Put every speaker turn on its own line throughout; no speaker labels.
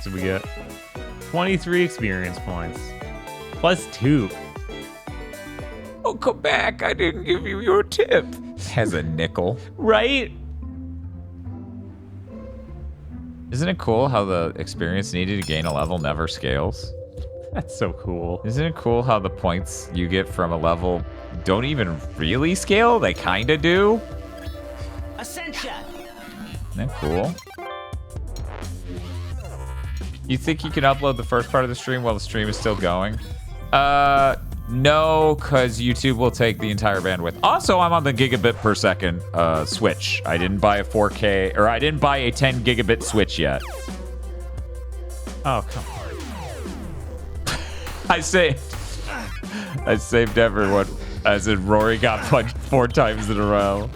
did we get? 23 experience points. Plus 2.
Oh, come back. I didn't give you your tip. Has a nickel.
Right?
Isn't it cool how the experience needed to gain a level never scales?
That's so cool.
Isn't it cool how the points you get from a level don't even really scale? They kind of do.
Ascension.
Isn't that cool? You think you can upload the first part of the stream while the stream is still going? No, because YouTube will take the entire bandwidth. Also, I'm on the gigabit per second switch. I didn't buy a 4K, or I didn't buy a 10 gigabit switch yet.
Oh, come on.
I saved everyone, as in Rory got punched 4 times in a row.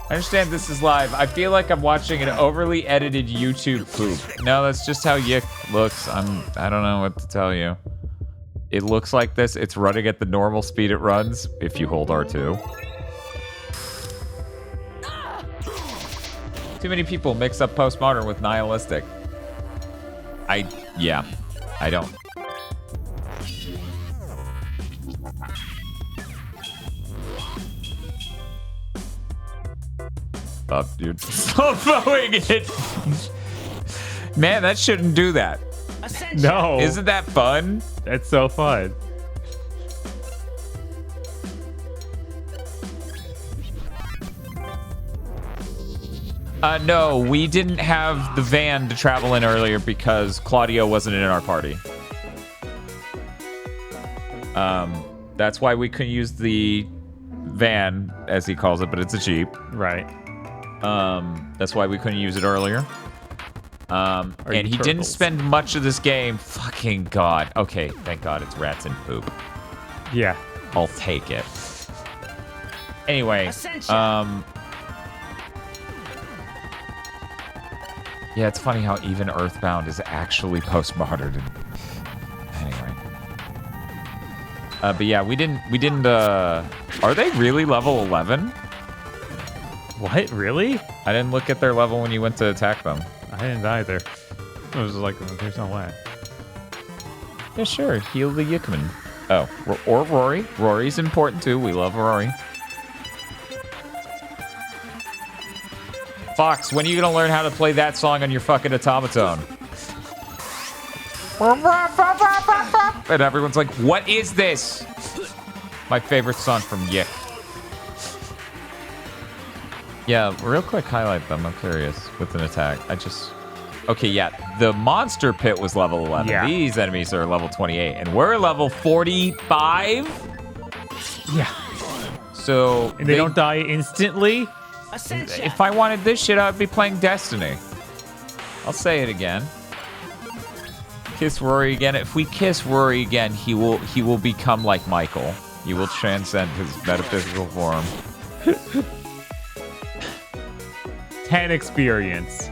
I understand this is live. I feel like I'm watching an overly edited YouTube poop. No, that's just how YIIK looks. I don't know what to tell you. It looks like this. It's running at the normal speed it runs if you hold R2. Too many people mix up postmodern with nihilistic. Yeah, I don't. Stop, dude. Stop throwing it. Man, that shouldn't do that.
No.
Isn't that fun?
That's so fun.
No, we didn't have the van to travel in earlier because Claudio wasn't in our party. That's why we couldn't use the van, as he calls it, but it's a Jeep.
Right.
That's why we couldn't use it earlier. And he
turtles?
didn't spend much of this game. Fucking God. Okay, thank God it's rats and poop.
Yeah.
I'll take it. Anyway, yeah, it's funny how even Earthbound is actually postmodern. Anyway. But yeah, we didn't, are they really level 11?
What? Really?
I didn't look at their level when you went to attack them.
I didn't either. I was like, there's no way.
Yeah, sure. Heal the Yickman. Oh, or Rory. Rory's important too. We love Rory. Fox, when are you gonna learn how to play that song on your fucking automaton? And everyone's like, what is this? My favorite song from YIIK. Yeah, real quick highlight them. I'm curious with an attack. Okay, yeah. The monster pit was level 11.
Yeah.
These enemies are level 28. And we're level 45?
Yeah.
So...
And they don't die instantly?
If I wanted this shit, I'd be playing Destiny. I'll say it again. Kiss Rory again. If we kiss Rory again, he will become like Michael. He will transcend his metaphysical form.
10 experience.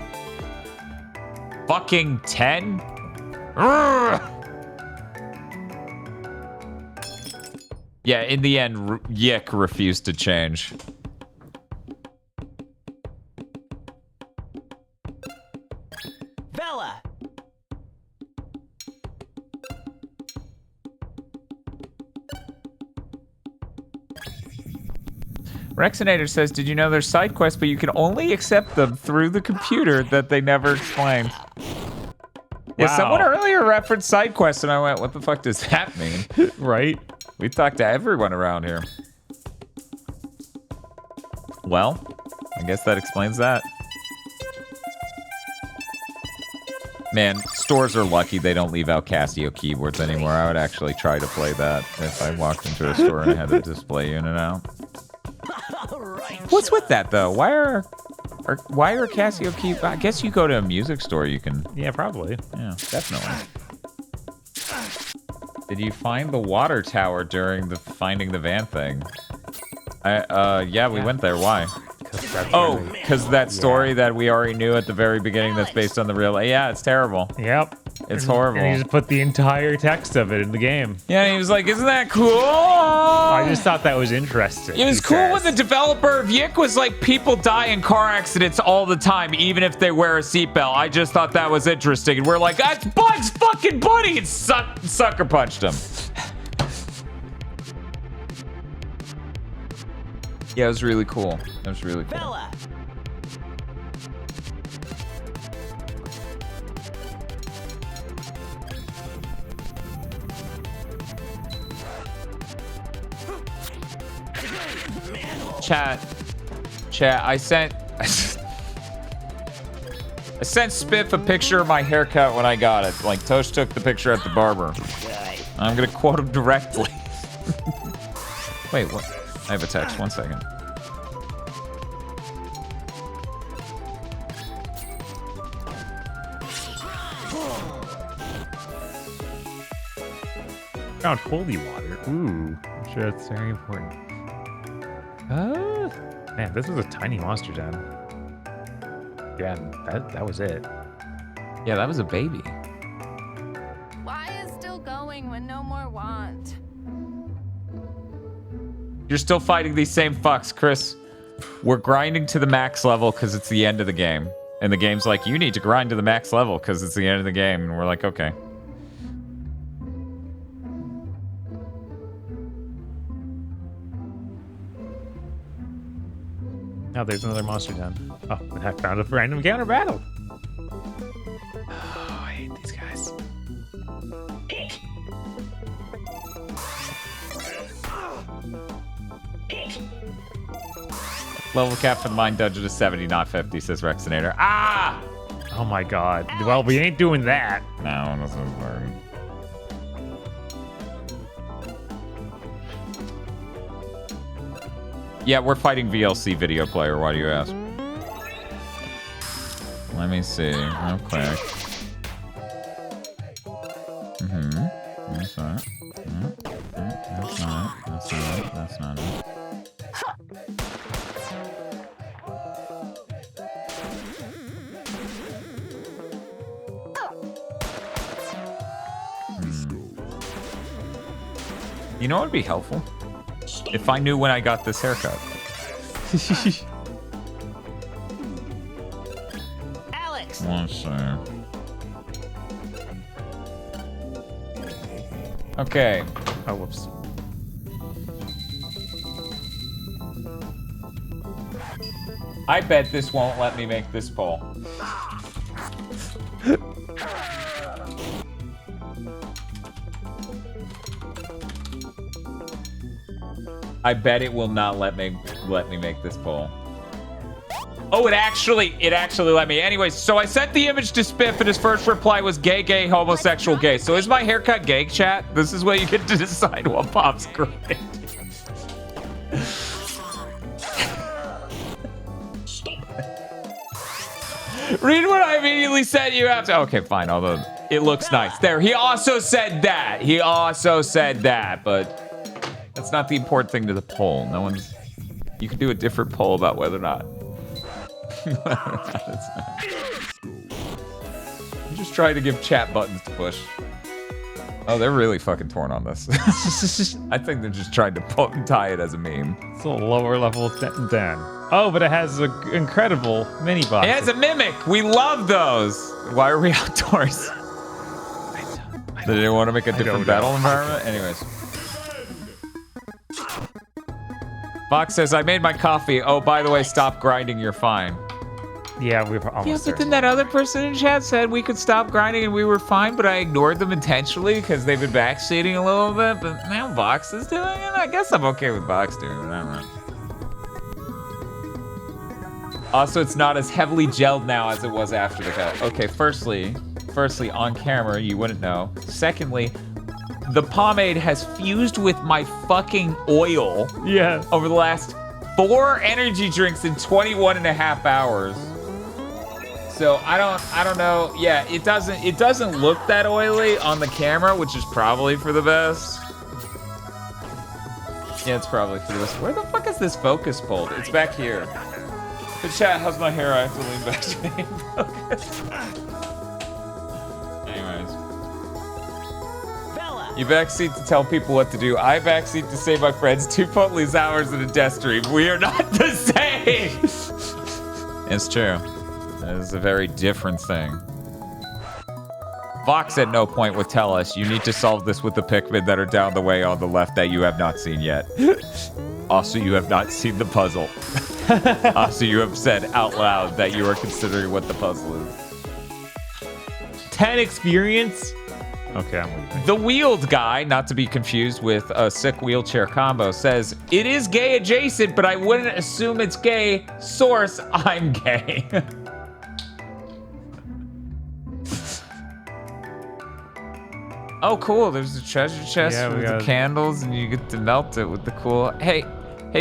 Fucking 10? Yeah, in the end, YIIK refused to change.
Bella.
Rexinator says, did you know there's side quests, but you can only accept them through the computer that they never explained? Yeah,
Wow.
someone earlier referenced side quests, and I went, what the fuck does that mean?
Right?
We talked to everyone around here. Well, I guess that explains that. Man, stores are lucky they don't leave out Casio keyboards anymore. I would actually try to play that if I walked into a store and I had a display unit out. What's with that though? Why are Casio key? I guess you go to a music store, you can.
Yeah, probably.
Yeah, definitely. Did you find the water tower during the finding the van thing? Yeah, we went there. Why? Oh, because that story that we already knew at the very beginning that's based on the real... Yeah, it's terrible.
Yep.
It's horrible.
And he just put the entire text of it in the game.
Yeah, he was like, isn't that cool?
I just thought that was interesting.
It was cool when the developer of YIIK was like, people die in car accidents all the time, even if they wear a seatbelt. I just thought that was interesting. And we're like, that's Bugs fucking Bunny! And sucker punched him. Yeah, it was really cool. It was really cool.
Bella.
Chat, I sent Spiff a picture of my haircut when I got it. Like, Tosh took the picture at the barber. I'm gonna quote him directly. Wait, what? I have a text, 1 second.
Found holy water. Ooh, I'm sure that's very important. Man, this was a tiny monster den. Yeah, that was it.
Yeah, that was a baby.
Why is still going when no more want?
You're still fighting these same fucks, Chris. We're grinding to the max level because it's the end of the game. And the game's like, you need to grind to the max level because it's the end of the game. And we're like, okay.
Now there's another monster den. Oh, I found a random counter battle.
Oh, I hate these guys. Level cap for the mine dungeon is 70, not 50, says Rexinator. Ah!
Oh my god. Well, we ain't doing that.
No, this is hard. Yeah, we're fighting VLC video player. Why do you ask? Let me see real quick. That's not. That's not it. That's not it. That's not it. You know what would be helpful? If I knew when I got this haircut.
Alex.
One sec. Okay.
Oh, whoops.
I bet this won't let me make this poll. I bet it will not let me make this poll. Oh, it actually let me. Anyways, so I sent the image to Spiff, and his first reply was gay, gay, homosexual, gay. So is my haircut gay, chat? This is what you get to decide what pops great. Read what I immediately said. You have to. Okay, fine. Although it looks nice. There. He also said that. But that's not the important thing to the poll. No one's. You can do a different poll about whether or not. It's not. I'm just trying to give chat buttons to push. Oh, they're really fucking torn on this. I think they're just trying to tie it as a meme.
It's a lower level den. Oh, but it has an incredible mini box.
It has a mimic. We love those. Why are we outdoors? Did they want to make a different battle environment? Anyways. Fox says, I made my coffee. Oh, by the way, stop grinding. You're fine.
Yeah, we were almost there.
But then that other person in chat said we could stop grinding and we were fine, but I ignored them intentionally because they've been backseating a little bit. But now Box is doing it. I guess I'm okay with Box doing it. I don't know. Also, it's not as heavily gelled now as it was after the cut. Okay, firstly, on camera, you wouldn't know. Secondly, the pomade has fused with my fucking oil.
Yeah.
Over the last 4 energy drinks in 21 and a half hours. So I don't know. Yeah, it doesn't look that oily on the camera, which is probably for the best. Yeah, it's probably for the best. Where the fuck is this focus pulled? It's back here. But chat, how's my hair? I have to lean back to be in focus. Anyways.
Bella.
You backseat to tell people what to do. I backseat to say my friends 2 pointless hours in a death stream. We are not the same. It's true. That is a very different thing. Vox at no point would tell us you need to solve this with the Pikmin that are down the way on the left that you have not seen yet. Also, you have not seen the puzzle. Also, you have said out loud that you are considering what the puzzle is.
10 experience? Okay, I'm leaving.
The wheeled guy, not to be confused with a sick wheelchair combo, says, it is gay adjacent, but I wouldn't assume it's gay. Source, I'm gay. Oh, cool. There's a treasure chest with the candles, and you get to melt it with the cool... Hey,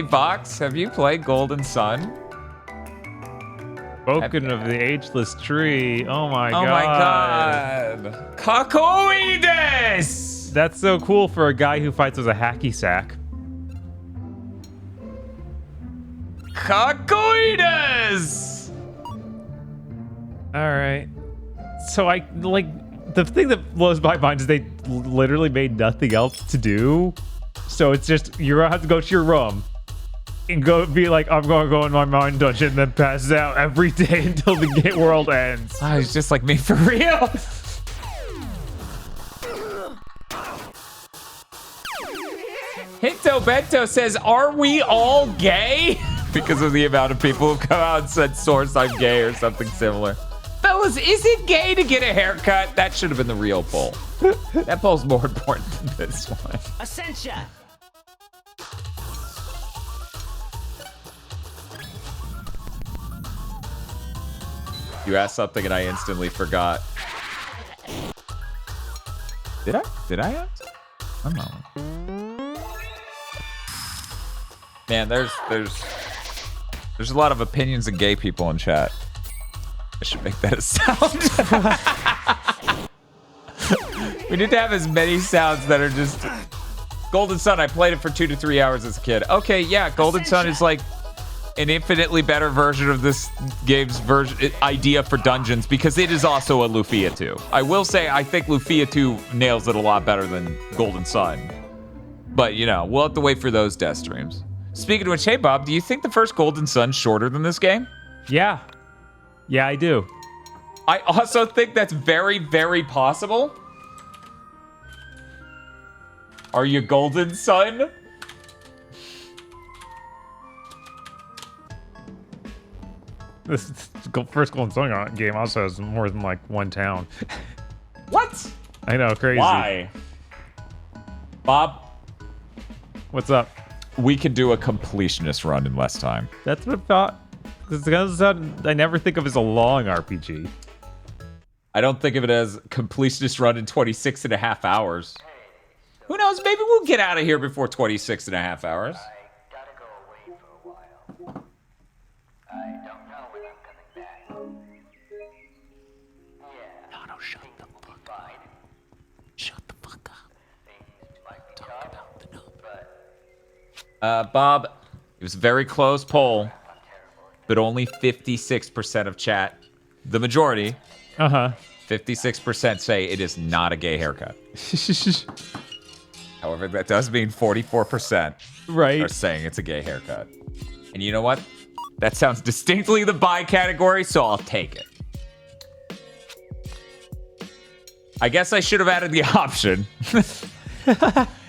Vox, have you played Golden Sun?
Spoken of the ageless tree. Oh my god.
Oh my god. Cacoides!
That's so cool for a guy who fights with a hacky sack.
Cacoides!
Alright. So the thing that blows my mind is they literally made nothing else to do. So it's just, you're gonna have to go to your room and go be like, I'm gonna go in my mind dungeon and then pass out every day until the game world ends.
Oh, he's just like me for real. Hinto Bento says, are we all gay? Because of the amount of people who've come out and said, source, I'm gay or something similar. Fellas, is it gay to get a haircut? That should have been the real poll. That poll's more important than this one.
Ascension.
You asked something and I instantly forgot. Did I ask? I don't know. Man, there's a lot of opinions of gay people in chat. I should make that a sound. We need to have as many sounds that are just... Golden Sun, I played it for 2 to 3 hours as a kid. Okay, yeah, Golden Sun is like an infinitely better version of this game's idea for dungeons because it is also a Lufia 2. I will say I think Lufia 2 nails it a lot better than Golden Sun. But, you know, we'll have to wait for those death streams. Speaking of which, hey, Bob, do you think the first Golden Sun's shorter than this game?
Yeah. Yeah, I do.
I also think that's very, very possible. Are you Golden Sun?
This first Golden Sun game also has more than like one town.
What?
I know, crazy.
Why? Bob?
What's up?
We can do a completionist run in less time.
That's what I thought. Because I never think of it as a long RPG.
I don't think of it as completionist run in 26 and a half hours. Who knows? Maybe we'll get out of here before 26 and a half hours.
I gotta go away for a while. I don't know when I'm coming back. Yeah. No, shut the fuck up. Shut the fuck up. Talk about the number.
Bob, it was a very close poll, but only 56% of chat, the majority, 56% say it is not a gay haircut. However, that does mean 44% are saying it's a gay haircut. And you know what? That sounds distinctly the bi category, so I'll take it. I guess I should have added the option.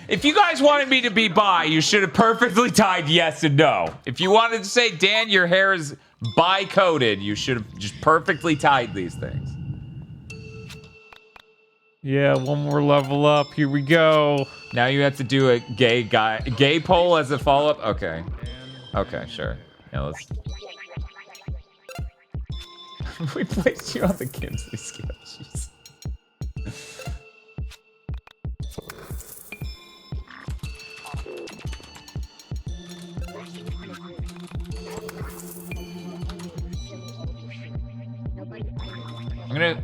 If you guys wanted me to be bi, you should have perfectly tied yes and no. If you wanted to say, Dan, your hair is bi-coded, you should have just perfectly tied these things.
Yeah, one more level up. Here we go.
Now you have to do a gay poll as a follow-up? Okay. Okay, sure. Yeah, let's... We placed you on the Kinsley scale. Jeez. I'm gonna...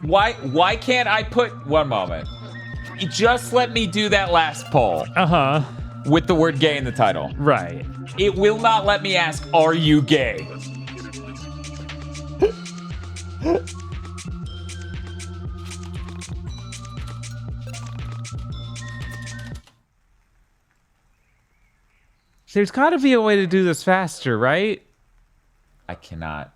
Why can't I put... One moment. just let me do that last poll
Uh-huh.
with the word gay in the title.
Right.
It will not let me ask, are you gay?
There's got to be a way to do this faster, right?
I cannot.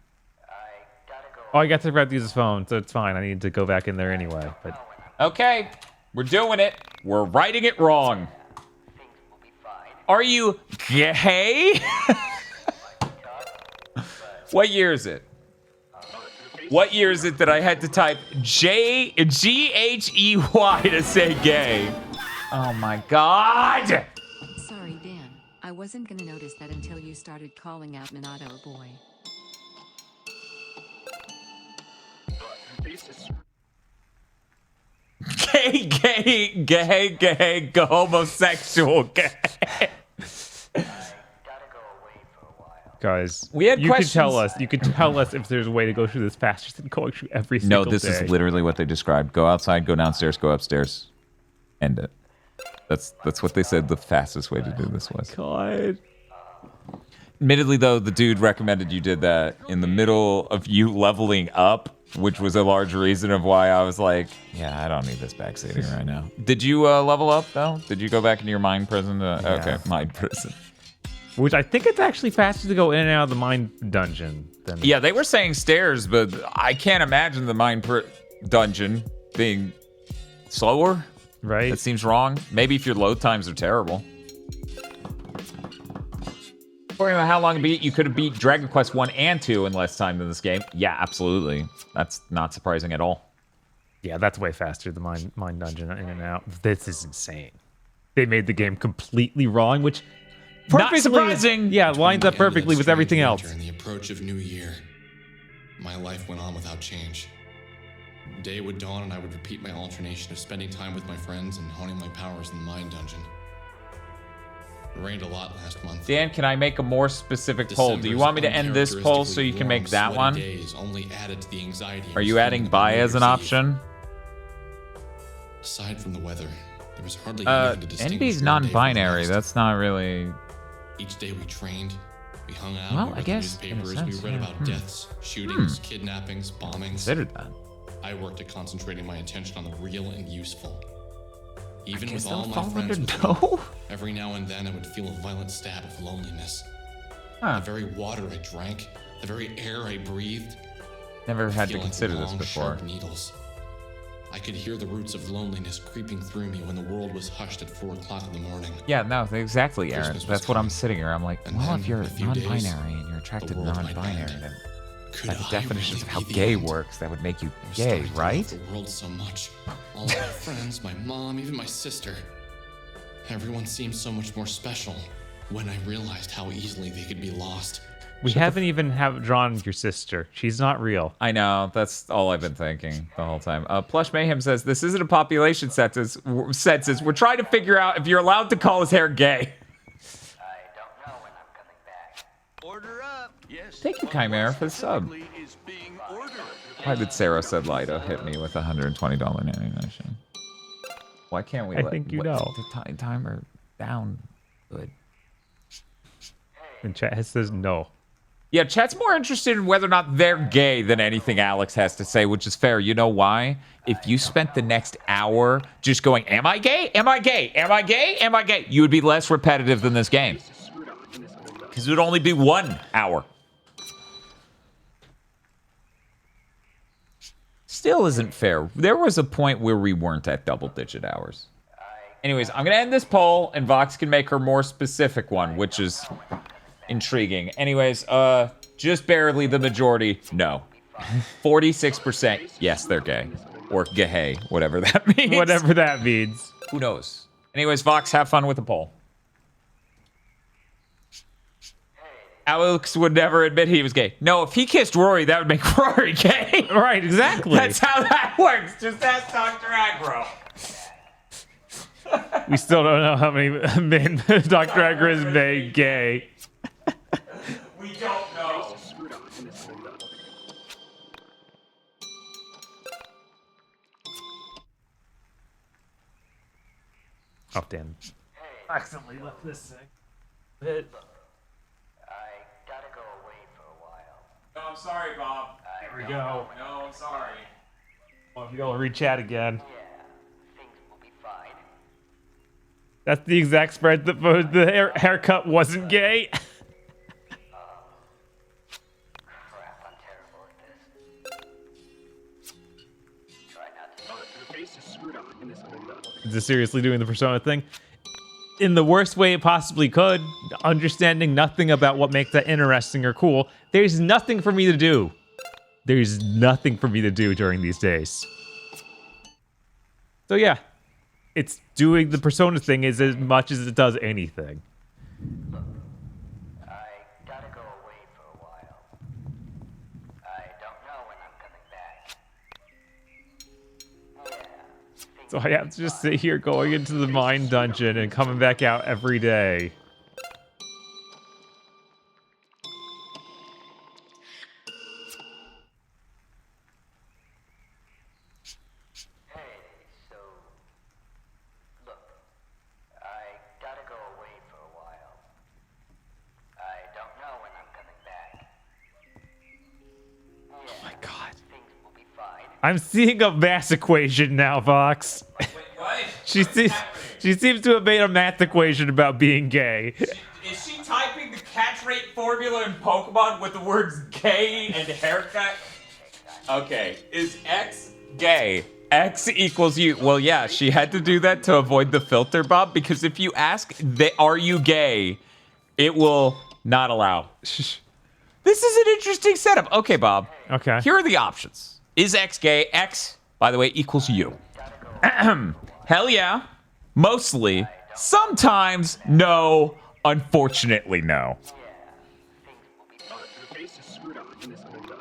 Oh, I got to grab to use his phone, so it's fine. I need to go back in there anyway. But
Okay, we're doing it. We're writing it wrong. Are you gay? What year is it? What year is it that I had to type G-H-E-Y to say gay? Oh my God!
Sorry, Dan. I wasn't gonna notice that until you started calling out Minato boy.
Gay, homosexual, gay.
guys,
We had
you
questions.
could tell us if there's a way to go through this faster than going through every single
No, this
day.
is literally what they described. Go outside, go downstairs, go upstairs. End it. That's what they said the fastest way to do this was.
God.
Admittedly, though, the dude recommended you did that in the middle of you leveling up, which was a large reason of why I was like, yeah, I don't need this backseating right now. Did you level up, though? Did you go back into your mind prison? Okay, mind prison.
Which I think it's actually faster to go in and out of the mine dungeon than...
Yeah, they were saying stairs, but I can't imagine the dungeon being slower.
Right?
That seems wrong. Maybe if your load times are terrible. According to how long it beat, you could have beat Dragon Quest 1 and 2 in less time than this game. Yeah, absolutely. That's not surprising at all.
Yeah, that's way faster, the mine dungeon in and out. This is insane. They made the game completely wrong, which...
Not surprising!
Yeah, lines up perfectly with everything else.
During the approach of New Year, my life went on without change. Day would dawn and I would repeat my alternation of spending time with my friends and honing my powers in the mine dungeon. It rained a lot last month.
Dan, can I make a more specific poll? Do you want me to end this poll so you can make that one?
Days only added to the anxiety.
Are you adding bi as an option?
Aside from the weather, there was hardly anything to distinguish.
NB's
one day from the
non-binary.
next.
That's not really...
Each day we trained, we hung out,
Well,
we
I
read
guess, in a
newspapers,
sense,
we read
yeah.
about deaths, shootings, kidnappings, bombings.
Considered that.
I worked at concentrating my attention on the real and useful. Even with
guess
all
they'll
my
fall
friends
under
with me,
no.
every now and then I would feel a violent stab of loneliness.
Huh.
The very water I drank, the very air I breathed,
Never had to
feel like
consider this
long,
before.
sharp needles. I could hear the roots of loneliness creeping through me when the world was hushed at 4 o'clock in the morning.
Yeah, no, exactly, Aaron.
Christmas was
That's what I'm
coming.
sitting here. I'm like,
And
well,
then,
if you're
in a few days,
non-binary and you're attracted
the
to
world might
non-binary,
end.
then
Could
by the
I
definitions
really
of how
be the
gay
end?
works, that would make you
I was
gay,
starting to love
right?
The world so much. All of my friends, my mom, even my sister. Everyone seemed so much more special when I realized how easily they could be lost.
We haven't even drawn your sister. She's not real.
I know. That's all I've been thinking the whole time. Plush Mayhem says, this isn't a population census. We're trying to figure out if you're allowed to call his hair gay.
Order up. Yes.
Thank you, Chimera, for the sub.
Is being ordered.
Why did Sarah said Lido hit me with a $120 animation? Why can't we
I
let
think you
what-
know.
the timer down? Good.
And chat says no.
Yeah, chat's more interested in whether or not they're gay than anything Alex has to say, which is fair. You know why? If you spent the next hour just going, am I gay? Am I gay? Am I gay? Am I gay? You would be less repetitive than this game. Because it would only be 1 hour. Still isn't fair. There was a point where we weren't at double-digit hours. Anyways, I'm going to end this poll, and Vox can make her more specific one, which is intriguing. Anyways, just barely the majority, no. 46%, yes, they're gay. Or gay, whatever that means.
Whatever that means.
Who knows? Anyways, Vox, have fun with the poll. Alex would never admit he was gay. No, if he kissed Rory, that would make Rory gay.
Right, exactly.
That's how that works. Just ask Dr. Aggro.
We still don't know how many men Dr. Agra has made gay.
We don't know.
Oh, damn. I accidentally left this thing. Bit.
I gotta go away for a while.
No, I'm sorry, Bob.
Here we go.
No, I'm sorry.
Oh, if you go re-chat again.
Yeah, things will be fine.
That's the exact spread that the haircut wasn't gay.
Crap, I'm terrible at this. Try not to.
Your face is screwed up in this window.
Is it seriously doing the persona thing? In the worst way it possibly could, understanding nothing about what makes that interesting or cool. There's nothing for me to do. There's nothing for me to do during these days. So yeah, it's doing the persona thing as much as it does anything.
I gotta go away for a while. I don't know when I'm coming back. Yeah.
So I have to just sit here going into the mine dungeon and coming back out every day.
Hey, so look, I gotta go away for a while. I don't know when I'm coming back. Yeah,
Oh my god.
things will be fine.
I'm seeing a math equation now, Vox.
Wait, what?
She seems to have made a math equation about being gay.
Is she typing the catch rate formula in Pokemon with the words gay and haircut? Okay, is X gay? X equals you. Well, yeah, she had to do that to avoid the filter, Bob, because if you ask, are you gay, it will not allow. This is an interesting setup. Okay, Bob.
Okay.
Here are the options. Is X gay? X, by the way, equals you. Hell yeah. Mostly. Sometimes no. Unfortunately, no.
Your face is screwed up in this window.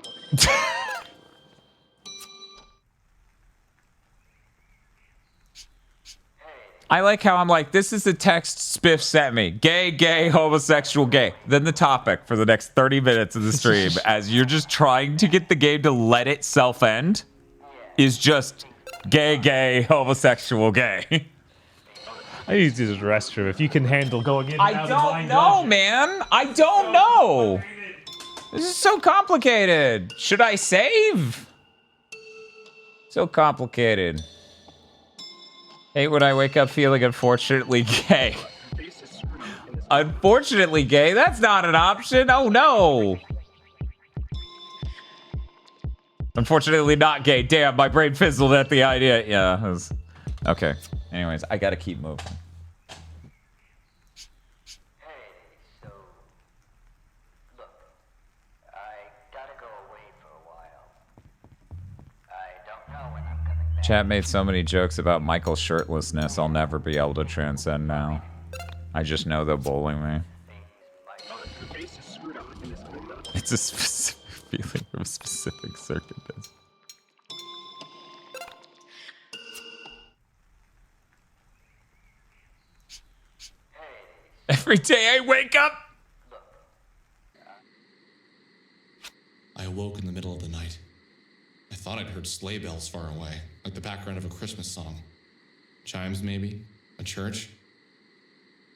I like how I'm like, this is the text Spiff sent me. Gay, gay, homosexual, gay. Then the topic for the next 30 minutes of the stream, as you're just trying to get the game to let itself end, is just gay, gay, homosexual, gay.
I need to use the restroom. If you can handle going in and out
I
of the
don't
mine
know,
dungeon.
man. I don't know. This is so complicated. Should I save? So complicated. Hate when I wake up feeling unfortunately gay. Unfortunately gay? That's not an option. Oh no. Unfortunately not gay. Damn, my brain fizzled at the idea. Yeah. It was... Okay. Anyways, I gotta keep moving.
Hey, so look, I gotta go away for a while. I don't know when I'm coming back.
Chat made so many jokes about Michael's shirtlessness, I'll never be able to transcend now. I just know they're bullying me.
Your face is screwed up in this window.
It's a specific feeling from a specific circuit. Every day I wake up.
I awoke in the middle of the night. I thought I'd heard sleigh bells far away, like the background of a Christmas song. Chimes, maybe? A church?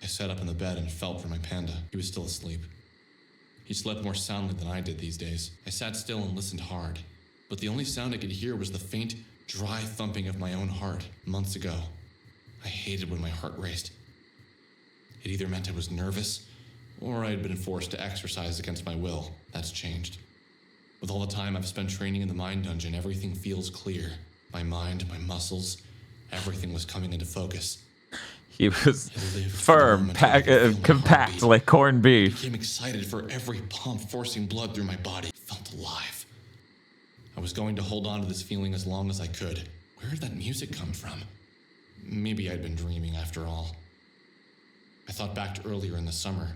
I sat up in the bed and felt for my panda. He was still asleep. He slept more soundly than I did these days. I sat still and listened hard, but the only sound I could hear was the faint, dry thumping of my own heart months ago. I hated when my heart raced. It either meant I was nervous, or I'd been forced to exercise against my will. That's changed. With all the time I've spent training in the mine dungeon, everything feels clear. My mind, my muscles, everything was coming into focus.
He was
I lived
firm,
for the moment I could feel my
compact
heartbeat.
like corned
I
beef.
became excited for every pump forcing blood through my body. I felt alive. I was going to hold on to this feeling as long as I could. Where did that music come from? Maybe I'd been dreaming after all. I thought back to earlier in the summer.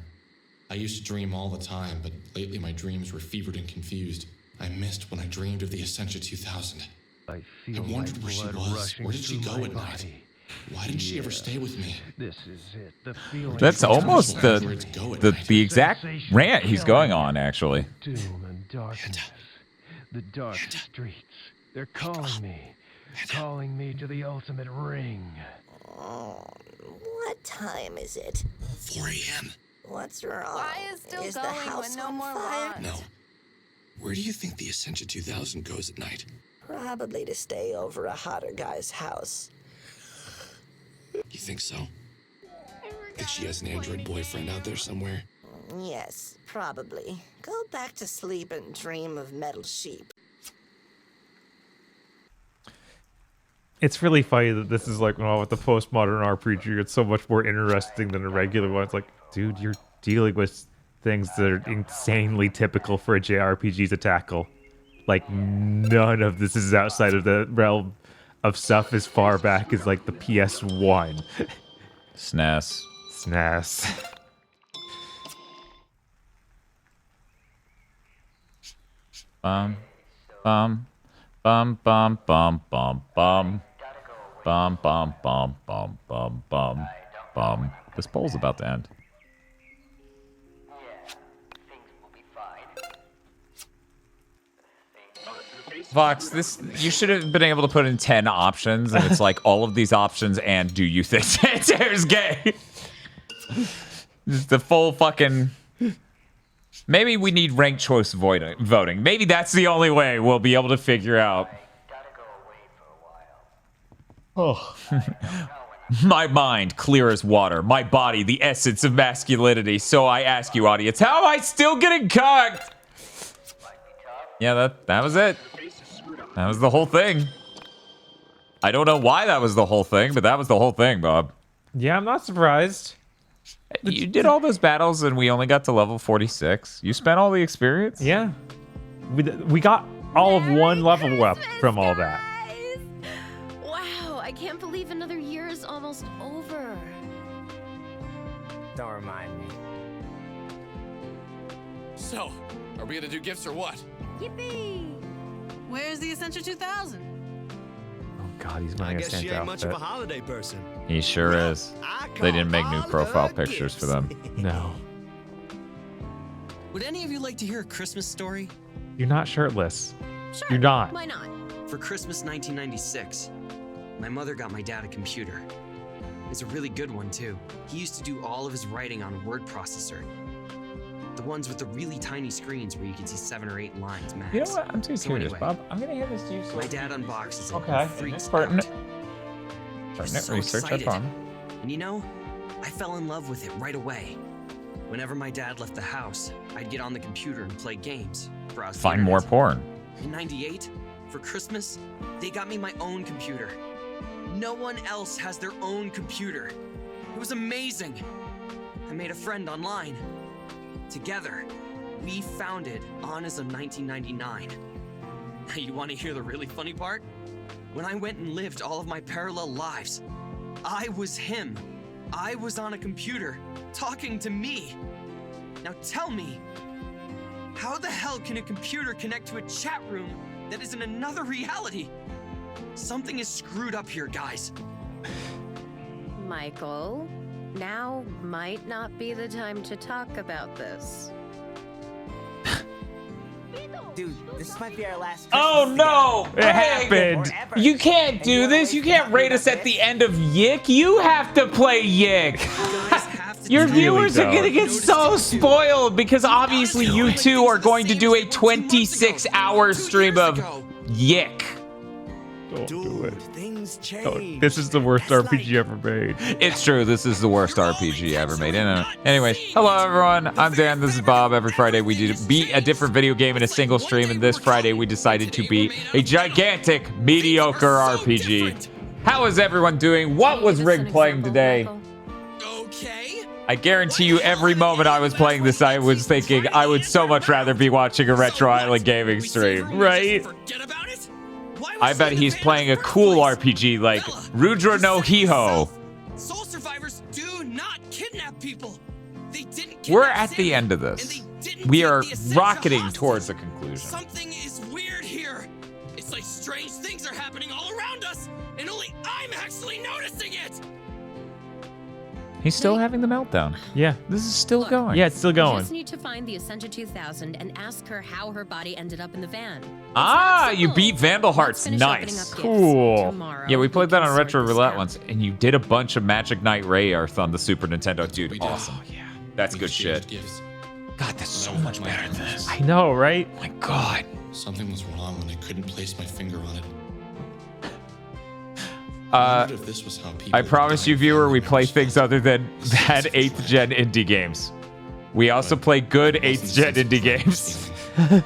I used to dream all the time, but lately my dreams were fevered and confused. I missed when I dreamed of the Essentia 2000.
I
wondered where she was. Where did she go at night? Why didn't she ever stay with me?
This is it. The feeling.
That's almost
Where it's go at night.
the exact rant he's going on, actually.
Doom and darkness. The dark streets. They're calling me to the ultimate ring.
time is it?
4 a.m.
What's wrong?
Why is still
Is the
going
house
when no
on
more
fire?
want?
No. Where do you think the Ascension 2000 goes at night?
Probably to stay over a hotter guy's house.
You think so? Think she has an android boyfriend out there somewhere?
Yes, probably. Go back to sleep and dream of metal sheep.
It's really funny that this is like, well, with the postmodern RPG, it's so much more interesting than a regular one. It's like, dude, you're dealing with things that are insanely typical for a JRPG to tackle. Like, none of this is outside of the realm of stuff as far back as, like, the PS1.
SNES.
SNES.
Bum, bum, bum, bum, bum, bum, bum. Bum, bum, bum, bum, bum, bum, bum. This poll's about to end. Vox, this you should have been able to put in 10 options, and it's like all of these options and do you think Santer's gay? Just the full fucking... Maybe we need ranked choice voting. Maybe that's the only way we'll be able to figure out. Oh. My mind, clear as water. My body, the essence of masculinity. So I ask you, audience, how am I still getting cocked? Yeah, that was it. That was the whole thing. I don't know why that was the whole thing, but that was the whole thing, Bob.
Yeah, I'm not surprised.
You did all those battles and we only got to level 46. You spent all the experience?
Yeah. We got all of one level up from all that.
Wow, I can't believe another year is almost over.
Don't remind me.
So, are we gonna do gifts or what?
Yippee! Where's the Essential 2000?
Oh god, he's wearing a
Guess she
Santa
ain't much of a
outfit.
holiday person.
He sure is. They didn't make new profile pictures for them.
No.
Would any of you like to hear a Christmas story?
You're not shirtless.
Sure,
You're not.
Why not?
For Christmas 1996, my mother got my dad a computer. It's a really good one, too. He used to do all of his writing on a word processor. The ones with the really tiny screens where you can see 7 or 8 lines max.
You know what? I'm too serious,
anyway,
Bob. I'm gonna hand this to you.
My dad unboxes it.
Okay.
And freaks
Pertinent.
out.
Pertinent
So
research, I
excited.
promise.
And you know, I fell in love with it right away. Whenever my dad left the house, I'd get on the computer and play games, browse the
Find more
internet.
porn.
In '98, for Christmas, they got me my own computer. No one else has their own computer. It was amazing. I made a friend online. Together, we founded Honest 1999. Now, you want to hear the really funny part? When I went and lived all of my parallel lives, I was him. I was on a computer, talking to me. Now tell me, how the hell can a computer connect to a chat room that is in another reality? Something is screwed up here, guys.
Michael, now might not be the time to talk about this.
Dude, this might be our last
Oh no!
It happened.
You can't do this. You can't rate us at the end of YIIK. You have to play YIIK. Your viewers are gonna get so spoiled because obviously you two are going to do a 26-hour stream of YIIK.
Don't do it.
Things change.
Don't. This is the worst RPG ever made.
It's true. This is the worst RPG ever made. Anyways, hello everyone. I'm Dan. This is Bob. Every Friday we do beat a different video game in a single stream, and this Friday we decided to beat a gigantic, mediocre RPG. How is everyone doing? What was Rig playing today?
Okay.
I guarantee you every moment I was playing this, I was thinking I would so much rather be watching a Retro Island gaming stream, right?
Forget about it? Why
I
was
bet
he
he's
the
playing a
bad
cool
place?
RPG like
Bella,
Rudra no
you said
Hiho.
yourself. Soul survivors do not kidnap people. They didn't kidnap
We're at the
Sammy,
end of
and
this.
they didn't
We
take
are
the Essential
rocketing
hostage.
towards the conclusion.
Something is weird here. It's like strange things are happening all around us, and only I'm actually noticing it.
He's still having the meltdown.
Yeah.
This is still going.
Yeah, it's still
You
going.
just need to find the Essentia 2000 and ask her how her body ended up in the van.
You beat Vandal Hearts.
finish opening
Nice.
up gifts.
Cool.
Tomorrow,
Yeah, we played that
can
on
sort
Retro
this
Roulette
out.
once, and you did a bunch of Magic Knight Ray Earth on the Super Nintendo. Dude, awesome. Yeah. That's good shit. God, that's so much better than this.
I know, right?
My God.
Something was wrong when I couldn't place my finger on it.
I promise you, viewer, we play things other than bad 8th gen indie games. We also play good 8th gen indie games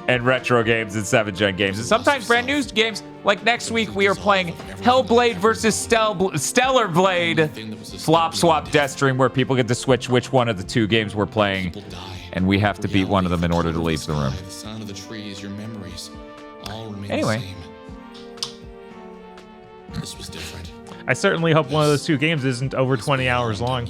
and retro games and 7th gen games. And sometimes brand new games. Like next week, we are playing Hellblade versus Stellar Blade Flop Swap Deathstream, where people get to switch which one of the two games we're playing. And we have to beat one of them in order to leave the room.
The sound of the trees, your memories, all remain
Anyway.
the same. This was different.
I certainly hope one of those two games isn't over 20 hours long.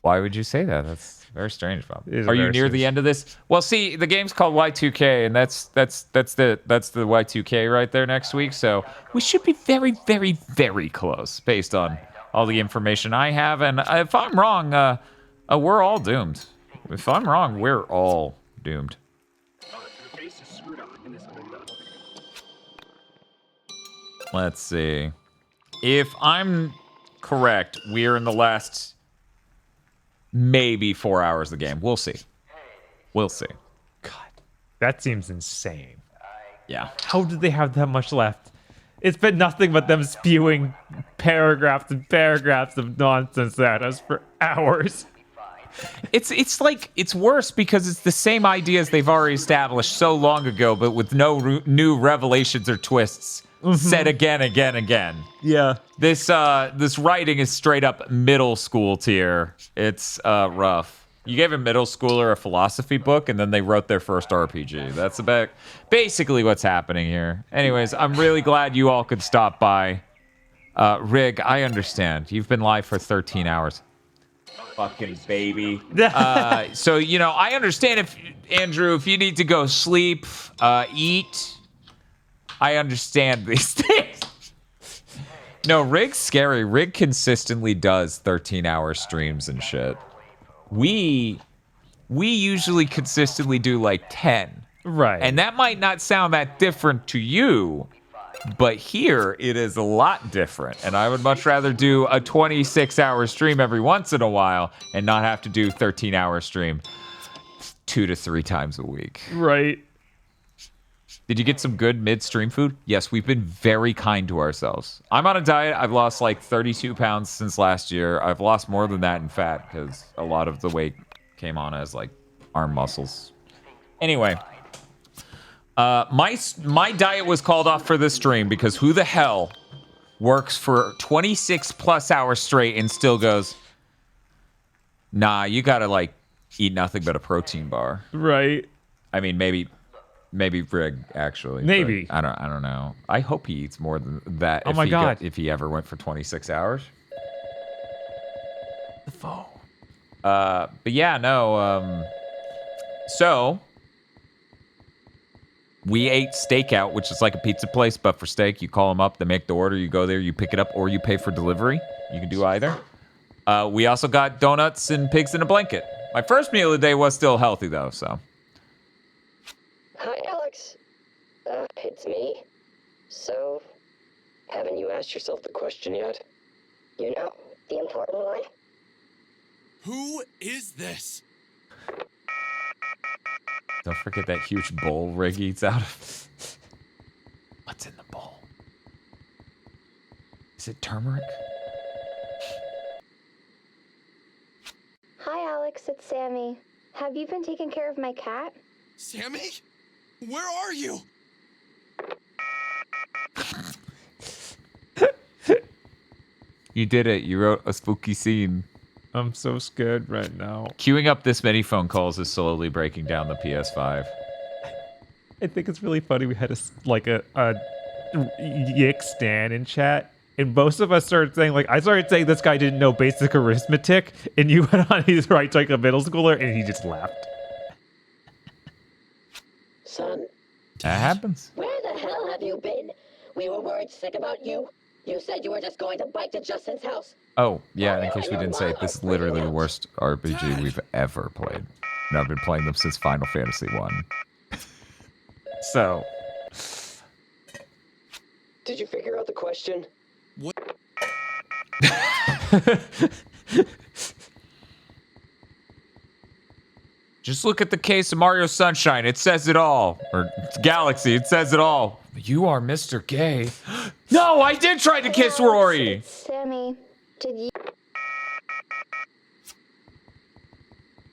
Why would you say that? That's very strange, Bob.
It is
Are you
very
near
strange.
the end of this? Well, see, the game's called Y2K, and that's the Y2K right there next week. So we should be very, very, very close based on all the information I have. And if I'm wrong, we're all doomed. If I'm wrong, we're all doomed.
The face is screwed up in this window.
Let's see. If I'm correct, we're in the last maybe 4 hours of the game. We'll see. We'll see.
That seems insane.
Yeah.
How did they have that much left? It's been nothing but them spewing paragraphs and paragraphs of nonsense at us for hours.
It's like, it's worse because it's the same ideas they've already established so long ago, but with no new revelations or twists said again.
Yeah.
This writing is straight up middle school tier. It's rough. You gave a middle schooler a philosophy book, and then they wrote their first RPG. That's about basically what's happening here. Anyways, I'm really glad you all could stop by. Rig, I understand. You've been live for 13 hours. Fucking baby. So, I understand if, Andrew, if you need to go sleep, eat, I understand these things. No, Rig's scary. Rig consistently does 13-hour streams and shit. We usually consistently do like 10.
Right.
And that might not sound that different to you, but here it is a lot different. And I would much rather do a 26-hour stream every once in a while and not have to do 13-hour stream 2 to 3 times a week.
Right.
Did you get some good mid-stream food? Yes, we've been very kind to ourselves. I'm on a diet. I've lost like 32 pounds since last year. I've lost more than that in fat because a lot of the weight came on as like arm muscles. Anyway, my diet was called off for this stream because who the hell works for 26 plus hours straight and still goes, nah, you gotta like eat nothing but a protein bar.
Right.
I mean, maybe Rig, actually.
Maybe.
I don't know. I hope he eats more than that.
Oh my God.
If he ever went for 26 hours.
The phone.
But yeah, no. So we ate Stakeout, which is like a pizza place, but for steak. You call them up, they make the order, you go there, you pick it up, or you pay for delivery. You can do either. We also got donuts and pigs in a blanket. My first meal of the day was still healthy though, so.
Hi, Alex. It's me. So, haven't you asked yourself the question yet? You know, the important one.
Who is this?
Don't forget that huge bowl Rig eats out of. What's in the bowl? Is it turmeric?
Hi, Alex. It's Sammy. Have you been taking care of my cat?
Sammy? Where are you?
You did it. You wrote a spooky scene.
I'm so scared right now.
Queuing up this many phone calls is slowly breaking down the PS5.
I think it's really funny. We had a YIIK stan in chat, and most of us started saying, like, I started saying this guy didn't know basic arithmetic, and you went on his right to like a middle schooler, and he just laughed.
Son,
That happens.
where the hell have you been? We were worried sick about you. You said you were just going to bike to Justin's house.
Oh, yeah, in case we didn't say it, this is literally the worst RPG we've ever played. And I've been playing them since Final Fantasy 1. So.
Did you figure out the question?
What?
Just look at the case of Mario Sunshine. It says it all. Or Galaxy. It says it all. You are Mr. Gay. No, I did try to kiss Rory.
Sammy, did you?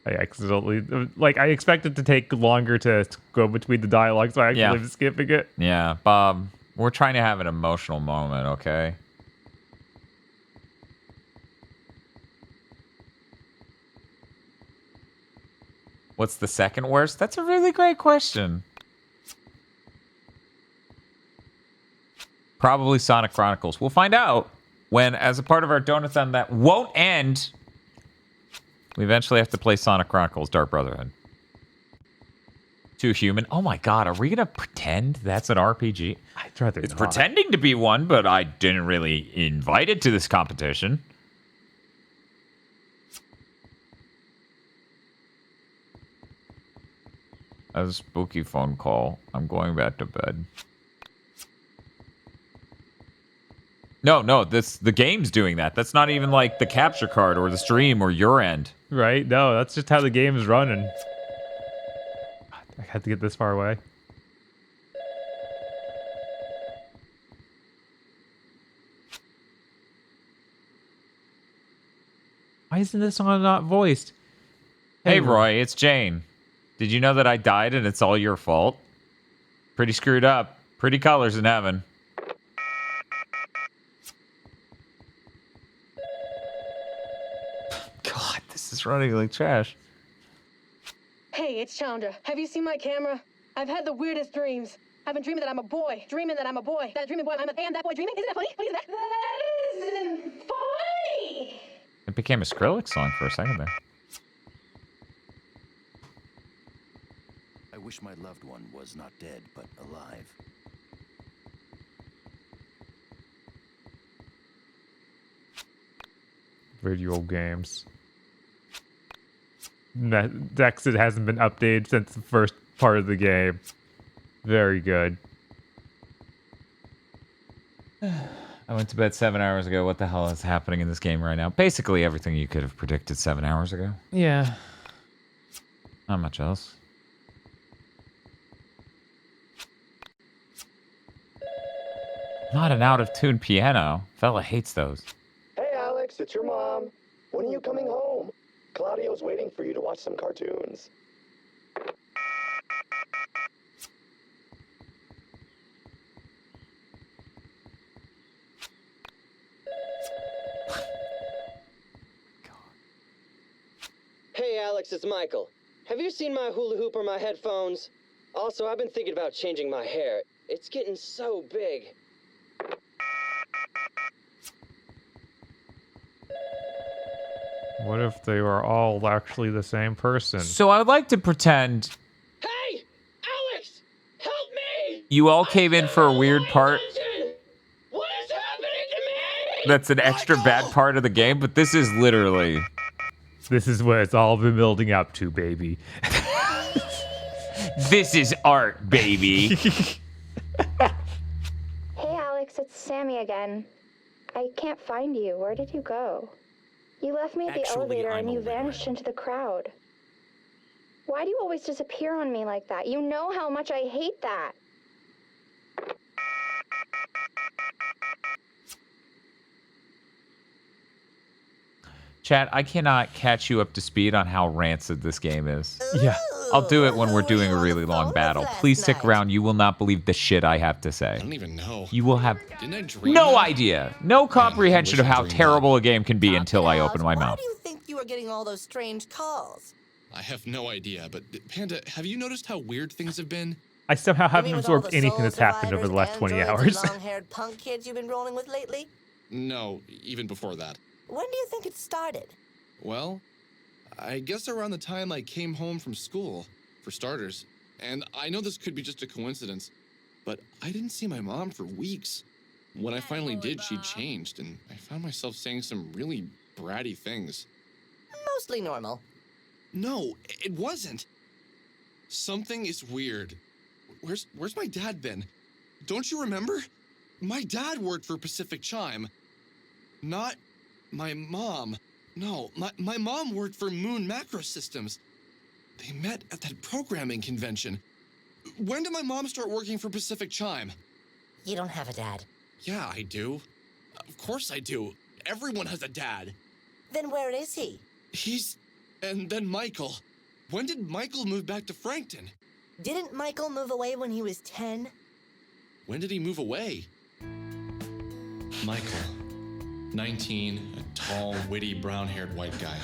I accidentally, like, I expected to take longer to go between the dialogue, so I actually was skipping it.
Yeah, Bob, we're trying to have an emotional moment, okay? What's the second worst? That's a really great question. Probably Sonic Chronicles. We'll find out when, as a part of our donathon that won't end, we eventually have to play Sonic Chronicles Dark Brotherhood. Too human. Oh my god, are we gonna pretend that's an RPG?
I'd rather
It's
not.
pretending to be one, but I didn't really invite it to this competition. A spooky phone call. I'm going back to bed. No, the game's doing that. That's not even like the capture card or the stream or your end.
Right? No, that's just how the game is running. I had to get this far away. Why isn't this one not voiced?
Hey, Roy, it's Jane. Did you know that I died and it's all your fault? Pretty screwed up. Pretty colors in heaven. God, this is running like trash.
Hey, it's Chandra. Have you seen my camera? I've had the weirdest dreams. I've been dreaming that I'm a boy. Dreaming that I'm a boy. That dreaming boy, and that boy dreaming. Isn't that funny? What is that? That isn't funny!
It became a Skrillex song for a second there.
I wish my loved one was not dead, but alive.
Video games. Dex, it hasn't been updated since the first part of the game. Very good.
I went to bed 7 hours ago. What the hell is happening in this game right now? Basically everything you could have predicted 7 hours ago.
Yeah.
Not much else. Not an out-of-tune piano. Fella hates those.
Hey, Alex, it's your mom. When are you coming home? Claudio's waiting for you to watch some cartoons.
Hey, Alex, it's Michael. Have you seen my hula hoop or my headphones? Also, I've been thinking about changing my hair. It's getting so big.
What if they were all actually the same person?
So I would like to pretend
Hey! Alex! Help me!
you all came in for a weird part.
What is happening to me?
That's an extra bad part of the game, but this is literally...
This is what it's all been building up to, baby.
This is art, baby.
Hey, Alex, it's Sammy again. I can't find you. Where did you go? You left me at the elevator and you vanished into the crowd. Why do you always disappear on me like that? You know how much I hate that.
Chat, I cannot catch you up to speed on how rancid this game is.
Yeah.
I'll do it when we're doing a really long battle. Please stick around. You will not believe the shit I have to say.
I don't even know.
You will have
Didn't I dream
no
that?
idea, no comprehension of how terrible a game can be until I open my
Why
mouth.
do you think you were getting all those strange calls?
I have no idea, but Panda, have you noticed how weird things have been?
I somehow haven't
You mean with all
absorbed
the
anything
soul
that's happened over the last 20
survivors,
hours.
androids, and long-haired punk kids you've been rolling with lately?
No, even before that.
When do you think it started?
Well, I guess around the time I came home from school, for starters. And I know this could be just a coincidence, but I didn't see my mom for weeks. When I finally did, she changed, and I found myself saying some really bratty things.
Mostly normal.
No, it wasn't. Something is weird. Where's my dad been? Don't you remember? My dad worked for Pacific Chime. Not my mom. No, my mom worked for Moon Macro Systems. They met at that programming convention. When did my mom start working for Pacific Chime?
You don't have a dad.
Yeah, I do. Of course I do. Everyone has a dad.
Then where is he?
And then Michael. When did Michael move back to Frankton?
Didn't Michael move away when he was 10?
When did he move away? Michael, 19, a tall, witty, brown-haired white guy.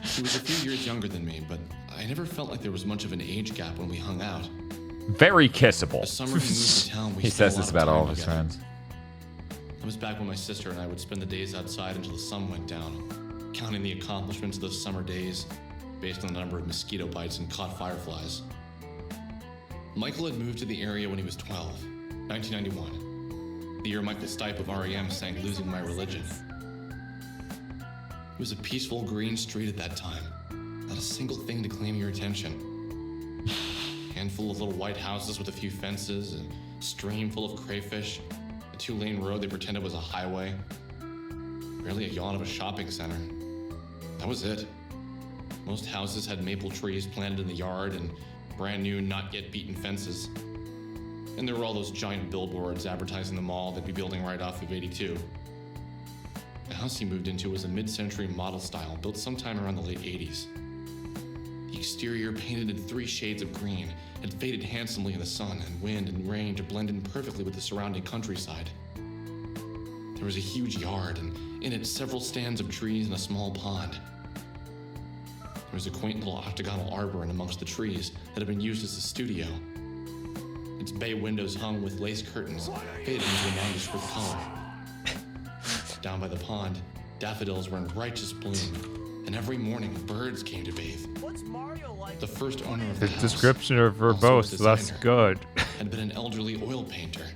He was a few years younger than me, but I never felt like there was much of an age gap when we hung out.
Very kissable.
The summer he moved to town, we
He
spent
says
a
this
lot
about
of
all
time
of his
together.
friends.
It was back when my sister and I would spend the days outside until the sun went down, counting the accomplishments of those summer days based on the number of mosquito bites and caught fireflies. Michael had moved to the area when he was 12, 1991, the year Michael Stipe of REM sang Losing My Religion. It was a peaceful green street at that time, not a single thing to claim your attention. Handful of little white houses with a few fences, a stream full of crayfish, a 2-lane road they pretended was a highway, barely a yawn of a shopping center. That was it. Most houses had maple trees planted in the yard and brand new, not yet beaten fences. And there were all those giant billboards advertising the mall they'd be building right off of 82. The house he moved into was a mid-century model style built sometime around the late 80s. The exterior, painted in 3 shades of green, had faded handsomely in the sun and wind and rain to blend in perfectly with the surrounding countryside. There was a huge yard, and in it several stands of trees and a small pond. There was a quaint little octagonal arbor in amongst the trees that had been used as a studio. Its bay windows hung with lace curtains, faded into a nondescript color. Down by the pond, daffodils were in righteous bloom, and every morning birds came to bathe. The first owner of the
His
house,
description of
also a
verbose, that's
designer,
good.
had been an elderly oil painter.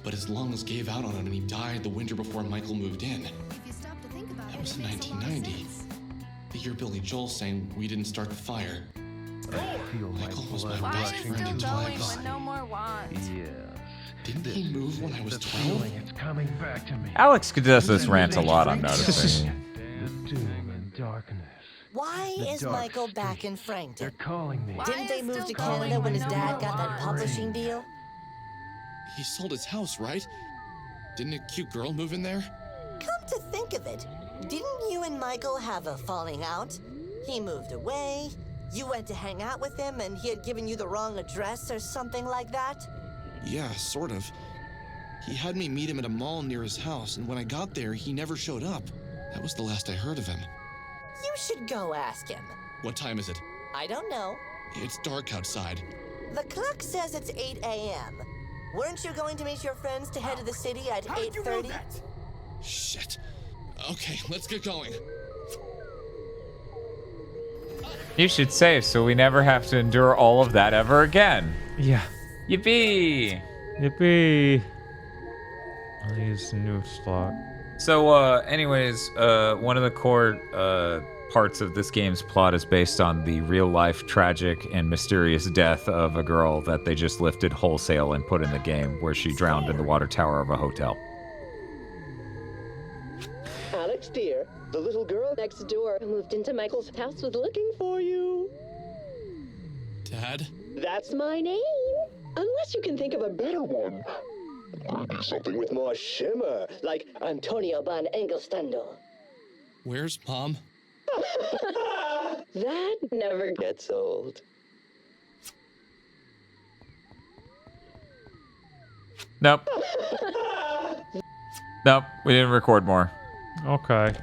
But his lungs gave out on him and he died the winter before Michael moved in. That was in 1990. The year Billy Joel sang We Didn't Start the Fire. Michael was my
Why
best
is
friend
still
in
going
twice.
when no more wants?
Didn't he move when I was 12?
Feeling it's coming back to me.
Alex does this rant a lot, I'm noticing.
The doom and darkness.
Why
The
is
dark
Michael back in Frankton?
They're calling me.
Didn't they move to Canada when his dad got that publishing deal?
He sold his house, right? Didn't a cute girl move in there?
Come to think of it, didn't you and Michael have a falling out? He moved away, you went to hang out with him, and he had given you the wrong address or something like that?
Yeah, sort of. He had me meet him at a mall near his house, and when I got there, he never showed up. That was the last I heard of him.
You should go ask him.
What time is it?
I don't know.
It's dark outside.
The clock says it's 8 a.m. Weren't you going to meet your friends to head to the city at 8:30?
Shit. Okay, let's get going.
You should save so we never have to endure all of that ever again.
Yeah.
Yippee!
Yippee! I'll use a new slot.
So, anyways, one of the core parts of this game's plot is based on the real-life tragic and mysterious death of a girl that they just lifted wholesale and put in the game, where she drowned in the water tower of a hotel.
Alex, dear, the little girl next door who moved into Michael's house was looking for you.
Dad?
That's my name. Unless you can think of a better one.
Maybe something with more shimmer, like
Antonio van Engelstandel.
Where's Mom?
That never gets old.
Nope. Nope, we didn't record more.
Okay.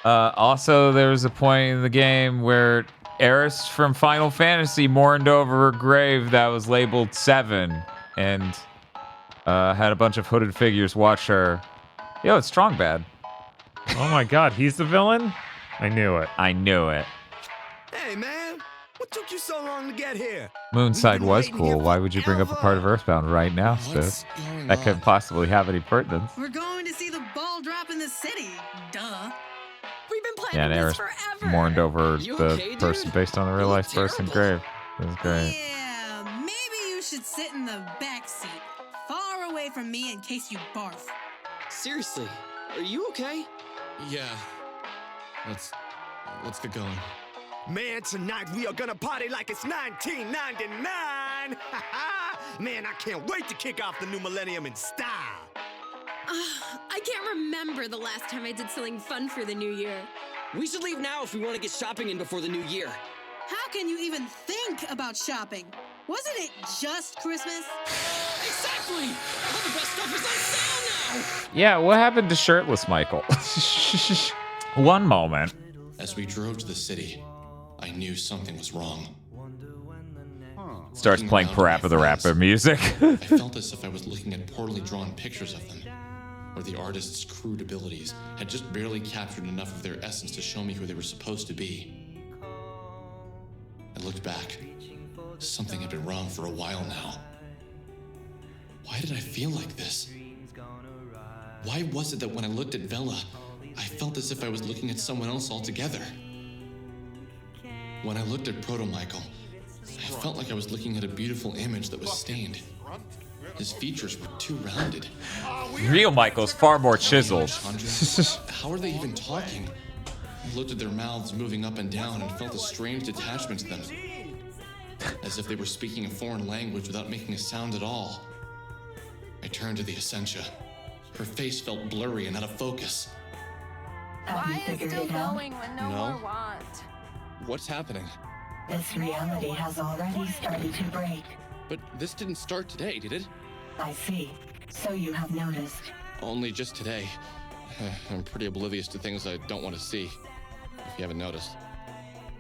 Also, there was a point in the game where Eris from Final Fantasy mourned over her grave that was labeled 7 and had a bunch of hooded figures watch her. Yo, it's Strong Bad.
Oh my god, he's the villain? I knew it.
I knew it.
Hey, man. What took you so long
long to get here.
Moonside was cool. Why would you bring up a part of Earthbound right now, Steph? That couldn't possibly have any pertinence.
We're going to see the ball drop in the city. Duh.
We've been
Yeah,
planning
and
this
Eris
forever.
mourned over
You
the
okay, dude?
person based on the real life person grave. It was great.
Yeah, maybe you should sit in the back seat, far away from me in case you barf.
Seriously, are you okay?
Yeah. Let's get going.
Man, tonight we are gonna party like it's 1999. Man, I can't wait to kick off the new millennium in style.
I can't remember the last time I did something fun for the new year.
We should leave now if we want to get shopping in before the new year.
How can you even think about shopping? Wasn't it just Christmas?
Exactly! All the best stuff is on sale now!
Yeah, what happened to shirtless Michael? One moment.
As we drove to the city, I knew something was wrong.
Starts playing Parappa the Rapper music.
I felt as if I was looking at poorly drawn pictures of them, where the artist's crude abilities had just barely captured enough of their essence to show me who they were supposed to be. I looked back. Something had been wrong for a while now. Why did I feel like this? Why was it that when I looked at Vela, I felt as if I was looking at someone else altogether? When I looked at Proto-Michael, I felt like I was looking at a beautiful image that was stained. His features were too rounded.
Real Michael's far more chiseled.
How are they even talking? I looked at their mouths moving up and down and felt a strange detachment to them. As if they were speaking a foreign language without making a sound at all. I turned to the Essentia. Her face felt blurry and out of focus.
Why is still going when no more want?
What's happening?
This reality has already started to break.
But this didn't start today, did it?
I see. So you have noticed.
Only just today. I'm pretty oblivious to things I don't want to see, if you haven't noticed.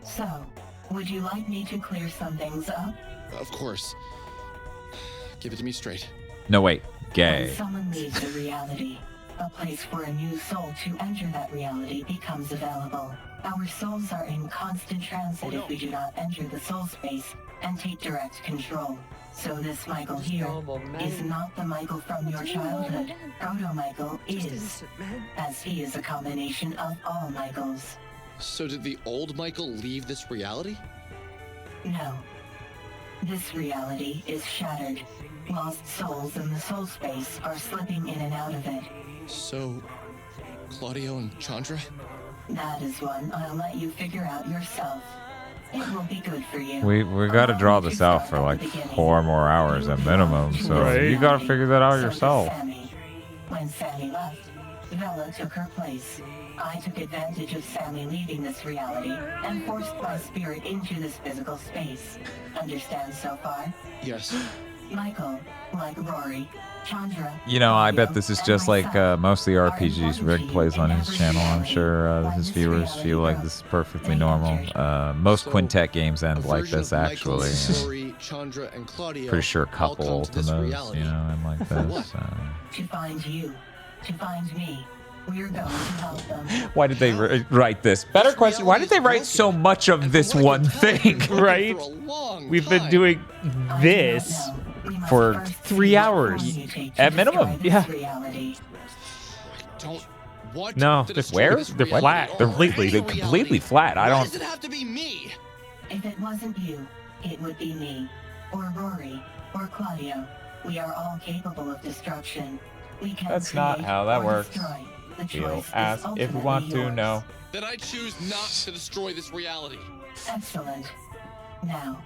So, would you like me to clear some things up?
Of course. Give it to me straight.
No, wait. Gay.
When someone leaves a reality, a place for a new soul to enter that reality becomes available. Our souls are in constant transit if we do not enter the soul space and take direct control. So this Michael here is not the Michael from your childhood. Proto-Michael is, as he is a combination of all Michaels.
So did the old Michael leave this reality?
No. This reality is shattered. Lost souls in the soul space are slipping in and out of it.
So, Claudio and Chandra?
That is one I'll let you figure out yourself. It will be good for you.
We gotta draw this out for like 4 more hours at minimum, so you gotta figure that out yourself.
When Sammy left, Vela took her place. I took advantage of Sammy leaving this reality and forced my spirit into this physical space. Understand so far?
Yes.
Michael, like Rory, Chandra...
You know, I bet this is just like most of the RPGs Rick plays on his channel. I'm sure his viewers feel like this is perfectly normal. Most Quintet games end like this, actually.
Rory, Chandra, and Claudio
Pretty sure a couple Ultimas, you know, and like this.
To find you, to find me, we're going to help them.
Why did they write this? Better question, why did they write so much of this one thing?
Right? We've been doing this
for 3 hours at minimum. Yeah. No, where? They're flat. They're completely flat. I don't.
Why does it have to be me? If it wasn't you, it would be me, or Rory, or Claudio. We are all capable of destruction. We can
That's not
create
how that
or
works.
destroy. The
We'll
choice is
ask if we want to.
ultimately
No.
yours.
Then I choose not to destroy this reality.
Excellent. Now,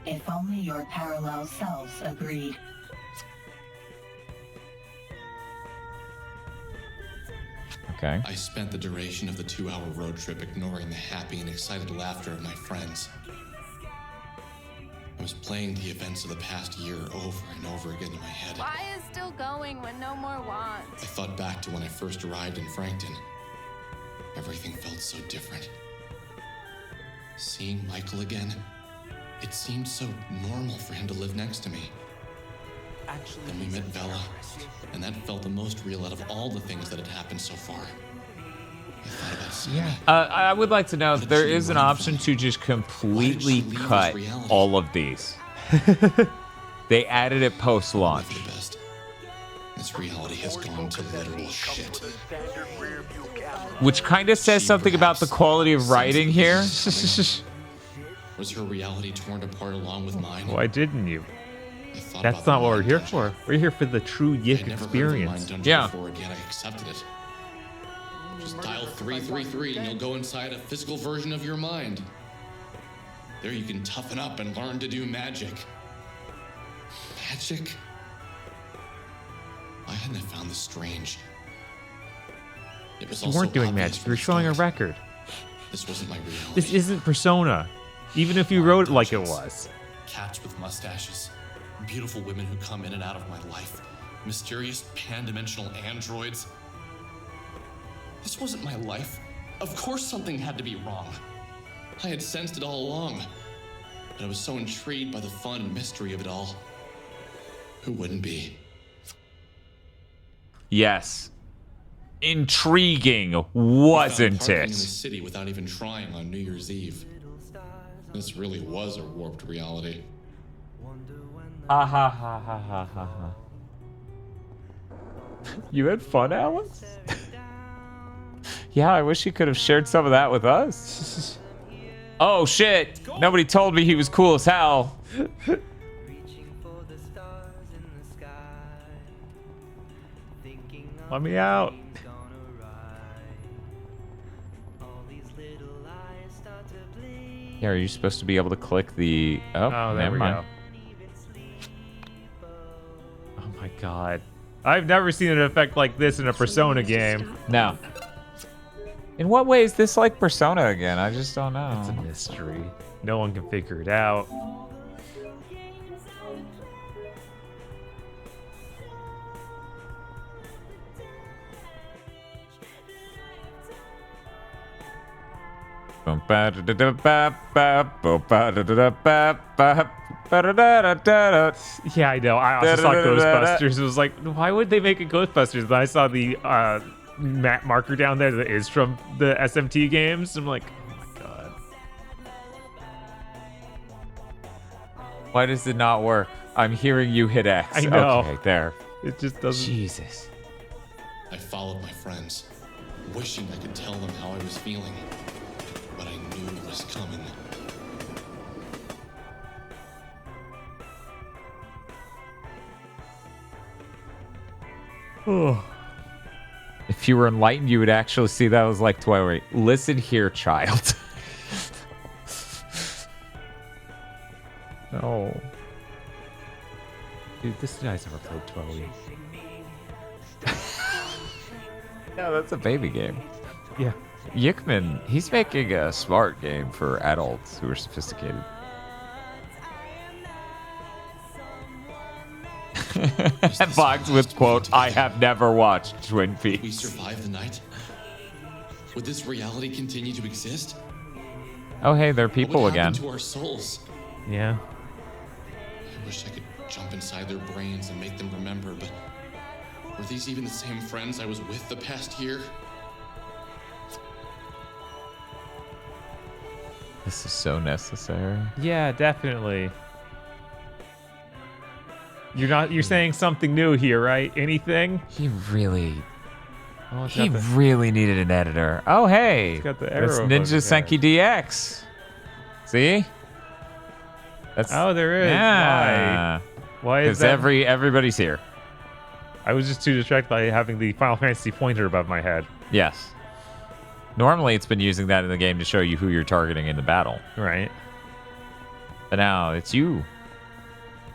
if only your parallel selves agreed.
Okay.
I spent the duration of the 2-hour road trip ignoring the happy and excited laughter of my friends. I was playing the events of the past year over and over again in my head.
Why is still going when no more want?
I thought back to when I first arrived in Frankton. Everything felt so different. Seeing Michael again, it seemed so normal for him to live next to me. Then we met Vela, and that felt the most real out of all the things that had happened so far.
Yeah.
I would like to know if there is an option to just completely cut all of these. They added it post-launch.
This reality has gone to literal shit.
Which kind of says something about the quality of writing here.
Was her reality torn apart along with mine?
Why didn't you? That's not what we're here for. We're here for the true YIIK experience.
Yeah.
Before, yet I accepted it. Just dial 333 and you'll go inside a physical version of your mind. There you can toughen up and learn to do magic. Magic? Why hadn't I found this strange? It was
You weren't doing magic. You were showing a record.
This wasn't my reality.
This isn't Persona. Even if you wrote it like it was.
Cats with mustaches. Beautiful women who come in and out of my life. Mysterious pan-dimensional androids. This wasn't my life. Of course something had to be wrong. I had sensed it all along. But I was so intrigued by the fun and mystery of it all. Who wouldn't be?
Yes. Intriguing, wasn't
Parking in
it?
the city without even trying on New Year's Eve. This really was a warped reality.
Ha ha ha ha ha ha ha. You had fun, Alex? Yeah, I wish you could have shared some of that with us. Oh shit! Nobody told me he was cool as hell.
Let me out.
Yeah, are you supposed to be able to click the... Oh,
there
never
we
mind.
go. Oh my god. I've never seen an effect like this in a Persona game.
No. In what way is this like Persona again? I just don't know.
It's a mystery. No one can figure it out. Yeah, I know. I also saw Ghostbusters. It was like, why would they make a Ghostbusters? Then I saw the map marker down there that is from the SMT games. I'm like, oh my god.
Why does it not work? I'm hearing you hit X.
I know.
Okay, there.
It just doesn't.
Jesus.
I followed my friends, wishing I could tell them how I was feeling. But I knew it was coming.
If you were enlightened, you would actually see that was like Twilight. Listen here, child.
No. Dude, this guy's never played 12.
No, that's a baby game.
Yeah.
Yickman, he's making a smart game for adults who are sophisticated. Box with quote, I have never watched Twin Peaks.
We survive the night? Would this reality continue to exist?
Oh, hey, they're people
What
again.
happened to our souls?
Yeah.
I wish I could jump inside their brains and make them remember, but were these even the same friends I was with the past year?
This is so necessary.
Yeah, definitely. You're saying something new here, right? Anything?
He really
Oh, it's
he
got the-
really needed an editor. Oh, hey.
It's got the
There's
arrow
Ninja
button
Senki DX. See? That's
Oh, there is.
Yeah.
Why is
Because
that?
everybody's here.
I was just too distracted by having the Final Fantasy pointer above my head.
Yes. Normally, it's been using that in the game to show you who you're targeting in the battle.
Right.
But now it's you.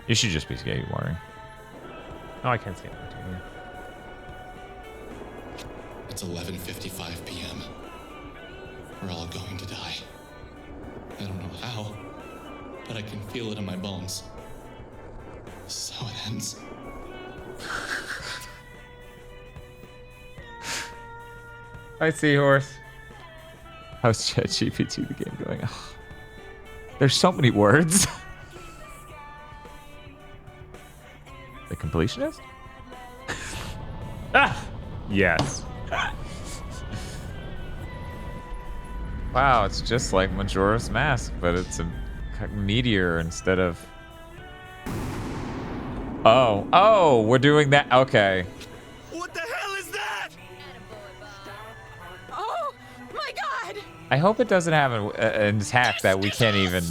You should just be skateboarding.
Oh, I can't see it. Yeah.
It's 11:55 p.m. We're all going to die. I don't know how, but I can feel it in my bones. So it ends.
Hi, Seahorse. How's ChatGPT the game going? Oh, there's so many words. The completionist?
Ah! Yes.
Wow, it's just like Majora's Mask, but it's a meteor instead of... Oh, we're doing that. Okay.
What the hell is that?
Oh my God!
I hope it doesn't have an attack that we can't even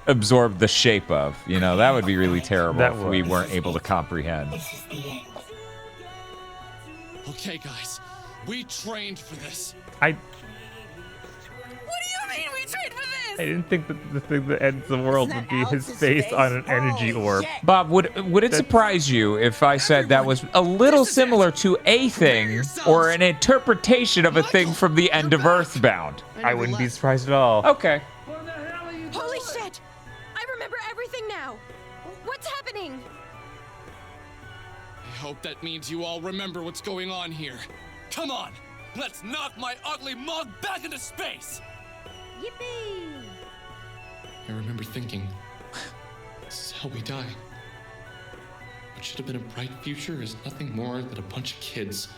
absorb the shape of. You know, that would be really terrible if we weren't able to comprehend.
Okay, guys, we trained for this.
I
What do you mean we trained for this?
didn't think that the thing that ends the world would be his face on an energy orb.
Bob, would it surprise you if I said that was a little similar to a thing or an interpretation of a thing from the end of Earthbound?
I wouldn't be surprised at all.
Okay.
Holy shit! I remember everything now. What's happening?
I hope that means you all remember what's going on here. Come on, let's knock my ugly mug back into space!
Yippee!
I remember thinking, this is how we die. What should have been a bright future is nothing more than a bunch of kids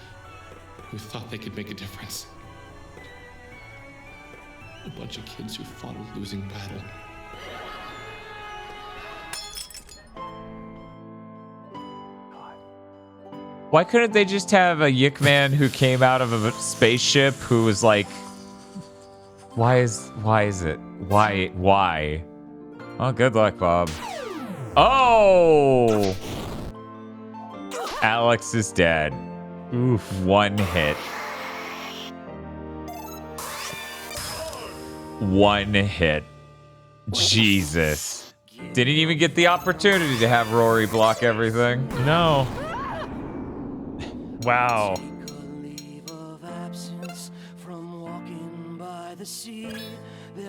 who thought they could make a difference. A bunch of kids who fought a losing battle.
Why couldn't they just have a YIIK man who came out of a spaceship who was like, why is it? Why? Oh, good luck, Bob. Oh! Alex is dead. Oof, one hit. One hit. Jesus. Didn't even get the opportunity to have Rory block everything.
No. Wow.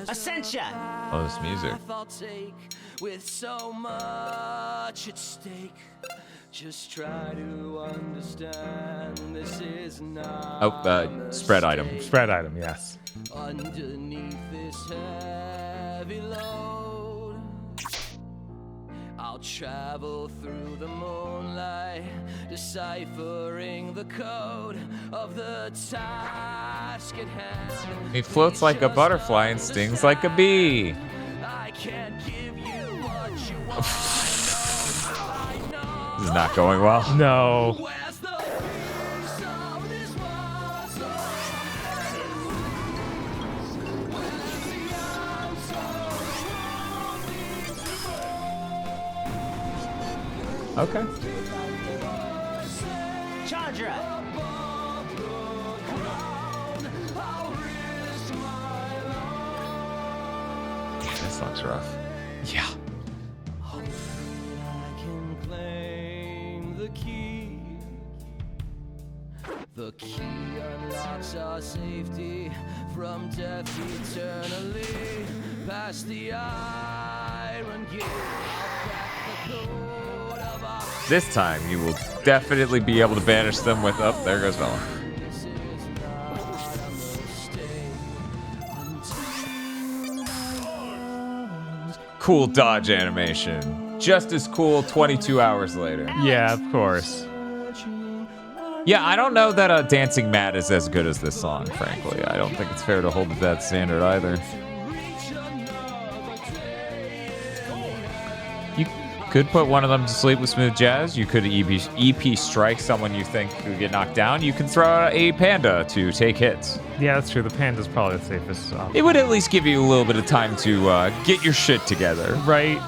Ascension.
Oh, this music.
With so much at stake, just try to understand this is not
Spread item.
Spread item, yes.
underneath this heavy load. I'll travel through the moonlight, deciphering the code of the task at hand.
He floats like a butterfly and stings like a bee.
I can't give you what you want.
This is not going well.
No.
Okay.
Chandra.
This song's rough. Yeah.
I can claim the key. The key unlocks our safety from death eternally. Past the iron gate, I'll crack the code of our...
This time you will definitely be able to banish them with... Oh, there goes Bella. Cool dodge animation. Just as cool 22 hours later.
Yeah, of course.
Yeah, I don't know that Dancing Mad is as good as this song, frankly. I don't think it's fair to hold it that standard either. You could put one of them to sleep with smooth jazz. You could EP strike someone you think could get knocked down. You can throw out a panda to take hits.
Yeah, that's true. The panda's probably the safest option.
It would at least give you a little bit of time to get your shit together.
Right.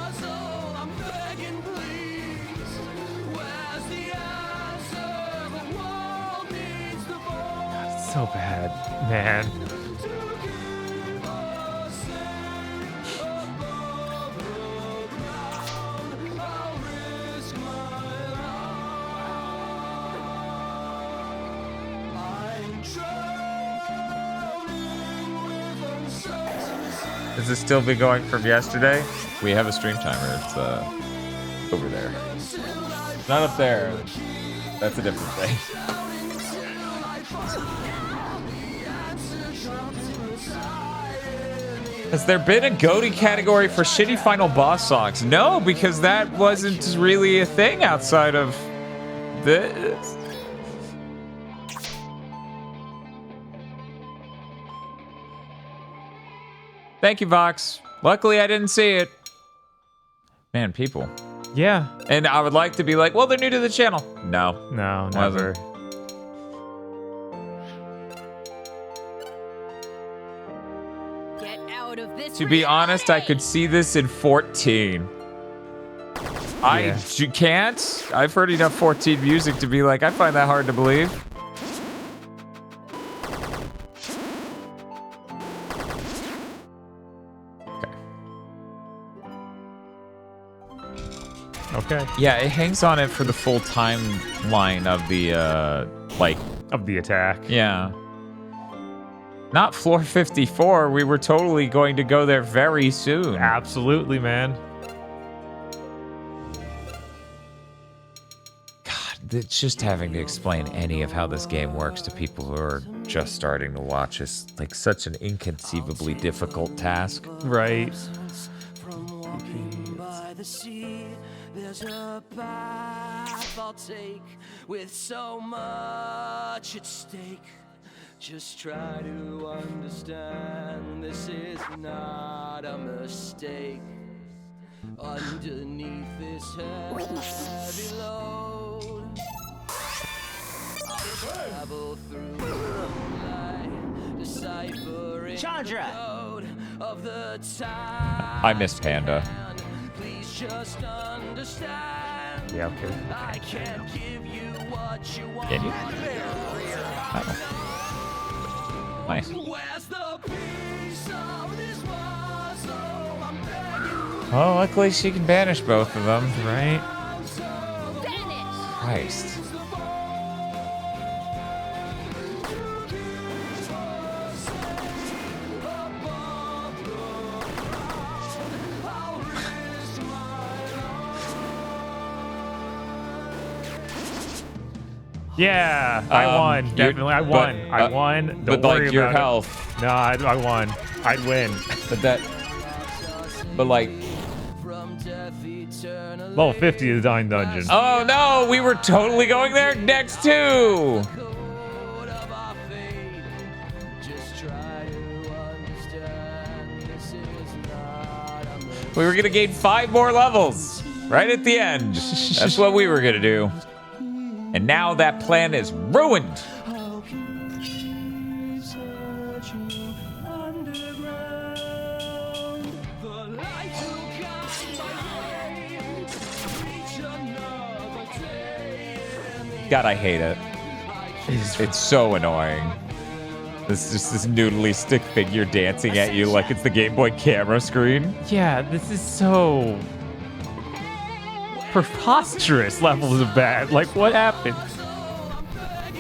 So bad, man.
Has this still been going from yesterday? We have a stream timer. It's over there. Not up there. That's a different thing. Has there been a GOATY category for shitty final boss songs? No, because that wasn't really a thing outside of this. Thank you, Vox. Luckily, I didn't see it. Man, people.
Yeah.
And I would like to be like, well, they're new to the channel. No.
No, never.
Get out of this.
To be honest, I could see this in 14. I can't. I've heard enough 14 music to be like, I find that hard to believe.
Okay.
Yeah, it hangs on it for the full timeline of the,
of the attack.
Yeah. Not floor 54. We were totally going to go there very soon.
Absolutely, man.
God, it's just having to explain any of how this game works to people who are just starting to watch is like such an inconceivably difficult task.
Right.
There's a path I'll take with so much at stake. Just try to understand this is not a mistake. Underneath this heavy load, I'll travel through the light, deciphering the code of the time.
I miss Panda.
Please just understand.
Yeah, okay.
I can't give you what you want.
Can you? Nice.
Where's the piece of this puzzle? I'm begging.
Oh, luckily she can banish both of them.
Right?
Christ.
Yeah, I won. Definitely, I won. I won. Don't
but
worry
like your
about
health.
It. No, I won. I'd win.
But like.
Level 50 is Dying Dungeon.
Oh no, we were totally going there next too. We were gonna gain 5 more levels right at the end. That's what we were gonna do. And now that plan is ruined. God, I hate it. It's so annoying. This just this noodly stick figure dancing at you like it's the Game Boy camera screen.
Yeah, this is so preposterous levels of bad. Like, what happened?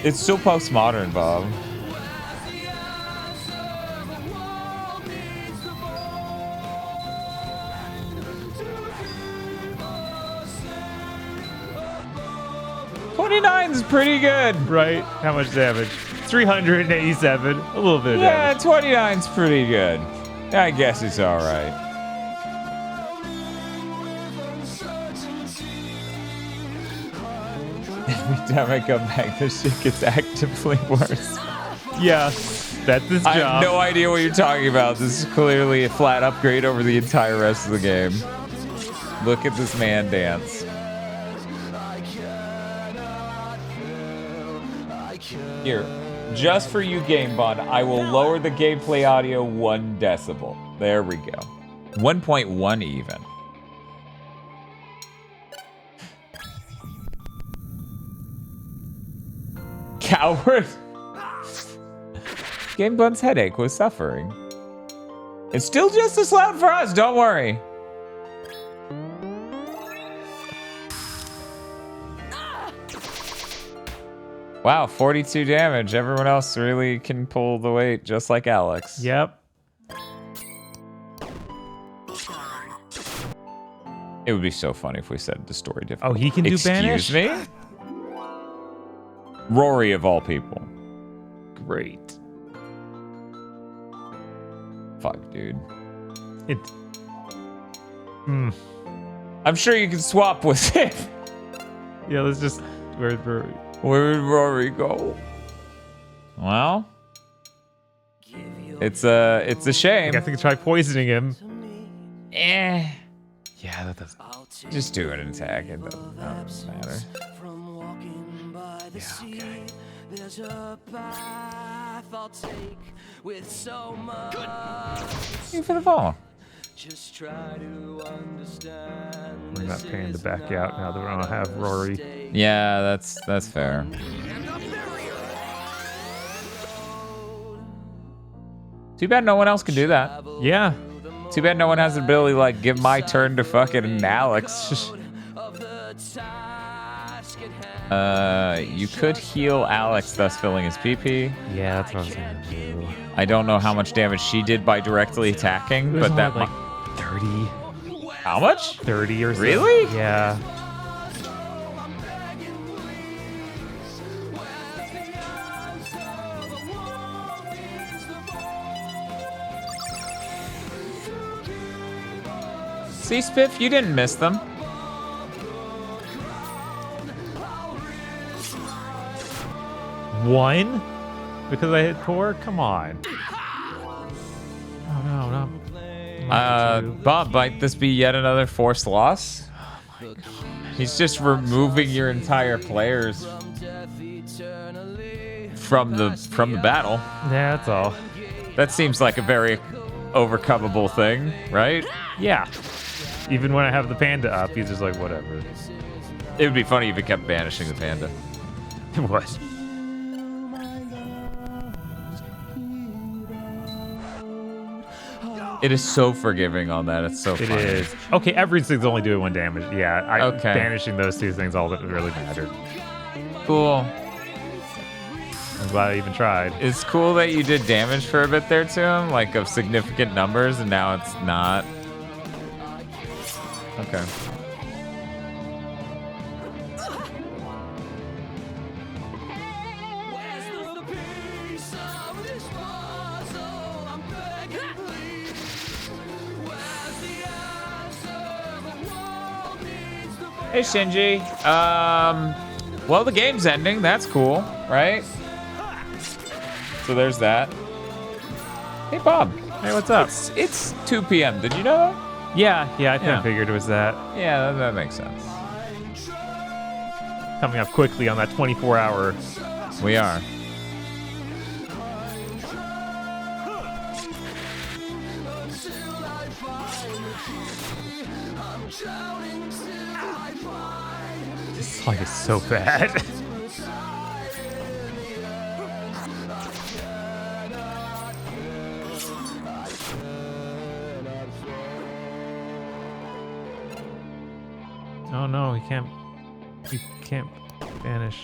It's so postmodern, Bob. $29's pretty good.
Right? How much damage? 387. A little bit of
yeah,
damage.
29's pretty good. I guess it's all right. Every time I come back, this shit gets actively worse.
Yeah, that's this job.
I have no idea what you're talking about. This is clearly a flat upgrade over the entire rest of the game. Look at this man dance. Here, just for you, GameBond, I will lower the gameplay audio 1 decibel. There we go. 1.1 even. Coward. GameBond's headache was suffering. It's still just as loud for us, don't worry. Wow, 42 damage. Everyone else really can pull the weight, just like Alex.
Yep.
It would be so funny if we said the story differently.
Oh, he can do banish?
Excuse me? Rory of all people.
Great.
Fuck, dude. I'm sure you can swap with it.
Yeah, let's just... Where did
Rory go? Well...
Give your
It's a shame.
I guess I could try poisoning him.
Eh.
Yeah, that doesn't.
Just do an attack. It doesn't matter.
Yeah, okay. There's a path I'll take with so much.
Aim for the fall.
Just try to understand.
Bring that panda back out now that we don't have Rory.
Yeah, that's fair. Too bad no one else can do that.
Yeah.
Too bad no one has the ability to, like, give my turn to fucking Alex. You could heal Alex, thus filling his PP.
Yeah, that's what I was gonna do.
I don't know how much damage she did by directly attacking, but that
like 30.
How much?
30 or so.
Really?
Yeah.
See, Spiff, you didn't miss them.
One? Because I hit 4? Come on. Oh, no.
Bob, might this be yet another forced loss? Oh my God. He's just removing your entire players from the battle.
Yeah, that's all.
That seems like a very overcomable thing, right?
Yeah. Even when I have the panda up, he's just like, whatever.
It would be funny if he kept banishing the panda.
What?
It is so forgiving on that. It's so funny.
It is. Okay, everything's only doing 1 damage. Yeah,
Okay.
Banishing those 2 things all that really mattered.
Cool.
I'm glad I even tried.
It's cool that you did damage for a bit there to him, like of significant numbers, and now it's not. Okay. Hey, Shinji. Well, the game's ending. That's cool, right? So there's that. Hey, Bob.
Hey, what's up?
It's 2 p.m. Did you know that?
Yeah, I kind of figured it was that.
Yeah, that makes sense.
Coming up quickly on that 24-hour.
We are.
This song is so bad. Oh no, he can't banish.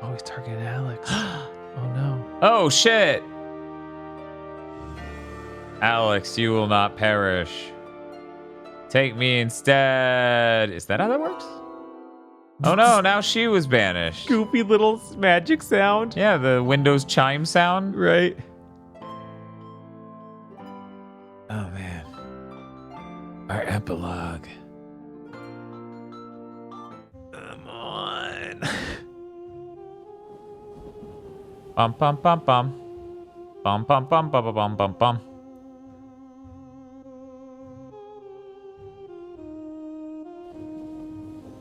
Oh, he's targeting Alex. Oh no.
Oh shit! Alex, you will not perish. Take me instead. Is that how that works? Oh no, now she was banished.
Goofy little magic sound.
Yeah, the Windows chime sound.
Right.
Oh man. Our epilogue.
Come on.
Bum bum bum bum. Bum bum bum bum bum bum bum.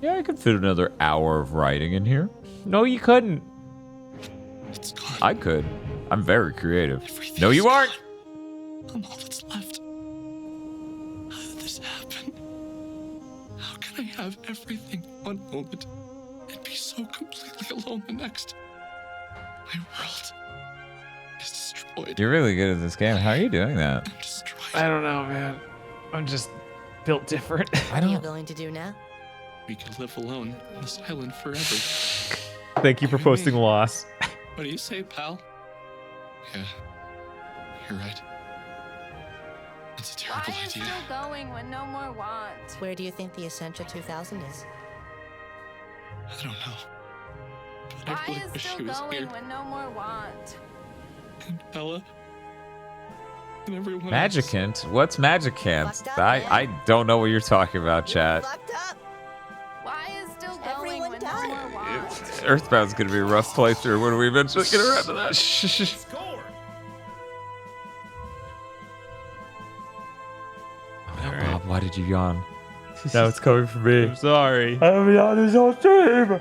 Yeah, I could fit another hour of writing in here.
No, you couldn't.
It's gone.
I could. I'm very creative. No, you aren't.
I'm all that's left. How did this happen? How can I have everything one moment and be so completely alone the next? My world is destroyed.
You're really good at this game. How are you doing that?
I'm destroyed.
I don't know, man. I'm just built different.
What are you going to do now?
We could live alone in this island forever.
Thank you for posting loss.
What do you say, pal? Yeah, you're right. It's a terrible
Why are you
idea.
still going when no more want?
Where do you think the Essential 2000 is?
I don't know. But I
Why
really
is
wish
still
she was
going
here.
when no more want?
And Bella. And everyone else.
Magicant? What's Magicant? I don't know what you're talking about, chat.
Why is still going when no more wants?
Earthbound's gonna be a rough playthrough when we eventually get around to that. Bob, why did you yawn?
Now it's coming from me. I'm sorry. I haven't yawned this whole stream.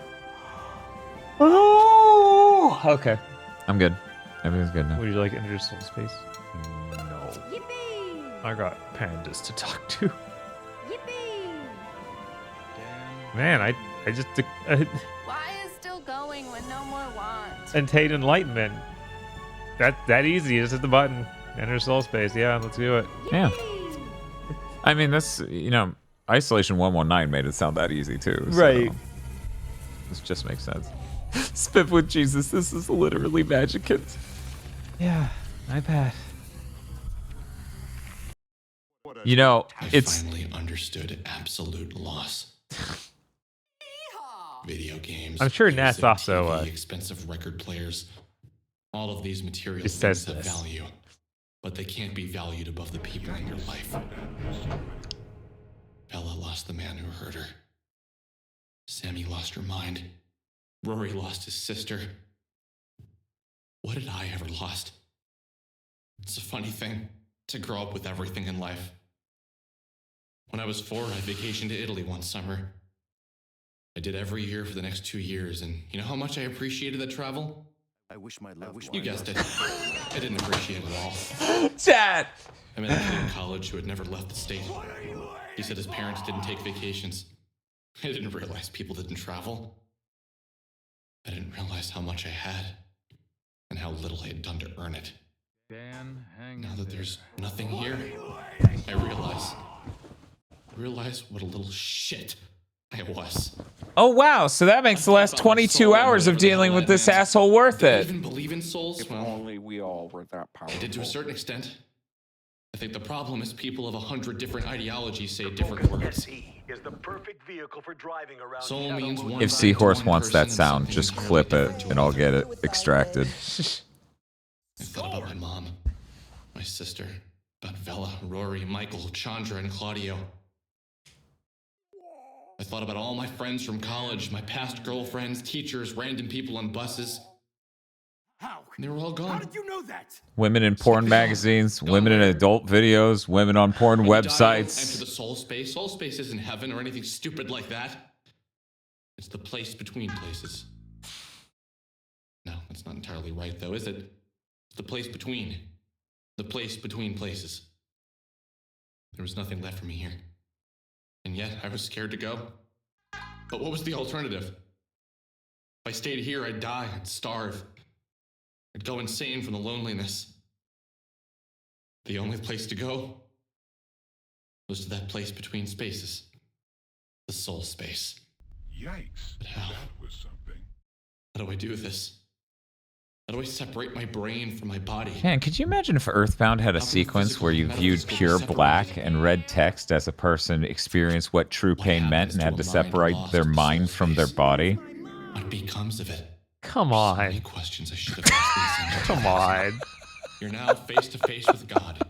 Oh!
Okay. I'm good. Everything's good now.
Would you like interstellar space? No.
Yippee!
I got pandas to talk to.
Yippee!
Man, I just
Why is still going when no more wants?
attain enlightenment. That easy. Just hit the button. Enter soul space. Yeah, let's do it.
Yeah. I mean, that's, you know, Isolation 119 made it sound that easy too. So
Right.
This just makes sense. Spiff with Jesus. This is literally Magicant.
Yeah, I bet.
You know,
I
it's
finally understood absolute loss. Video games.
I'm sure
music,
Nat's also,
TV, expensive record players. All of these material
It says
things have
this.
value, but they can't be valued above the people in your life. Bella lost the man who hurt her. Sammy lost her mind. Rory lost his sister. What did I ever lost? It's a funny thing to grow up with everything in life. When I was 4, I vacationed to Italy one summer. I did every year for the next 2 years, and you know how much I appreciated that travel?
I wish my love.
You guessed it. I didn't appreciate it at all.
Chat!
I met a kid in college who had never left the state. He said his parents didn't take vacations. I didn't realize people didn't travel. I didn't realize how much I had and how little I had done to earn it. Now that there's nothing here, I realize what a little shit I was.
Oh wow, so that makes the last 22 hours of dealing with this asshole worth
Do I
it.
even believe in souls?
If only we all were that powerful.
I did to a certain extent. I think the problem is people of 100 different ideologies say different words.
Is the perfect vehicle for driving around.
Soul means one
If
thing to
Seahorse
one
wants
person
that
and
sound,
something
just
entirely
clip it
different to
and I'll
another.
get it extracted.
I thought about my mom, my sister, about Bella, Rory, Michael, Chandra, and Claudio. I thought about all my friends from college, my past girlfriends, teachers, random people on buses.
How?
And they were all gone.
How did you know that?
Women in porn magazines, women in adult videos, women on porn
When you die, you'll
websites.
enter the soul space. Soul space isn't heaven or anything stupid like that. It's the place between places. No, that's not entirely right, though, is it? It's the place between. The place between places. There was nothing left for me here. And yet, I was scared to go. But what was the alternative? If I stayed here, I'd die, I'd starve. I'd go insane from the loneliness. The only place to go was to that place between spaces. The soul space.
Yikes.
But how?
That was something.
How do I do this? How do I separate my brain from my body?
Man, could you imagine if Earthbound had a sequence where you viewed pure black and read text as a person experienced what true pain meant and had to separate their mind from their body?
What becomes of it?
Come
So
on.
many questions I should have asked these
Come on.
You're now face to face with God.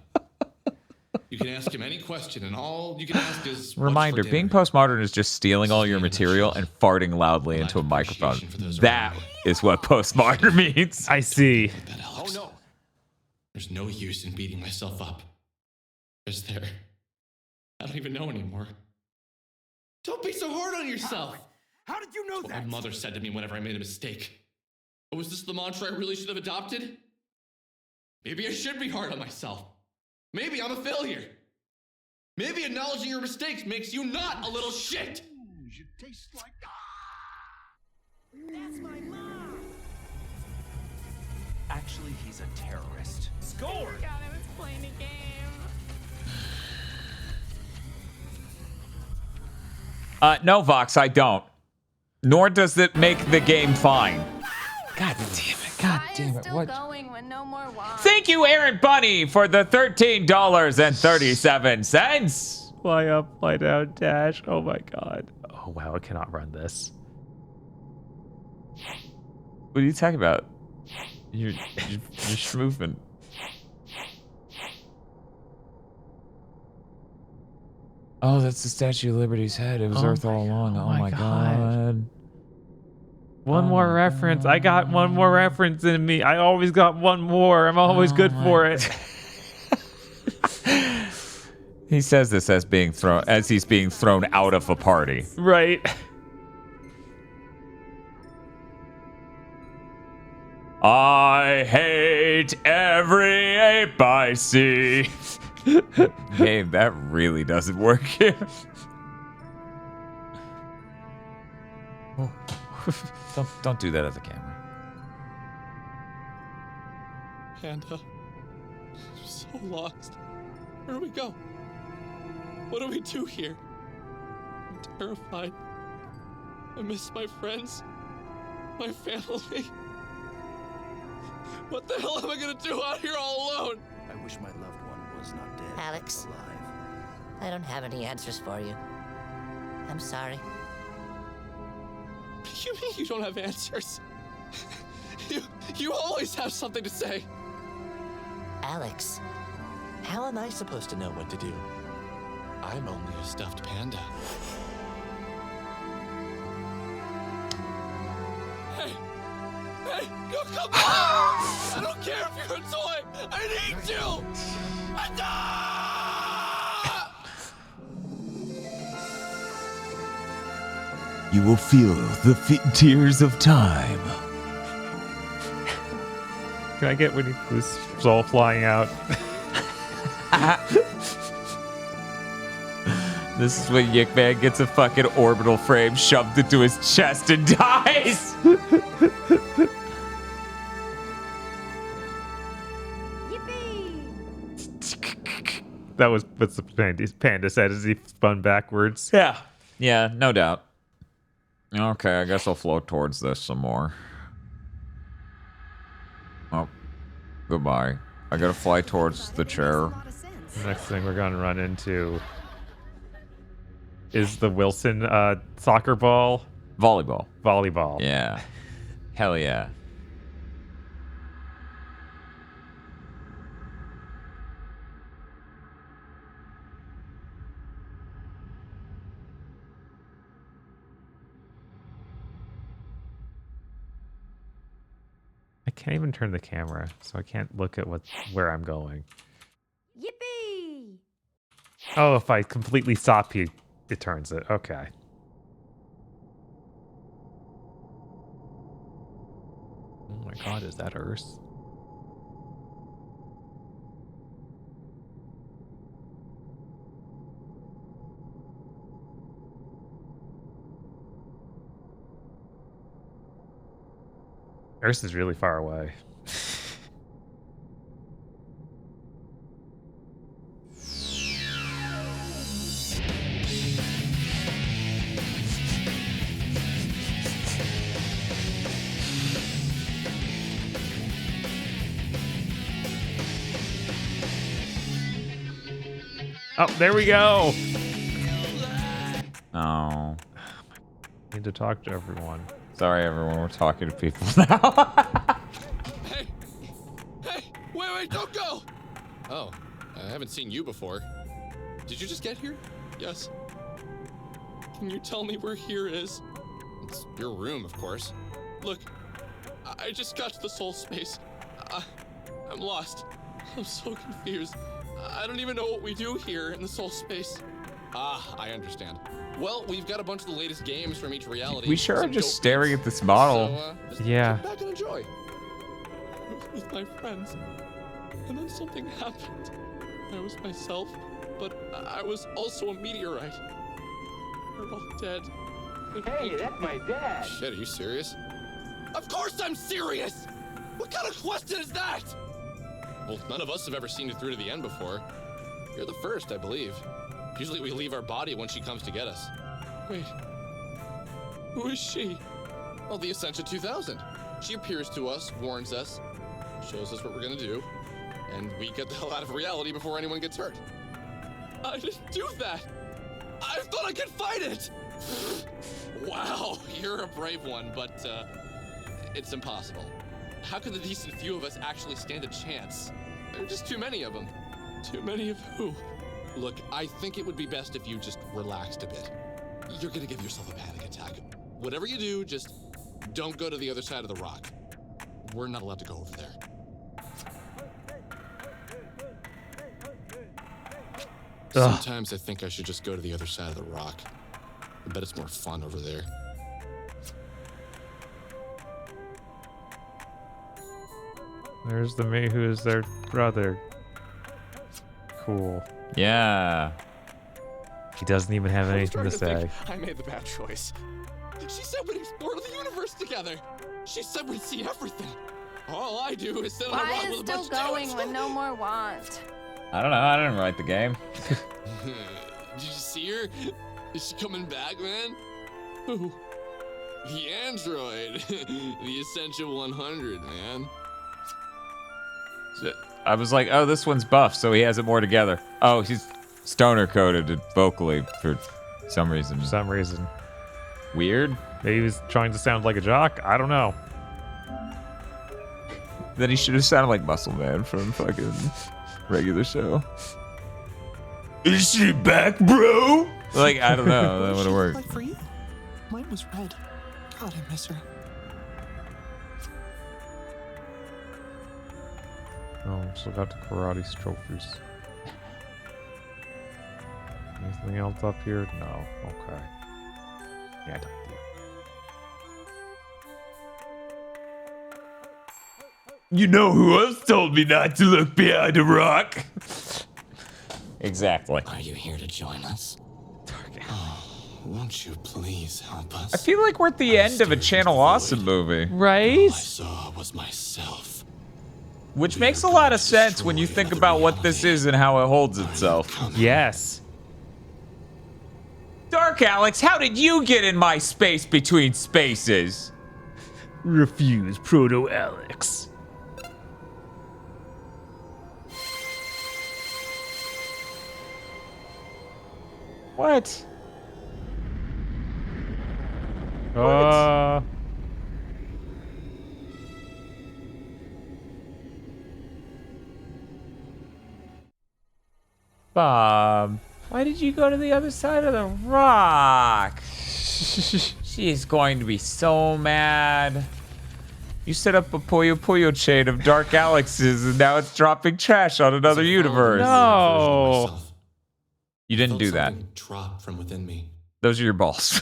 You can ask him any question, and all you can ask is
Reminder, being postmodern is just stealing all your material and farting loudly into a microphone. That is what postmodern means.
I see.
Oh no. There's no use in beating myself up. Is there? I don't even know anymore. Don't be so hard on yourself.
How did you know
That's what my mother said to me whenever I made a mistake. But was this the mantra I really should have adopted? Maybe I should be hard on myself. Maybe I'm a failure. Maybe acknowledging your mistakes makes you not a little shit.
You taste like.
That's my mom.
Actually, he's a terrorist.
Score!
God, I was playing a game.
No, Vox, I don't. Nor does it make the game fine. God damn it. God damn it.
Still
What?
going when no more wants.
Thank you, Aaron Bunny, for the $13.37.
Fly up, fly down, dash. Oh my god. Oh wow, I cannot run this.
What are you talking about? You're schmoofing. Oh, that's the Statue of Liberty's head. It was Earth all along. Oh my god.
One more reference. I got one more reference in me. I always got one more. I'm always good for it.
He says this as he's being thrown out of a party.
Right.
I hate every ape I see. Game, that really doesn't work here. Don't do that at the camera.
Panda. I'm so lost. Where do we go? What do we do here? I'm terrified. I miss my friends. My family. What the hell am I gonna do out here all alone?
I wish my loved one was not dead.
Alex,
alive.
I don't have any answers for you. I'm sorry.
You mean you don't have answers? You always have something to say.
Alex, how am I supposed to know what to do?
I'm only a stuffed panda. Hey! Hey! You come back! I don't care if you're a toy! I need you!
You will feel the tears of time.
Can I get Winnie Pooh's soul flying out?
This is when YIIK Man gets a fucking orbital frame shoved into his chest and dies.
That was what the panda said as he spun backwards.
Yeah. Yeah, no doubt. Okay, I guess I'll float towards this some more. Oh, goodbye. I gotta fly towards the chair.
The next thing we're gonna run into is the Wilson soccer ball.
Volleyball.
Volleyball.
Yeah. Hell yeah.
I can't even turn the camera, so I can't look at where I'm going.
Yippee!
Oh, if I completely stop, it turns it. Okay. Oh my god, is that Earth? Earth is really far away. Oh, there we go.
Oh.
Need to talk to everyone.
Sorry, everyone. We're talking to people now.
Hey! Hey! Wait, don't go! Oh, I haven't seen you before. Did you just get here? Yes. Can you tell me where here is? It's your room, of course. Look, I just got to the soul space. I'm lost. I'm so confused. I don't even know what we do here in the soul space. Ah, I understand. Well, we've got a bunch of the latest games from each reality.
We sure are just staring at this model.
So, just
yeah.
sit back and enjoy. With my friends. And then something happened. I was myself, but I was also a meteorite. They're all dead.
Hey, that's my dad.
Shit, are you serious? Of course I'm serious! What kind of question is that? Well, none of us have ever seen you through to the end before. You're the first, I believe. Usually we leave our body when she comes to get us. Wait. Who is she? Well, the Ascension 2000. She appears to us, warns us, shows us what we're gonna do, and we get the hell out of reality before anyone gets hurt. I didn't do that! I thought I could fight it! Wow, you're a brave one, but it's impossible. How could the decent few of us actually stand a chance? There are just too many of them. Too many of who? Look, I think it would be best if you just relaxed a bit. You're gonna give yourself a panic attack. Whatever you do, just don't go to the other side of the rock. We're not allowed to go over there. Sometimes I think I should just go to the other side of the rock. I bet it's more fun over there.
There's the me who is their brother. Cool.
Yeah.
He doesn't even have anything to say.
I made the bad choice. She said we'd explore the universe together. She said we'd see everything. All I do is sit on a
Why
rock
is
with a
still
bunch of
going
dudes.
when no more want?
I don't know. I didn't write the game.
Did you see her? Is she coming back, man? Who? The android. The Essential 100, man.
I was like, oh, this one's buff, so he has it more together. Oh, he's stoner coded vocally for some reason.
Weird. Maybe he was trying to sound like a jock. I don't know.
Then he should have sounded like Muscle Man from fucking regular show. Is she back, bro? Like, I don't know. That would have worked.
Like for you? Mine was red. God, I miss her.
Oh, still got the karate trophies. Anything else up here? No. Okay. Yeah, I don't do.
You know who else told me not to look behind a rock? Exactly.
Are you here to join us? Oh, won't you please help us?
I feel like we're at the end of a Channel Awesome movie.
Right?
All I saw was myself.
Which makes a lot of sense when you think about what this is and how it holds itself.
Yes.
Dark Alex, how did you get in my space between spaces?
Refuse, Proto Alex.
What? Bob, why did you go to the other side of the rock? She is going to be so mad. You set up a Puyo Puyo chain of Dark Alexes and now it's dropping trash on another universe.
No.
You didn't do that.
Something drop from within me.
Those are your balls.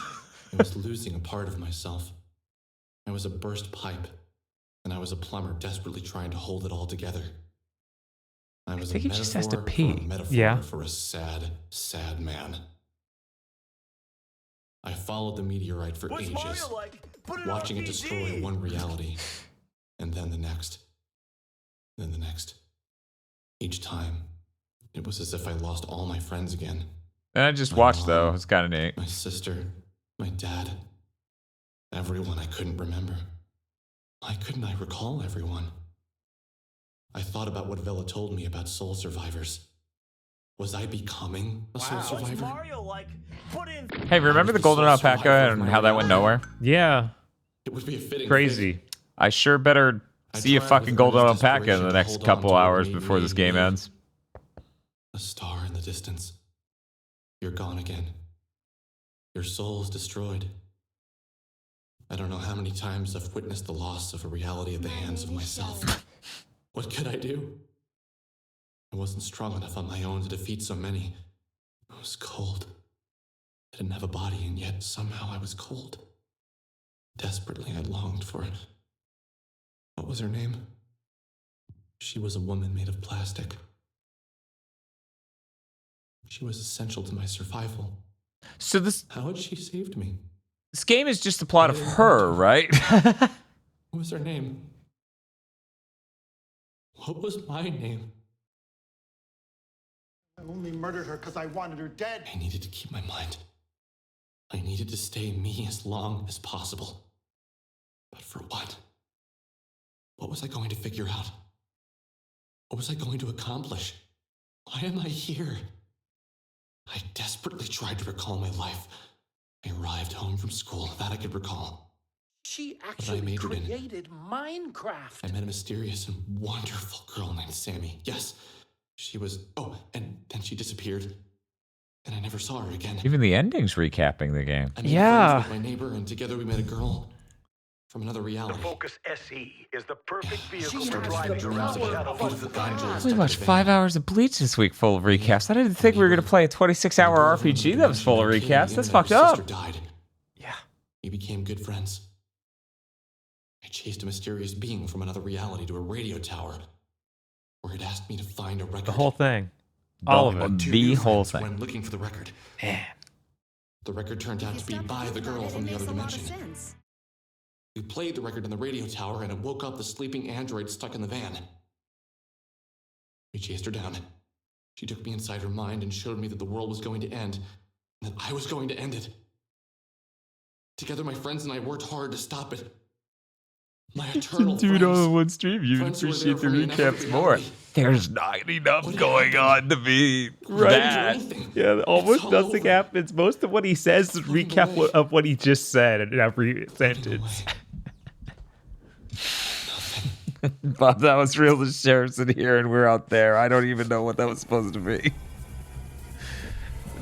I was losing a part of myself. I was a burst pipe, and I was a plumber desperately trying to hold it all together. I was
think
a
he just has to
metaphor
pee.
for a metaphor
Yeah.
for a sad, sad man. I followed the meteorite for
What's
ages,
Mario like? Put it
watching
on
it
PG.
destroy one reality, and then the next, then the next. Each time, it was as if I lost all my friends again.
And I just
My
watched,
mom,
though. It's kind of neat.
My sister, my dad, everyone I couldn't remember. Why couldn't I recall everyone? I thought about what Vela told me about soul survivors. Was I becoming a soul
What's
survivor?
Mario like? Put in.
Hey, remember the golden alpaca and how that went nowhere?
Yeah.
It would be a fitting
Crazy.
fate.
I sure better see a
tried
fucking
with
golden
earnest
alpaca in the
desperation to
next
hold on
couple
to what
hours
made
before
me
this game
me.
ends.
A star in the distance. You're gone again. Your soul's destroyed. I don't know how many times I've witnessed the loss of a reality at the hands of myself. What could I do? I wasn't strong enough on my own to defeat so many. I was cold. I didn't have a body, and yet somehow I was cold. Desperately, I longed for it. What was her name? She was a woman made of plastic. She was essential to my survival.
So this
How had she saved me?
this game is just the plot of her, right?
What was her name? What was my name?
I only murdered her because I wanted her dead.
I needed to keep my mind. I needed to stay me as long as possible. But for what? What was I going to figure out? What was I going to accomplish? Why am I here? I desperately tried to recall my life. I arrived home from school, that I could recall.
She
I
actually
majored in-
created Minecraft.
I met a mysterious and wonderful girl named Sammy. Yes, She was... Oh, and then she disappeared. And I never saw her again.
Even the ending's recapping the game.
I made friends with my neighbor, and together we met a girl from another reality.
The Focus SE is the perfect vehicle for driving around the shadow.
We watched 5 hours of Bleach this week full of recaps. I didn't think we were going to play a 26-hour RPG that was full of recaps. That's fucked up.
Died.
Yeah.
We became good friends. I chased a mysterious being from another reality to a radio tower where it asked me to find a record.
The whole thing. All of it.
The whole thing.
When looking for the record.
Man.
The record turned out to be by the girl from the other dimension. We played the record in the radio tower and it woke up the sleeping android stuck in the van. We chased her down. She took me inside her mind and showed me that the world was going to end and that I was going to end it. Together, my friends and I worked hard to stop it. My eternal
Dude, all
friends.
in one stream, you
Friends who were
appreciate the
there for me in
recaps
every
more.
reality.
There's not enough going on to be
Right.
that.
Yeah, almost
all
nothing
over.
happens. Most of what he says is recap of what he just said in every sentence.
Bob, that was real. The sheriff's in here and we're out there. I don't even know what that was supposed to be.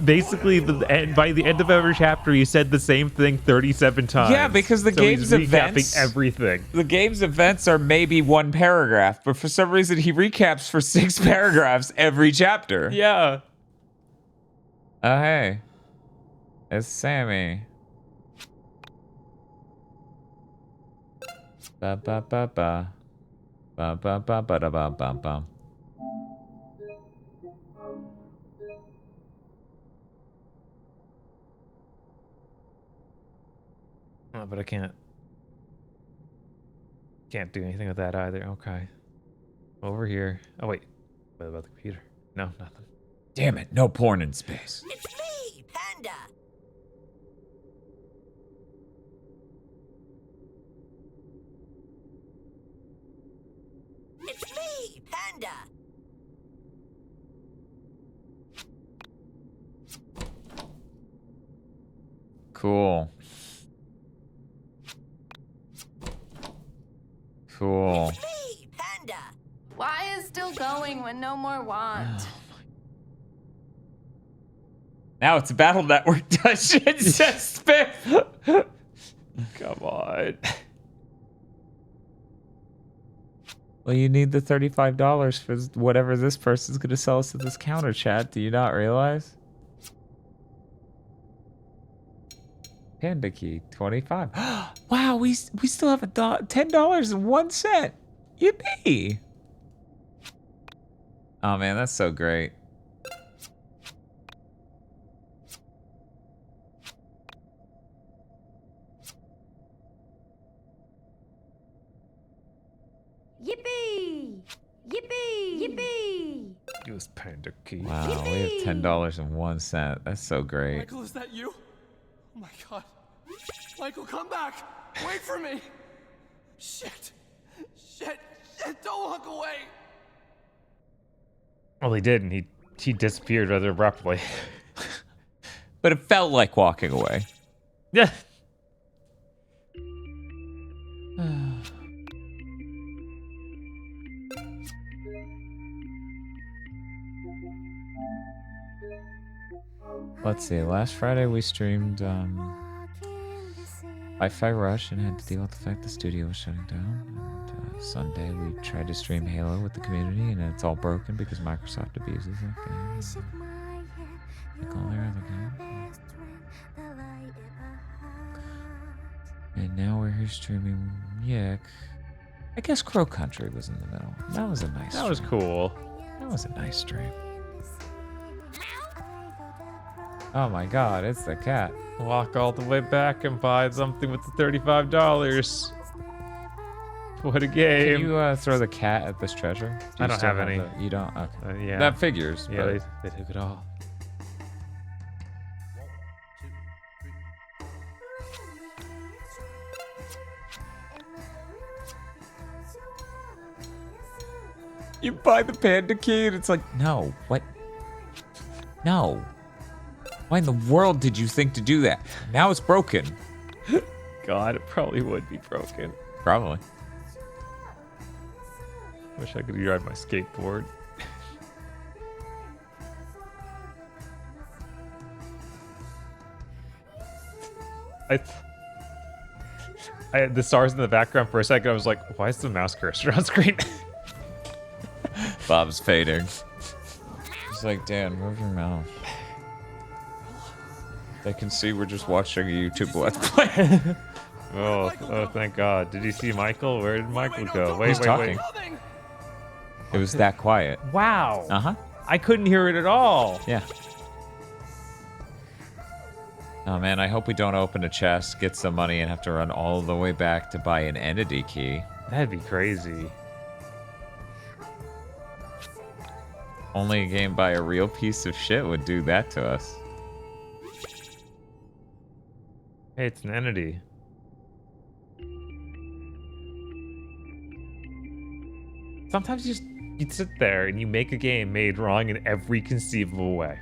Basically, by the end of every chapter, he said the same thing 37 times.
Yeah, because the
so he's
game's
recapping
events,
everything.
The game's events are maybe one paragraph, but for some reason he recaps for 6 paragraphs every chapter.
Yeah.
Oh, hey. It's Sammy. Ba ba ba ba. Ba ba ba ba da ba ba ba.
Oh, but I can't do anything with that either. Okay. Over here. Oh, wait. What about the computer? No, nothing.
Damn it, no porn in space.
It's me, Panda. It's me, Panda.
Cool. Cool.
It's me, Panda.
Why is still going when no more want?
Now it's a Battle Network dungeon, says Spiff.
Come on.
Well, you need the $35 for whatever this person's going to sell us at this counter, chat. Do you not realize? Panda key, 25. Wow, we still have $10.01. Yippee! Oh man, that's so great.
Yippee! Yippee! Yippee!
Use Panda key.
Wow, we have $10.01. That's so great.
Michael, is that you? Oh my god. Michael, come back! Wait for me! Shit! Shit! Shit! Don't walk away!
Well, he didn't. He disappeared rather abruptly.
But it felt like walking away.
Yeah.
Let's see. Last Friday we streamed Wi-Fi Rush and had to deal with the fact the studio was shutting down. And Sunday we tried to stream Halo with the community and it's all broken because Microsoft abuses that game. Like all their other games. And now we're here streaming YIIK. I guess Crow Country was in the middle. That was a nice stream.
That was cool.
That was a nice stream. Oh my god, it's the cat.
Walk all the way back and buy something with the $35. What a game.
Can you throw the cat at this treasure? Do
I
you
don't
still
have any.
You don't? Okay.
Yeah.
That figures.
Yeah,
but-
they took it all.
You buy the panda key and it's like, no, what? No. Why in the world did you think to do that? Now it's broken.
God, it probably would be broken. The stars in the background for a second. I was like, why is the mouse cursor on screen?
Bob's fading. He's like, Dan, move your mouth. They can see we're just watching a YouTube Let's Play.
oh, thank God. Did you see Michael? Where did Michael go?
Wait. It was that quiet.
Wow.
Uh-huh.
I couldn't hear it at all.
Yeah. Oh man, I hope we don't open a chest, get some money, and have to run all the way back to buy an entity key.
That'd be crazy.
Only a game by a real piece of shit would do that to us.
Hey, it's an entity. Sometimes you sit there and you make a game made wrong in every conceivable way.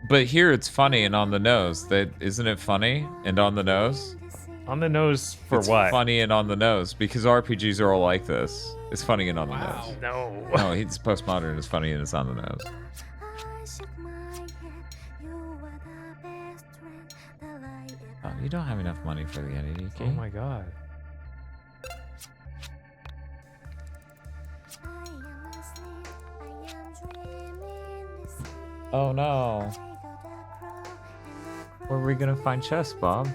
But here it's funny and on the nose. That isn't it funny and on the nose?
On the nose for
it's
what?
Funny and on the nose because RPGs are all like this. It's funny and on the nose.
No.
No, it's postmodern. It's funny and it's on the nose. Oh, you don't have enough money for the entity key.
Oh my God.
Oh no. Where are we gonna find chests, Bob?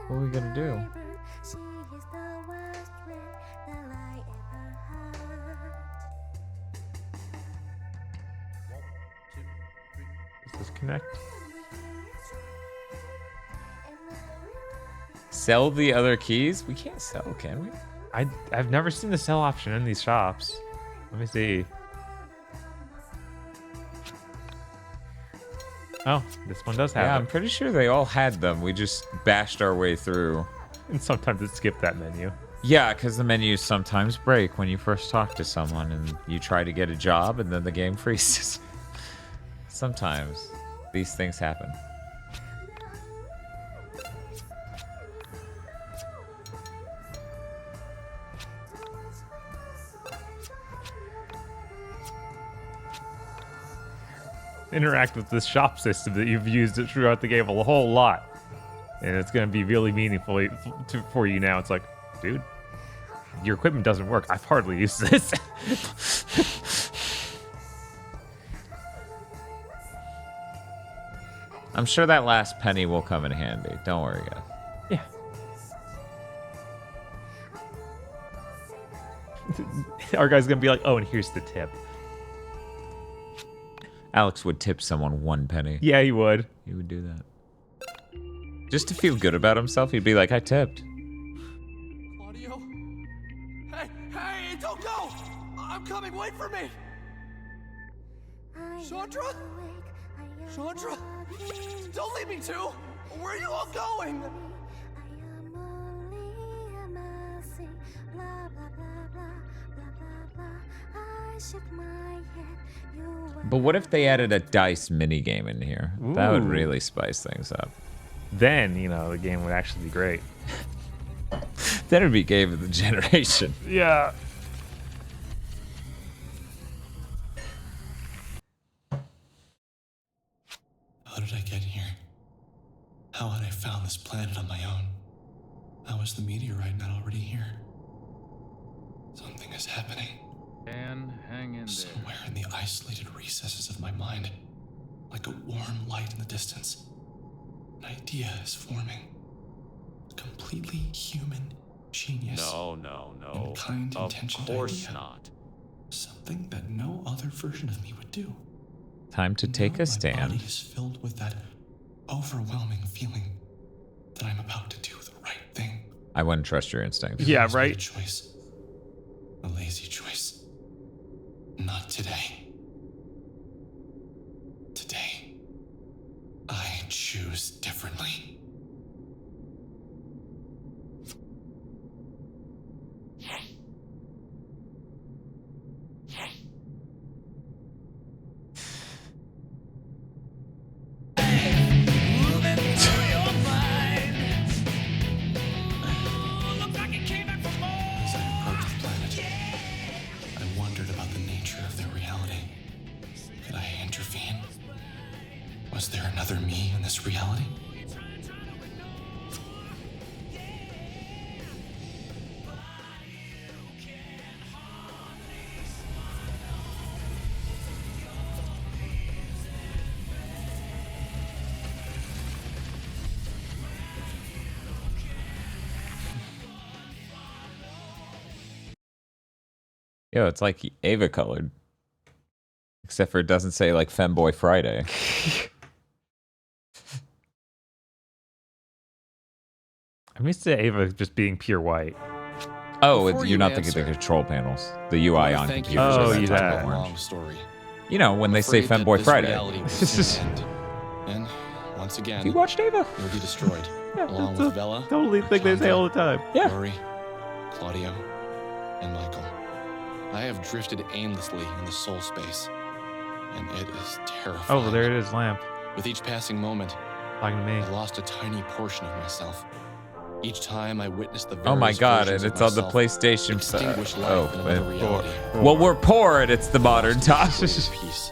What are we gonna do?
Does this connect?
Sell the other keys? We can't sell, can we?
I've never seen the sell option in these shops. Let me see. Oh, this one does have
Yeah,
it.
I'm pretty sure they all had them. We just bashed our way through.
And sometimes it skipped that menu.
Yeah, because the menus sometimes break when you first talk to someone and you try to get a job and then the game freezes. Sometimes these things happen.
Interact with this shop system that you've used it throughout the game a whole lot. And it's going to be really meaningful for you now. It's like, dude, your equipment doesn't work. I've hardly used this.
I'm sure that last penny will come in handy. Don't worry, guys.
Yeah. Our guy's going to be like, oh, and here's the tip.
Alex would tip someone 1 penny.
Yeah, he would.
He would do that. Just to feel good about himself, he'd be like, I tipped.
Claudio? Hey, don't go! I'm coming, wait for me! Chandra? Chandra? Don't leave me too! Where are you all going?
But what if they added a dice minigame in here? That would
Ooh.
really spice things up.
Then, you know, the game would actually be great.
That would be game of the generation.
Yeah.
How did I get here? How had I found this planet on my own? How is the meteorite not already here? Something is happening.
And hang in there.
Somewhere in the isolated recesses of my mind, like a warm light in the distance, an idea is forming. A completely human genius.
No.
And kind
Of
intentioned
course
idea.
not.
Something that no other version of me would do.
Time to take a
My
stand.
body is filled with that overwhelming feeling that I'm about to do the right thing.
I wouldn't trust your instincts.
Yeah,
It was my
right?
choice. A lazy choice. Not today. Today, I choose differently. As I approached the planet, I wondered about the nature of their reality. Could I intervene?
Yo, it's like Ava colored. Except for it doesn't say like Femboy Friday.
I'm used to Ava just being pure white.
Oh,
Before
you're
you
not
answer,
thinking of the control panels. The UI on
Thank
computers.
you
are
for
that
you
type
that.
of
a
orange.
long story.
You know, when they say
Afraid that
Femboy
this
Friday.
reality will soon end. And once again,
Have you watched Ava?
you'll be destroyed,
Yeah,
along
that's
with
a
Bella,
totally thing they say all the time.
Yeah.
Rory, Claudio, and Michael. I have drifted aimlessly in the soul space, and it is terrifying.
Oh, there it is, lamp.
With each passing moment,
Talking to me.
I lost a tiny portion of myself. Each time I witnessed the
Oh my
various
god,
versions
and
of
it's on the
myself
PlayStation.
extinguish life
Oh,
in another
man.
reality.
Well, we're poor and it's the modern time.
Peace.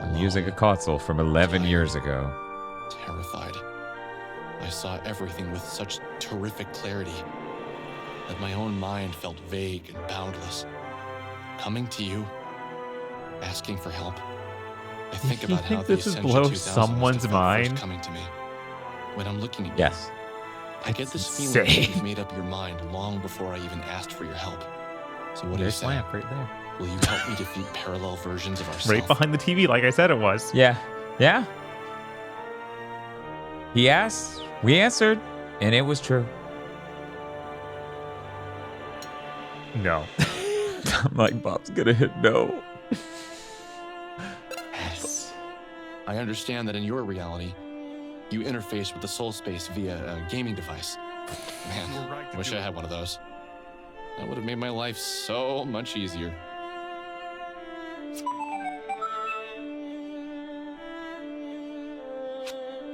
I'm using a console from 11 years ago.
Terrified. I saw everything with such terrific clarity that my own mind felt vague and boundless. Coming to you, asking for help. I think
You
about how
think
the
this is
Essential
blow
2000 must have
someone's
felt
mind?
first coming to me. When I'm looking at you,
Yes.
I get this feeling that
insane.
you've made up your mind long before I even asked for your help. So what do you
There's
say?
lamp right there.
Will you help me defeat parallel versions of ourselves?
Right behind the TV, like I said it was.
Yeah. Yeah. He asked, we answered, and it was true.
No.
I'm like, Bob's gonna hit no.
Yes. I understand that in your reality, you interface with the soul space via a gaming device. Man, I wish I had one of those. That would have made my life so much easier.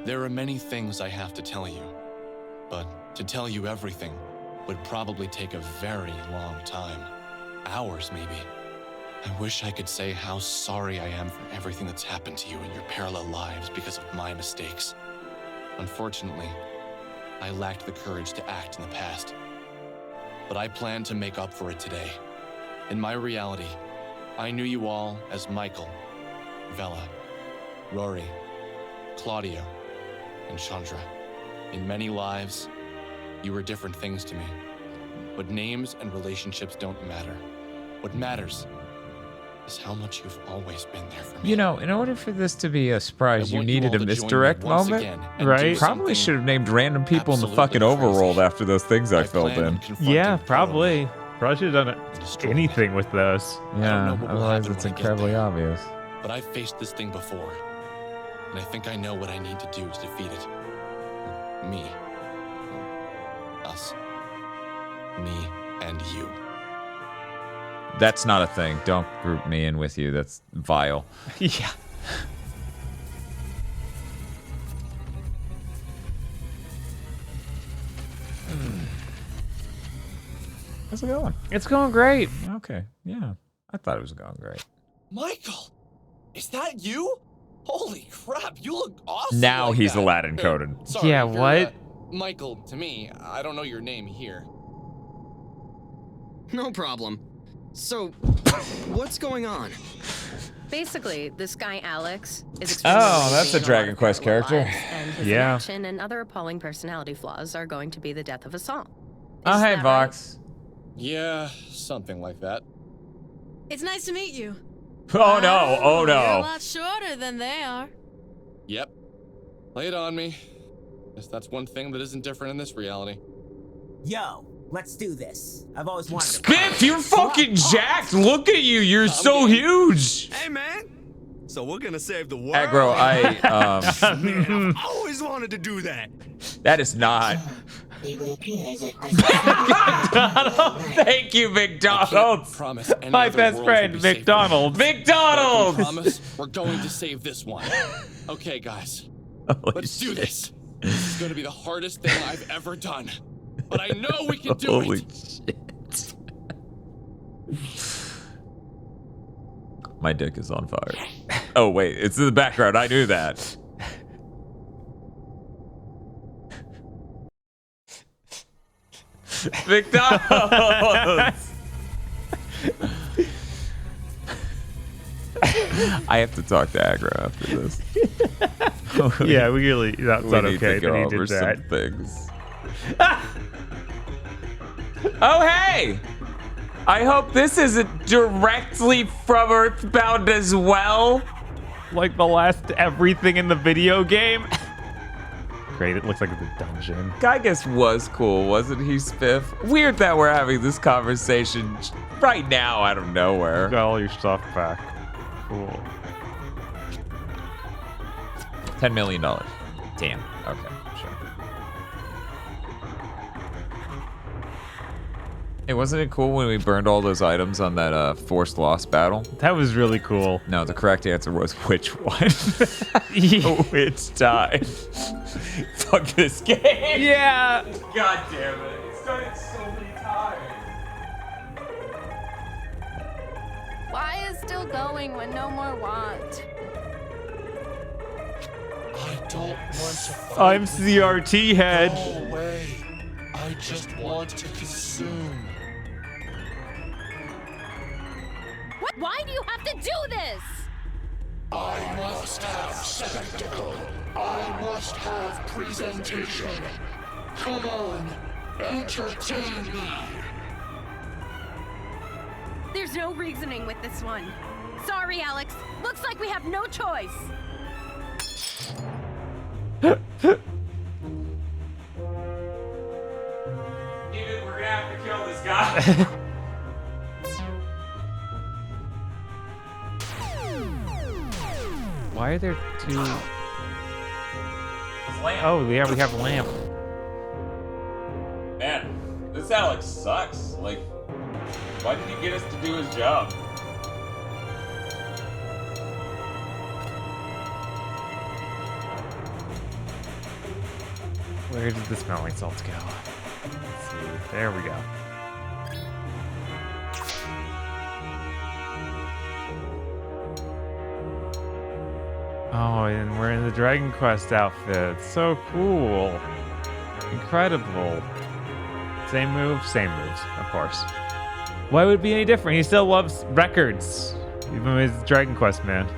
There are many things I have to tell you, but to tell you everything would probably take a very long time. Hours, maybe. I wish I could say how sorry I am for everything that's happened to you in your parallel lives because of my mistakes. Unfortunately, I lacked the courage to act in the past. But I plan to make up for it today. In my reality, I knew you all as Michael, Vela, Rory, Claudio, and Chandra. In many lives, you were different things to me. But names and relationships don't matter. What matters is how much you've always been there for me.
You know, in order for this to be a surprise,
I
you
want you
needed
all
a
to join me
misdirect
once
moment.
again and
Right?
do
Probably
something
should have named random people in the
absolutely
fucking overworld
crazy.
after those things I filled
plan on
in.
confronting
Yeah,
Polo
probably. Probably should have done
destroy
anything with those.
Yeah,
know what will
otherwise
happen
it's
when I get
incredibly
there.
obvious.
But I've faced this thing before, and I think I know what I need to do to defeat it. Me. Us. Me and you.
That's not a thing. Don't group me in with you. That's vile.
Yeah.
How's it going?
It's going great.
Okay, yeah. I thought it was going great.
Michael, is that you? Holy crap, you look awesome.
Now
like
he's
that.
Aladdin coded.
Sorry,
Yeah,
you're,
what?
Michael, to me, I don't know your name here.
No problem. So, what's going on?
Basically, this guy Alex is
Oh, that's a
experiencing
Dragon
lot of
Quest
parallel
character.
lives, and his
Yeah.
inaction and other appalling personality flaws are going to be the death of us all.
Oh,
Is
hey,
that
Vox.
Yeah, something like that.
It's nice to meet you.
Oh, no. Oh,
You're a
no.
lot shorter than they are.
Yep. Lay it on me. Guess that's one thing that isn't different in this reality.
Yo, let's do this. I've always wanted to.
Spiff, you're fucking jacked. Look at you. You're so huge.
Hey, man. So we're gonna save the world.
Aggro,
Man, I've always wanted to do that.
that is not. Thank you, McDonald's.
Promise any
My
other
best
worlds
friend,
will be safer.
McDonald's.
But I
McDonald's.
promise we're going to save this one. Okay, guys. Let's do this. This is going to be the hardest thing I've ever done. But I know we can do
Holy
it.
shit. My dick is on fire. Oh, wait. It's in the background. I knew that. McDonald's. I have to talk to Aggro after this.
Yeah, we really. That's
We
not
need
okay
to go
that he
over
did that.
some things. Oh, hey! I hope this isn't directly from Earthbound as well.
Like the last everything in the video game. Great, it looks like the dungeon.
Gygas was cool, wasn't he, Spiff? Weird that we're having this conversation right now out of nowhere.
Got all your stuff back. Cool.
$10 million. Damn. Okay, sure. Hey, wasn't it cool when we burned all those items on that forced loss battle?
That was really cool.
No, the correct answer was which one? Which time? Fuck this game.
Yeah.
God damn it. It started so many times.
Why is still going when no more want?
I don't want to fight.
I'm CRT head.
Go away. I just want to consume.
What? Why do you have to do this?
I must have spectacle. I must have presentation. Come on, entertain me.
There's no reasoning with this one. Sorry, Alex. Looks like we have no choice.
David, we're gonna have to kill this guy.
Why are there two? Oh, yeah, we have a lamp.
Man, this Alex sucks. Like, why did he get us to do his job?
Where did the smelling salts go? Let's see. There we go. Oh, and we're in the Dragon Quest outfit. So cool. Incredible. Same moves, of course. Why would it be any different? He still loves records. Even though he's a Dragon Quest man.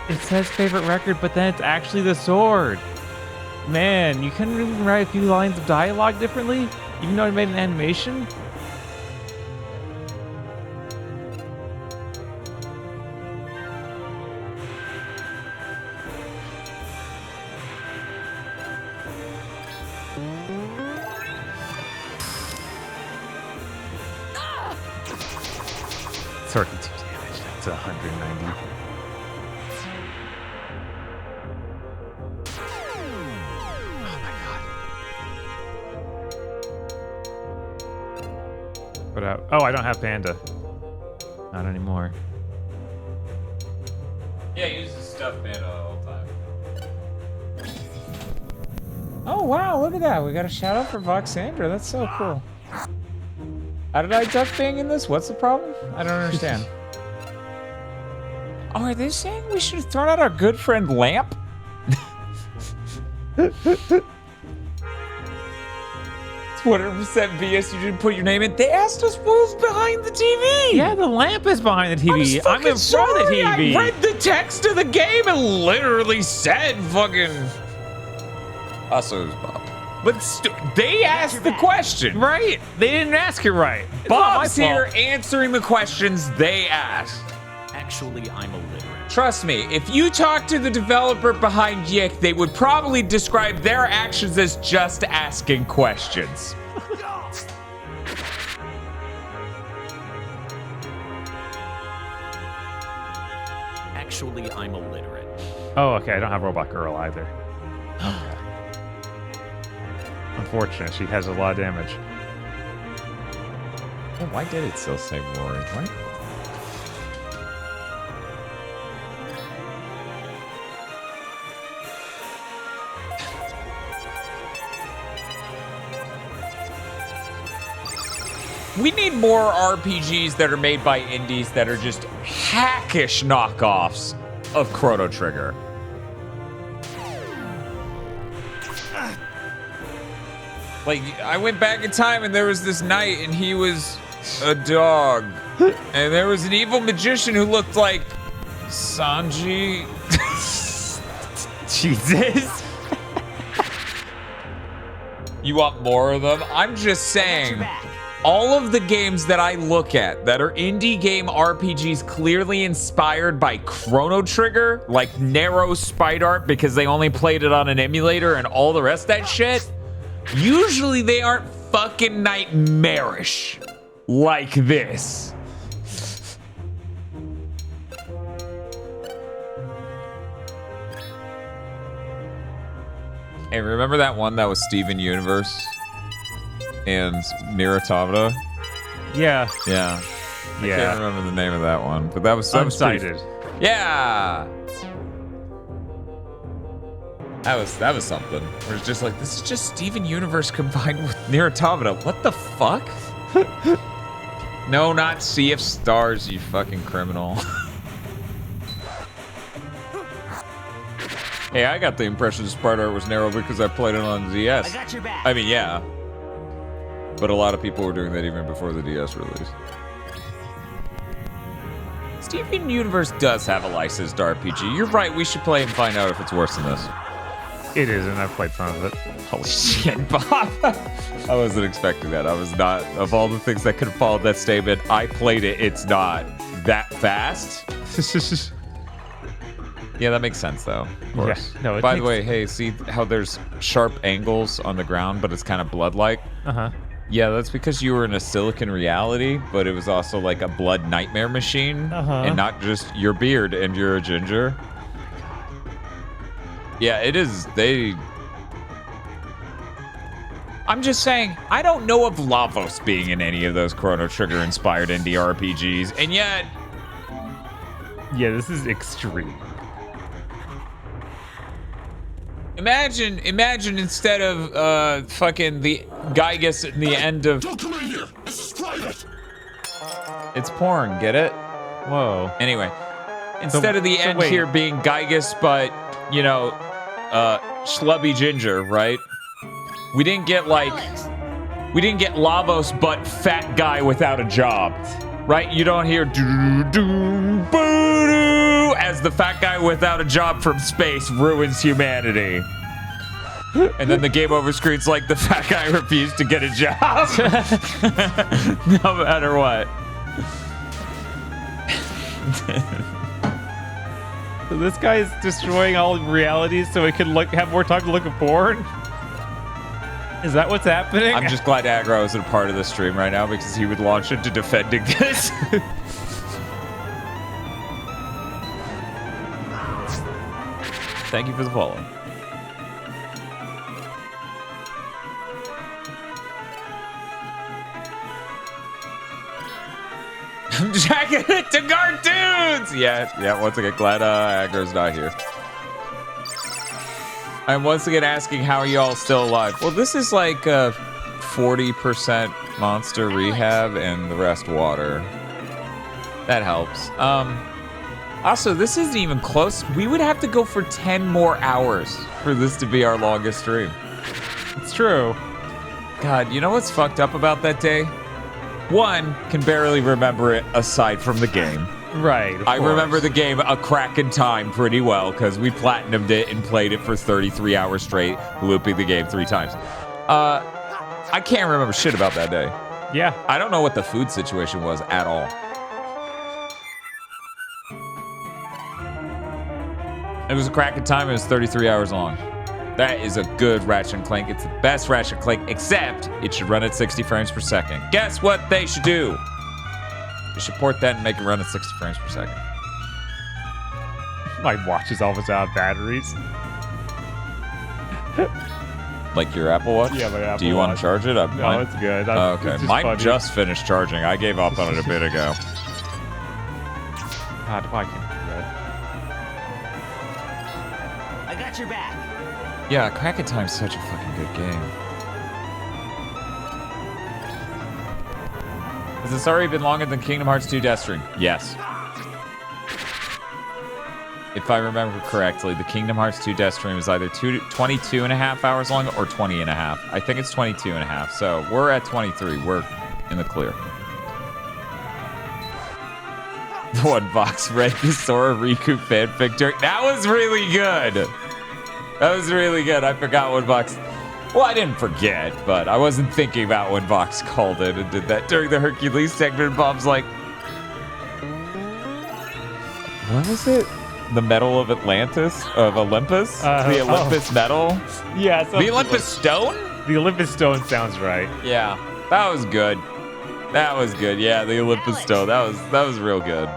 It says favorite record, but then it's actually the sword. Man, you couldn't even write a few lines of dialogue differently? Even though I made an animation? Sword can 2 damage. That's 190. Oh, I don't have Panda. Not anymore.
Yeah, he uses stuffed Panda all the time. Oh, wow, look at that. We got a shout out for Voxandra. That's so cool. How did I duck bang in this? What's the problem? I don't understand. Oh, are they saying we should have thrown out our good friend Lamp? It's 100% BS. You didn't put your name in. They asked us what was behind the TV.
Yeah, the lamp is behind the TV. I'm in front of the TV.
I read the text of the game and literally said fucking. Also, Bob. But they asked the question.
Right? They didn't ask it right.
Bob's here answering the questions they asked.
Actually, I'm illiterate.
Trust me, if you talk to the developer behind YIIK, they would probably describe their actions as just asking questions.
Actually, I'm illiterate.
Oh, okay. I don't have Robot Girl either. Okay. Unfortunate. She has a lot of damage.
Oh, why did it still say Rory? What? We need more RPGs that are made by indies that are just hackish knockoffs of Chrono Trigger. Like, I went back in time and there was this knight and he was a dog. And there was an evil magician who looked like Sanji.
Jesus.
You want more of them? I'm just saying, all of the games that I look at that are indie game RPGs clearly inspired by Chrono Trigger, like narrow sprite art because they only played it on an emulator and all the rest of that shit, usually they aren't fucking nightmarish like this. Hey, remember that one that was Steven Universe and Nier Automata?
Yeah.
Yeah. I can't remember the name of that one, but that was
Unsighted.
Yeah. That was something. Where it's just like, this is just Steven Universe combined with Nier Automata. What the fuck? No, not Sea of Stars, you fucking criminal. Hey, I got the impression sprite art was narrow because I played it on DS.
I got your back.
I mean, yeah. But a lot of people were doing that even before the DS release. Steven Universe does have a licensed RPG. You're right, we should play and find out if it's worse than this.
It is, and I've played some of it.
Holy shit, Bob. I wasn't expecting that. I was not. Of all the things that could have followed that statement, I played it. It's not that fast. Yeah, that makes sense, though. Of course.
Yeah, no,
By the way, hey, see how there's sharp angles on the ground, but it's kind of blood-like?
Uh-huh.
Yeah, that's because you were in a silicon reality, but it was also like a blood nightmare machine, and not just your beard and you're a ginger. Yeah, it is. I'm just saying, I don't know of Lavos being in any of those Chrono Trigger-inspired indie RPGs, and yet...
Yeah, this is extreme.
Imagine instead of fucking the Gygas at the end of...
Don't come in here! This is private!
It's porn, get it?
Whoa.
Anyway, instead of the end
wait.
here being Gygas, but, you know, schlubby ginger, right? We didn't get Lavos, but fat guy without a job, right? You don't hear doo-doo-boo-doo as the fat guy without a job from space ruins humanity. And then the game over screen's like the fat guy refused to get a job. No matter what.
So this guy is destroying all realities so he can have more time to look at porn? Is that what's happening?
I'm just glad Aggro isn't a part of this stream right now because he would launch into defending this. Thank you for the follow. I'm jacking it to cartoons! Yeah, once again, glad Aggro's not here. I'm once again asking, how are you all still alive? Well, this is like 40% monster rehab and the rest water. That helps. Also, this isn't even close. We would have to go for 10 more hours for this to be our longest stream.
It's true.
God, you know what's fucked up about that day? One, can barely remember it aside from the game.
Right.
I remember the game a crack in time pretty well because we platinumed it and played it for 33 hours straight, looping the game 3 times. I can't remember shit about that day.
Yeah.
I don't know what the food situation was at all. It was a crack in time. It was 33 hours long. That is a good Ratchet & Clank. It's the best Ratchet & Clank, except it should run at 60 frames per second. Guess what they should do? They should port that and make it run at 60 frames per second.
My watch is almost out of batteries.
Like your Apple Watch?
Yeah, my Apple Watch.
Do you want to charge it?
No, it's good.
Okay,
It's just
mine
funny.
just finished charging. I gave up on it a bit ago.
God, why can't I do that?
I got your back.
Yeah, Crack in Time's such a fucking good game. Has this already been longer than Kingdom Hearts 2 Deathstream? Yes. If I remember correctly, the Kingdom Hearts 2 Deathstream is either 22 and a half hours long or 20 and a half. I think it's 22 and a half, so we're at 23. We're in the clear. The one box read the Sora Riku fanfic during. That was really good. That was really good. I forgot one box. Well, I didn't forget, but I wasn't thinking about when Vox called it and did that during the Hercules segment. Bob's like, what was it? The Medal of Atlantis? Of Olympus? The Olympus Medal?
Yeah.
The Olympus Stone?
The Olympus Stone sounds right.
Yeah. That was good. That was good. Yeah, the Olympus Stone. That was real good.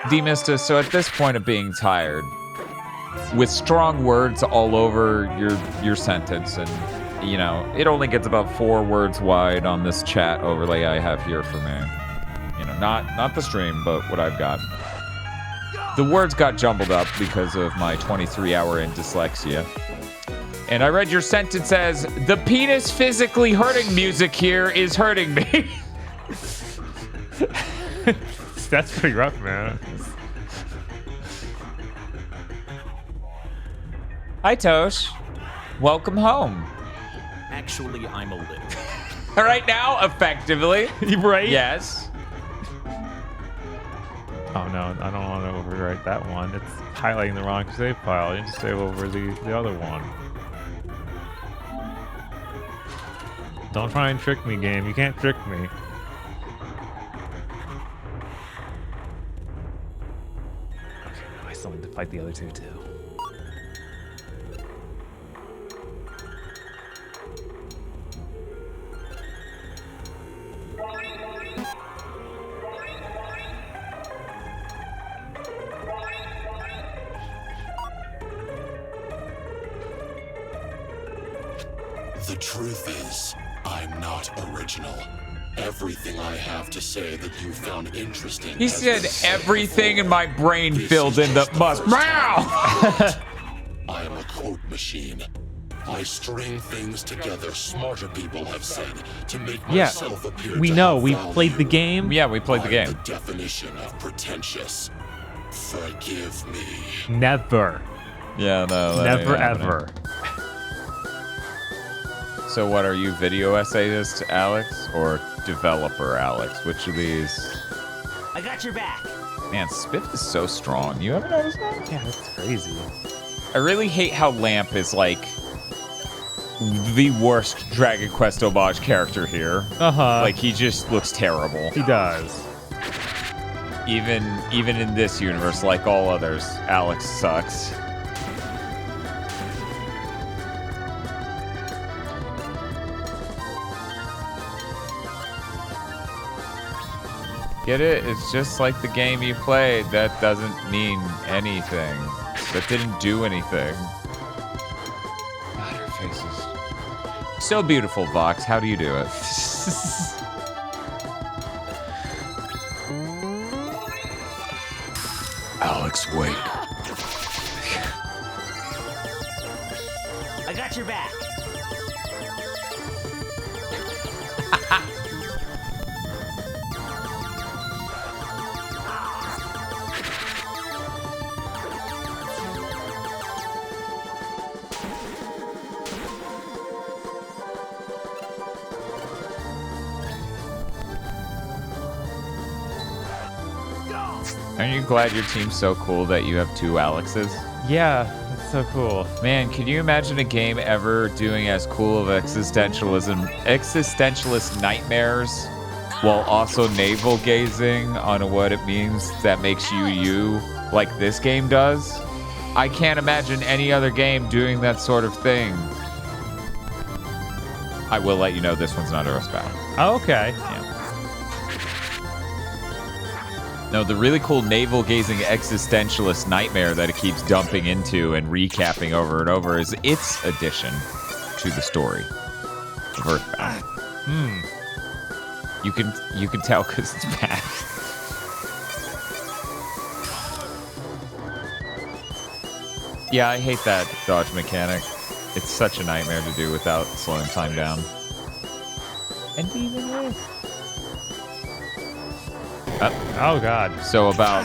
D-Mista, so at this point of being tired, with strong words all over your sentence, and you know, it only gets about 4 words wide on this chat overlay I have here for me. You know, not the stream, but what I've got. The words got jumbled up because of my 23-hour in dyslexia. And I read your sentence as, the penis physically hurting music here is hurting me.
That's pretty rough, man.
Hi, Tosh. Welcome home.
Actually, I'm a literate.
Right now, effectively.
Right?
Yes.
Oh no, I don't want to overwrite that one. It's highlighting the wrong save file. You need to save over the other one. Don't try and trick me, game. You can't trick me. Okay, now I still need to fight the other two too.
The truth is, I'm not original. Everything I have to say that you found interesting.
He said everything in my brain filled in the must.
I am a quote machine. I string things together smarter people have said to make myself appear
we
to
know.
have
We
value.
played the game.
Yeah, we played the game.
The definition of pretentious. Forgive me.
Never.
Yeah, no. that
Never
ain't happening.
ever.
So what are you, video essayist Alex or developer Alex? Which of these?
I got your back.
Man, Spiff is so strong. You ever noticed that?
Yeah, that's crazy.
I really hate how Lamp is like the worst Dragon Quest homage character here. Like he just looks terrible.
He does.
Even in this universe, like all others, Alex sucks. Get it? It's just like the game you played. That doesn't mean anything. That didn't do anything. God, her face is so beautiful, Vox. How do you do it? Alex, wake.
I got your back.
Aren't you glad your team's so cool that you have 2 Alexes?
Yeah, that's so cool.
Man, can you imagine a game ever doing as cool of existentialist nightmares while also navel gazing on what it means that makes you you, like this game does? I can't imagine any other game doing that sort of thing. I will let you know this one's not Earthbound.
Oh, okay.
Yeah. No, the really cool navel-gazing existentialist nightmare that it keeps dumping into and recapping over and over is its addition to the story of Earthbound. You can tell because it's bad. Yeah, I hate that dodge mechanic. It's such a nightmare to do without slowing time down. And even with.
Oh god.
So about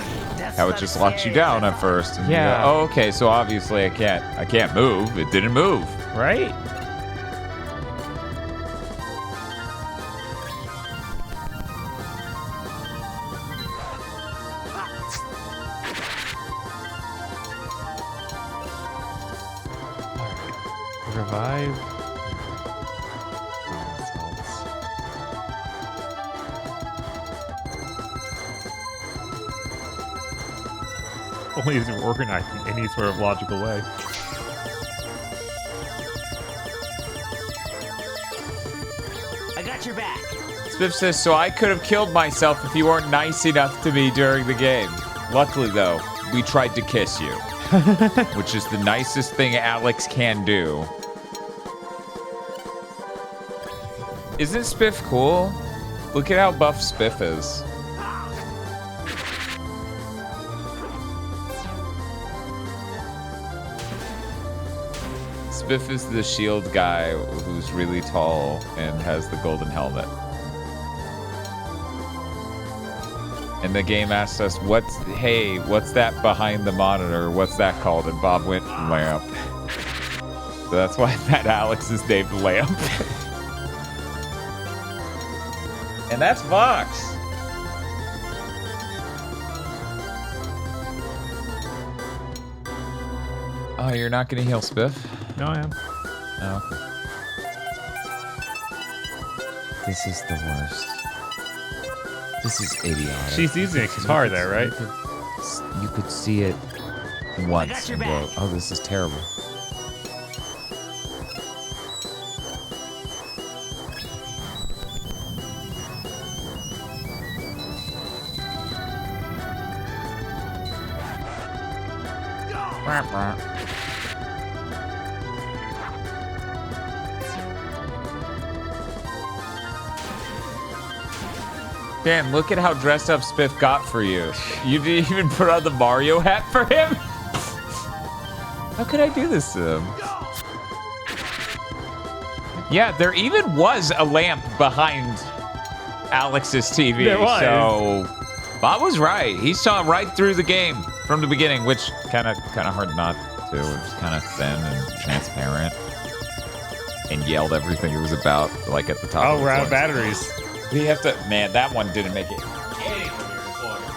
how it just locks you down at first. And
Yeah.
you go, oh, okay. So obviously I can't move. It didn't move.
Right? Revive. Only isn't organized in any sort of logical way.
I got your back.
Spiff says, so I could have killed myself if you weren't nice enough to me during the game. Luckily, though, we tried to kiss you. Which is the nicest thing Alex can do. Isn't Spiff cool? Look at how buff Spiff is. Spiff is the shield guy who's really tall and has the golden helmet. And the game asked us, what's that behind the monitor? What's that called? And Bob went, lamp. So that's why that Alex is named Lamp. And that's Vox. Oh, you're not gonna heal Spiff?
No, I am.
Oh. This is the worst. This is idiotic.
She's using a guitar there, right?
You could see it once and go, oh, this is terrible. Dan, look at how dressed up Spiff got for you. You didn't even put on the Mario hat for him? How could I do this to him? Yeah, there even was a lamp behind Alex's TV.
There was.
So Bob was right. He saw right through the game from the beginning, which kind of hard not to. It was kind of thin and transparent, and yelled everything it was about, like at the top.
Oh, we're out of batteries.
We have to. Man, that one didn't make it.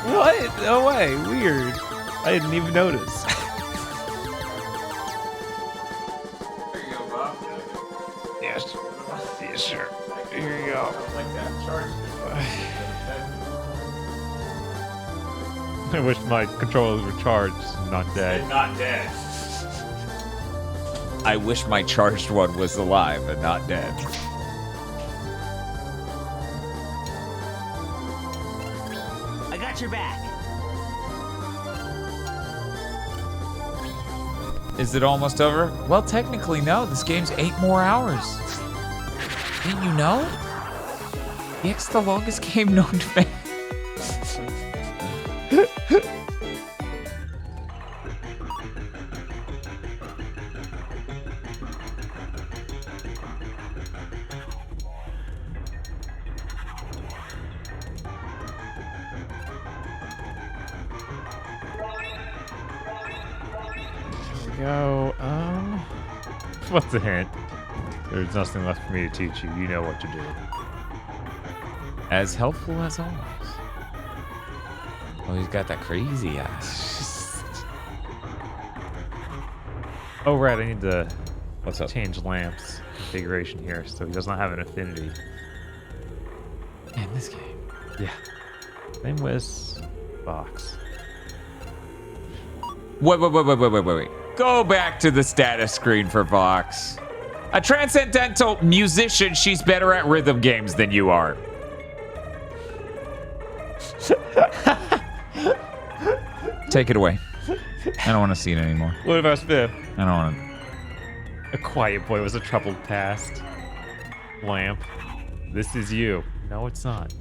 What? No way. Weird. I didn't even notice.
There you go, Bob.
Yes. Yes, sir. Here you go.
Like that charge.
I wish my controllers were charged, not dead.
Not dead. I wish my charged one was alive and not dead.
I got your back.
Is it almost over? Well, technically, no. This game's 8 more hours. Didn't you know? It's the longest game known to man.
Go, what's the hint? There's nothing left for me to teach you. You know what to do.
As helpful as always. Oh, he's got that crazy eyes.
Oh, right. I need to change lamps configuration here so he does not have an affinity.
In this game.
Yeah. Same with Vox.
Wait. Go back to the status screen for Vox. A transcendental musician, she's better at rhythm games than you are. Take it away. I don't want to see it anymore.
What about Spiff?
I don't want to.
A quiet boy was a troubled past. Lamp. This is you. No, it's not.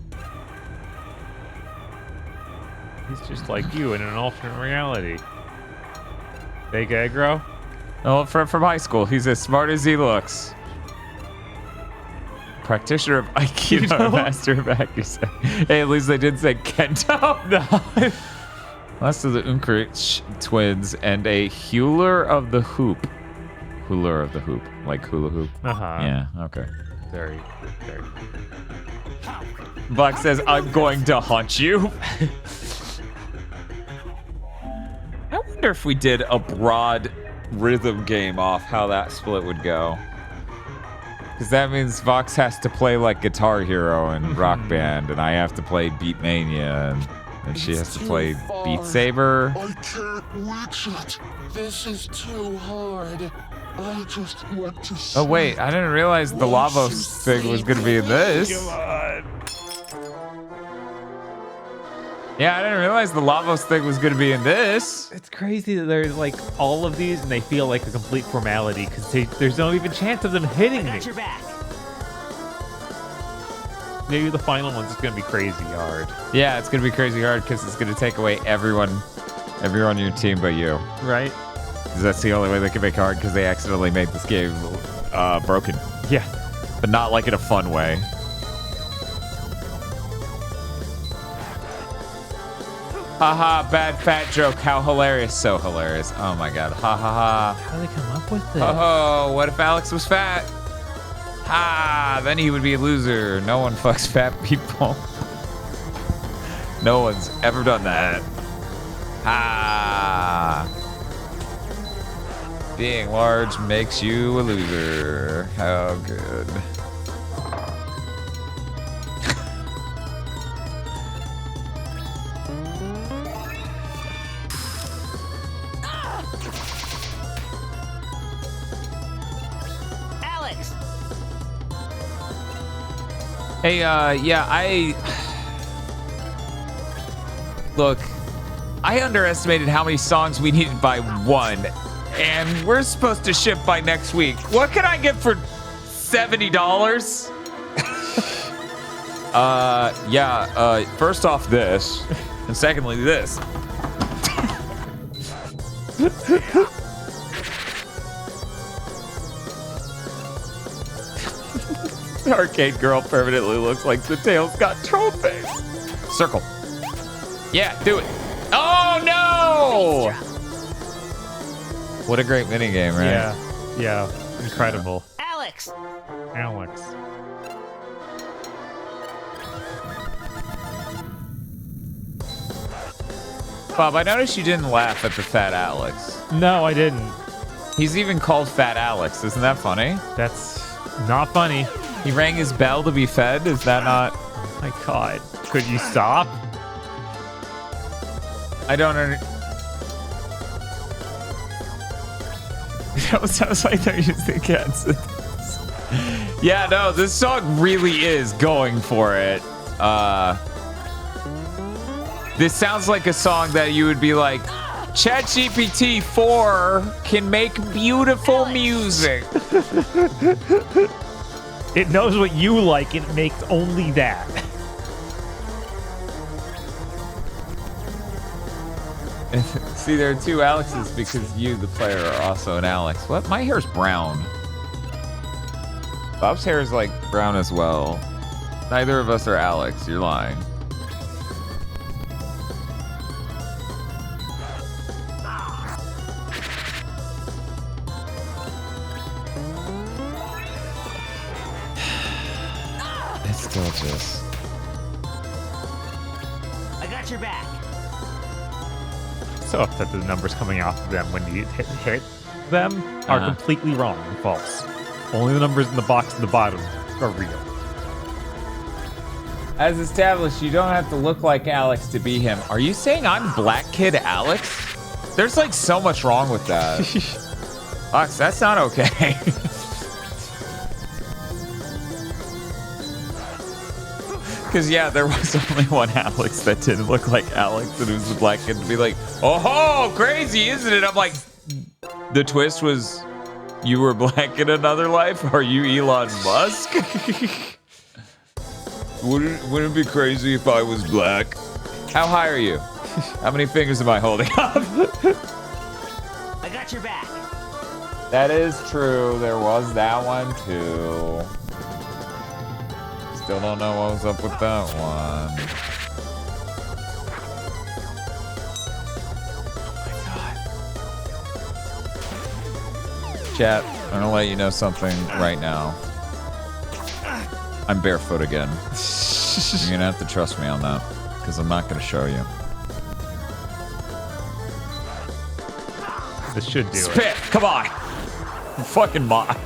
He's just like you in an alternate reality. Big aggro?
Oh, from high school. He's as smart as he looks. Practitioner of Aikido, master of accuracy. Hey, at least they didn't say Kento.
No.
Last of the Unkrich twins and a Hewler of the Hoop. Hewler of the Hoop. Like hula hoop.
Uh-huh.
Yeah, okay.
Very.
Buck says, I'm going to hunt you. I wonder if we did a broad rhythm game off how that split would go. Because that means Vox has to play like Guitar Hero and Rock Band, and I have to play Beat Mania, and she has to play Beat Saber.
I can't reach it. This is too hard. I just want to.
Oh wait, I didn't realize the Lavos thing was gonna be in this.
Come on.
Yeah, I didn't realize the Lavos thing was gonna be in this.
It's crazy that there's like all of these and they feel like a complete formality because there's no even chance of them hitting me.
Your back.
Maybe the final one's just gonna be crazy hard.
Yeah, it's gonna be crazy hard because it's gonna take away everyone on your team but you.
Right.
Because that's the only way they can make it hard because they accidentally made this game broken.
Yeah.
But not like in a fun way. Haha, bad fat joke. How hilarious. So hilarious. Oh my god. Ha ha ha.
How do they come up with this?
Oh, what if Alex was fat? Ha! Then he would be a loser. No one fucks fat people. No one's ever done that. Ha! Being large makes you a loser. How good.
Alex!
Hey, yeah, Look, I underestimated how many songs we needed by one, and we're supposed to ship by next week. What can I get for $70? First off this, and secondly this. Arcade girl permanently looks like the tail's got troll face. Circle. Yeah, do it. Oh no! What a great minigame, right?
Yeah, incredible.
Alex!
Alex.
Bob, I noticed you didn't laugh at the fat Alex.
No, I didn't.
He's even called Fat Alex. Isn't that funny?
That's not funny.
He rang his bell to be fed. Is that not?
Oh my god. Could you stop?
I don't That sounds like they're using cats. Yeah, no, this song really is going for it. This sounds like a song that you would be like, ChatGPT 4 can make beautiful music.
It knows what you like and it makes only that.
See, there are two Alexes because you, the player, are also an Alex. What? My hair's brown. Bob's hair is like brown as well. Neither of us are Alex. You're lying. It's still just...
I got your back.
So upset that the numbers coming off of them when you hit them are completely wrong and false. Only the numbers in the box in the bottom are real.
As established, you don't have to look like Alex to be him. Are you saying I'm Black Kid Alex? There's like so much wrong with that. Alex, that's not okay. Because, yeah, there was only one Alex that didn't look like Alex, and it was the Black Kid to be like, oh, crazy, isn't it? I'm like, the twist was you were black in another life? Are you Elon Musk? Wouldn't it be crazy if I was black? How high are you? How many fingers am I holding up?
I got your back.
That is true. There was that one, too. Still don't know what was up with that one. Oh my god. Chat, I'm gonna let you know something right now. I'm barefoot again. You're gonna have to trust me on that, because I'm not gonna show you.
This should do
Spit! Come on! Fucking moth.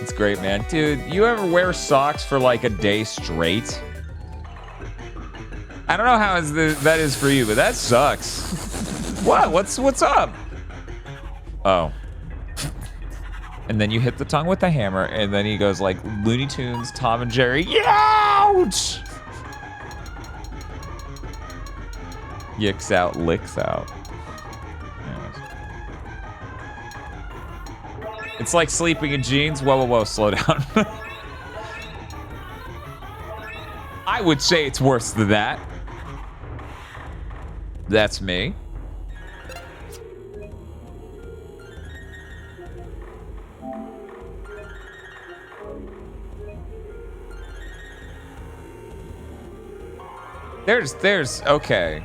It's great, man. Dude, you ever wear socks for like a day straight? I don't know how that is for you, but that sucks. What? What's up? Oh. And then you hit the tongue with the hammer, and then he goes like Looney Tunes, Tom and Jerry. Ouch! Yicks out, licks out. Anyways. It's like sleeping in jeans. Whoa, slow down. I would say it's worse than that. That's me. There's okay.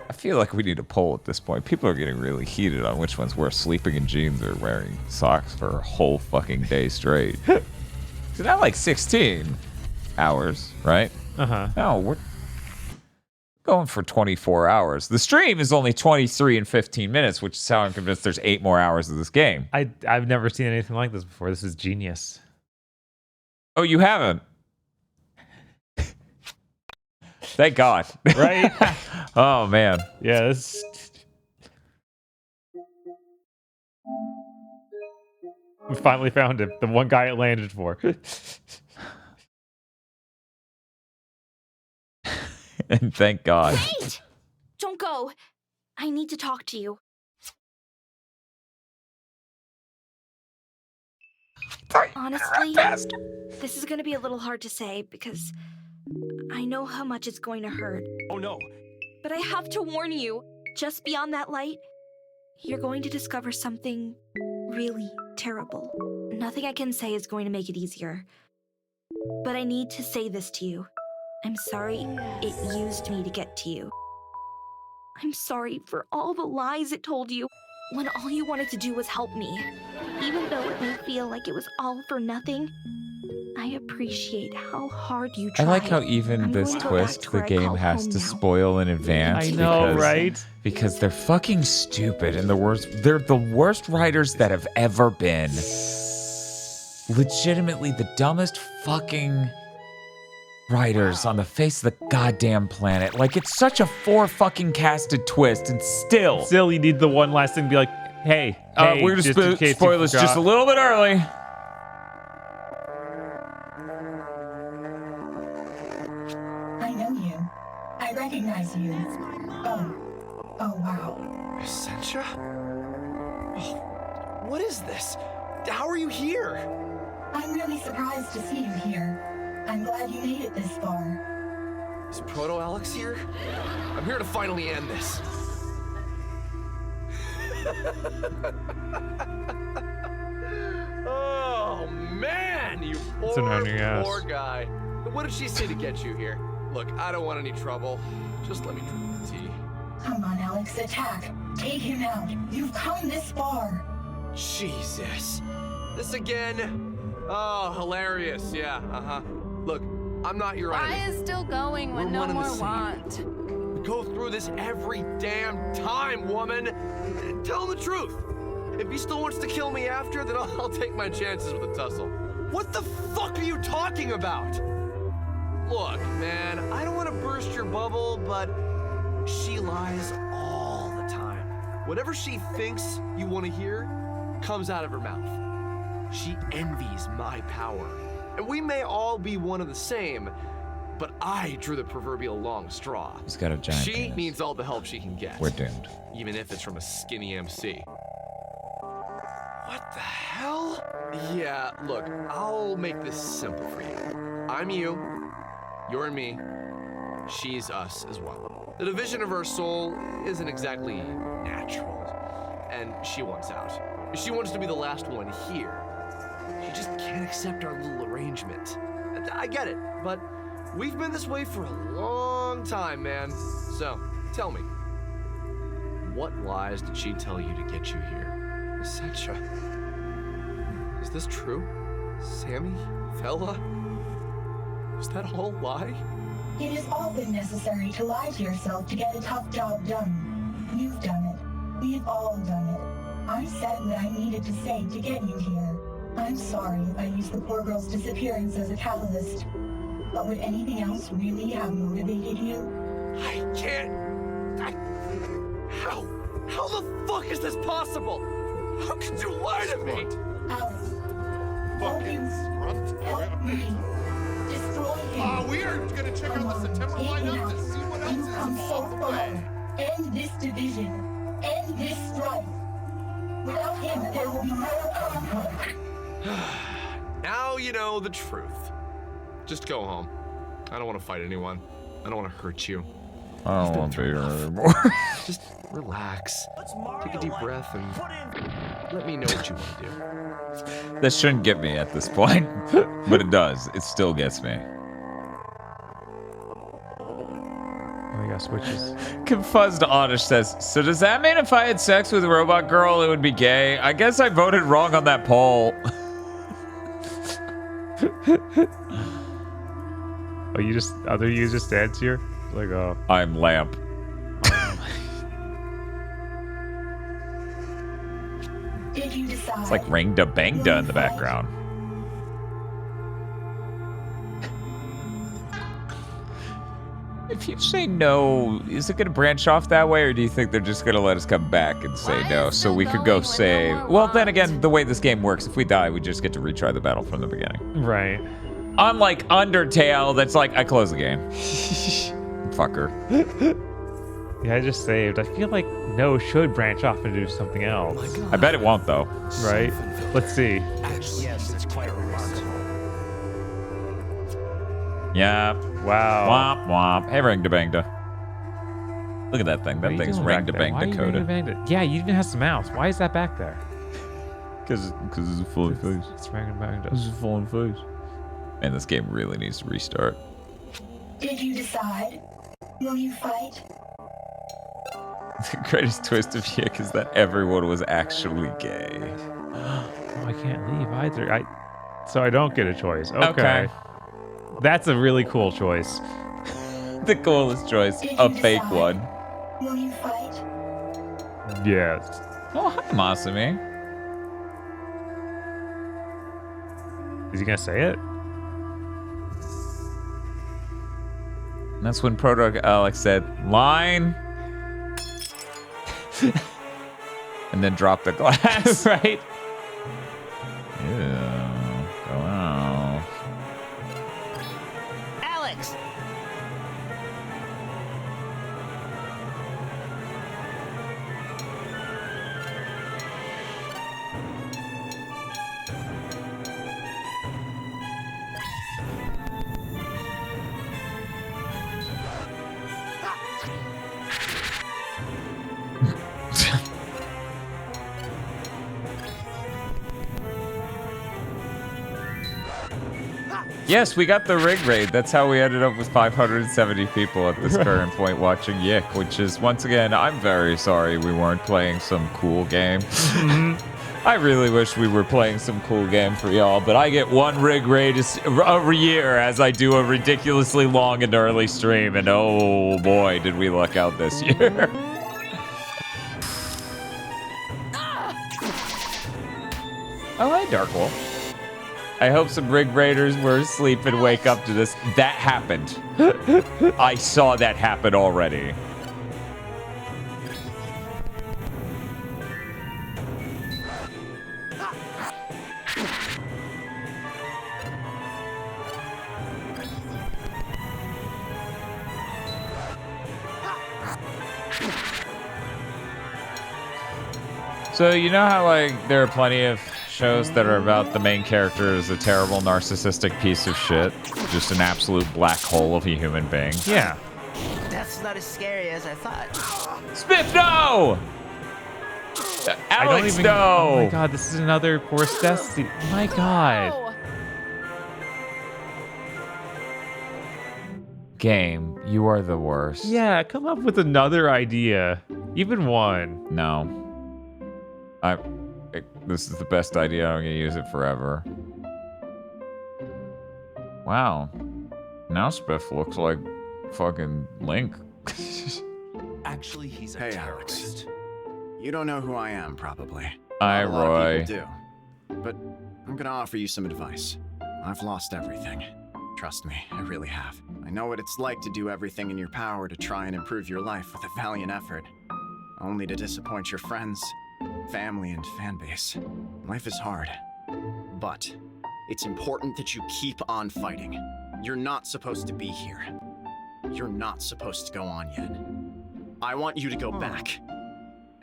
I feel like we need a poll at this point. People are getting really heated on which one's worse, sleeping in jeans or wearing socks for a whole fucking day straight. It's not like 16 hours, right?
Uh-huh.
No, we're going for 24 hours. The stream is only 23 and 15 minutes, which is how I'm convinced there's 8 more hours of this game.
I've never seen anything like this before. This is genius.
Oh, you haven't? Thank God.
Right?
Oh, man.
Yeah, this... We finally found him. The one guy it landed for.
And thank God.
Wait! Don't go. I need to talk to you. Honestly, this is going to be a little hard to say because I know how much it's going to hurt.
Oh no.
But I have to warn you, just beyond that light, you're going to discover something really terrible. Nothing I can say is going to make it easier. But I need to say this to you. I'm sorry it used me to get to you. I'm sorry for all the lies it told you when all you wanted to do was help me. Even though it may feel like it was all for nothing, I appreciate how hard you tried.
I like how even this twist the game has to spoil in advance.
I know, right?
Because they're fucking stupid and they're the worst writers that have ever been. Legitimately the dumbest fucking writers on the face of the goddamn planet. Like, it's such a fucking casted twist, and still
you need the one last thing to be like, hey,
we're gonna spoil this just a little bit early.
I know you. I recognize you. Oh wow.
Essentia? Oh, what is this? How are you here?
I'm really surprised to see you here. I'm glad you made it this far.
Is Proto Alex here? I'm here to finally end this. Oh man, you poor guy. What did she say to get you here? Look, I don't want any trouble. Just let me drink the tea.
Come on, Alex, attack. Take him out. You've come this far.
Jesus. This again? Oh, hilarious. Yeah, Look, I'm not your enemy.
Why is still going when no more want?
We go through this every damn time, woman. Tell him the truth. If he still wants to kill me after, then I'll take my chances with a tussle. What the fuck are you talking about? Look, man, I don't want to burst your bubble, but she lies all the time. Whatever she thinks you want to hear comes out of her mouth. She envies my power. And we may all be one of the same, but I drew the proverbial long straw.
He's got a giant
She
penis.
needs all the help she can get.
We're doomed.
Even if it's from a skinny MC. What the hell? Yeah, look, I'll make this simple for you. I'm you, you're me, she's us as well. The division of our soul isn't exactly natural, and she wants out. She wants to be the last one here. She just can't accept our little arrangement. I get it, but we've been this way for a long time, man. So, tell me, what lies did she tell you to get you here? Essentia, is this true? Sammy? Fella? Is that all a lie?
It is often necessary to lie to yourself to get a tough job done. You've done it. We've all done it. I said what I needed to say to get you here. I'm sorry if I used the poor girl's disappearance as a catalyst. But would anything else really have motivated you?
I can't. How the fuck is this possible? How could you lie to me?
Alex.
Fucking
Help me. Destroy him.
We are gonna check out the September lineup to see what else is involved.
So far. End this division. End this strife. Without him, there will be no conflict.
Now you know the truth. Just go home. I don't want to fight anyone. I don't want to hurt you.
I don't want to be here anymore.
Just relax. Take a deep breath and let me know what you want to do.
This shouldn't get me at this point, but it does. It still gets me.
Oh, we got switches.
Confuzzed Oddish says, so does that mean if I had sex with a robot girl, it would be gay? I guess I voted wrong on that poll.
Oh, you just stands here? Like, oh.
I'm Lamp.
Did you decide?
It's like Ring Da Bang Da in the background. If you say no, is it going to branch off that way, or do you think they're just going to let us come back and say no, so we could go say... Well, then again, the way this game works, if we die, we just get to retry the battle from the beginning.
Right.
Unlike Undertale, that's like, I close the game. Fucker.
Yeah, I just saved. I feel like no should branch off and do something else.
I bet it won't, though.
Right? Let's see.
Yes, it's quite remarkable.
Yeah.
Wow.
Womp womp. Hey, Ring Da Bang Da. Look at that thing. That thing's Ring Da Bang Dakota.
Yeah, you even has a mouse. Why is that back there?
Because it's a fully face.
It's Ring Da Bang Da.
This is a fallen face. Man, this game really needs to restart.
Did you decide? Will you fight?
The greatest twist of YIIK is that everyone was actually gay.
Oh, I can't leave either. So I don't get a choice. Okay. That's a really cool choice.
The coolest choice. A fake one.
Will you fight?
Yes.
Oh, hi, Masumi.
Is he gonna say it?
And that's when Proto Alex said, line. And then dropped the glass.
Right?
Yeah. Go out.
Alex!
Yes, we got the rig raid. That's how we ended up with 570 people at this current point watching YIIK, which is, once again, I'm very sorry we weren't playing some cool game. I really wish we were playing some cool game for y'all, but I get one rig raid every year as I do a ridiculously long and early stream, and oh boy, did we luck out this year. Oh, hi, Dark Wolf. I hope some rig raiders were asleep and wake up to this. That happened. I saw that happen already. So you know how like there are plenty of shows that are about the main character is a terrible narcissistic piece of shit, just an absolute black hole of a human being.
Yeah.
That's not as scary as I thought.
Spiff, no! Alex, no!
Oh my god, this is another forced death scene. My god.
Game, you are the worst.
Yeah, come up with another idea. Even one.
No. This is the best idea. I'm gonna use it forever. Wow. Now Spiff looks like fucking Link.
Actually, he's a terrorist.
You don't know who I am, probably.
Hi,
Not a lot of
Roy.
people do. But I'm gonna offer you some advice. I've lost everything. Trust me, I really have. I know what it's like to do everything in your power to try and improve your life with a valiant effort, only to disappoint your friends, family, and fan base. Life is hard, but it's important that you keep on fighting. You're not supposed to be here. You're not supposed to go on yet. I want you to go back.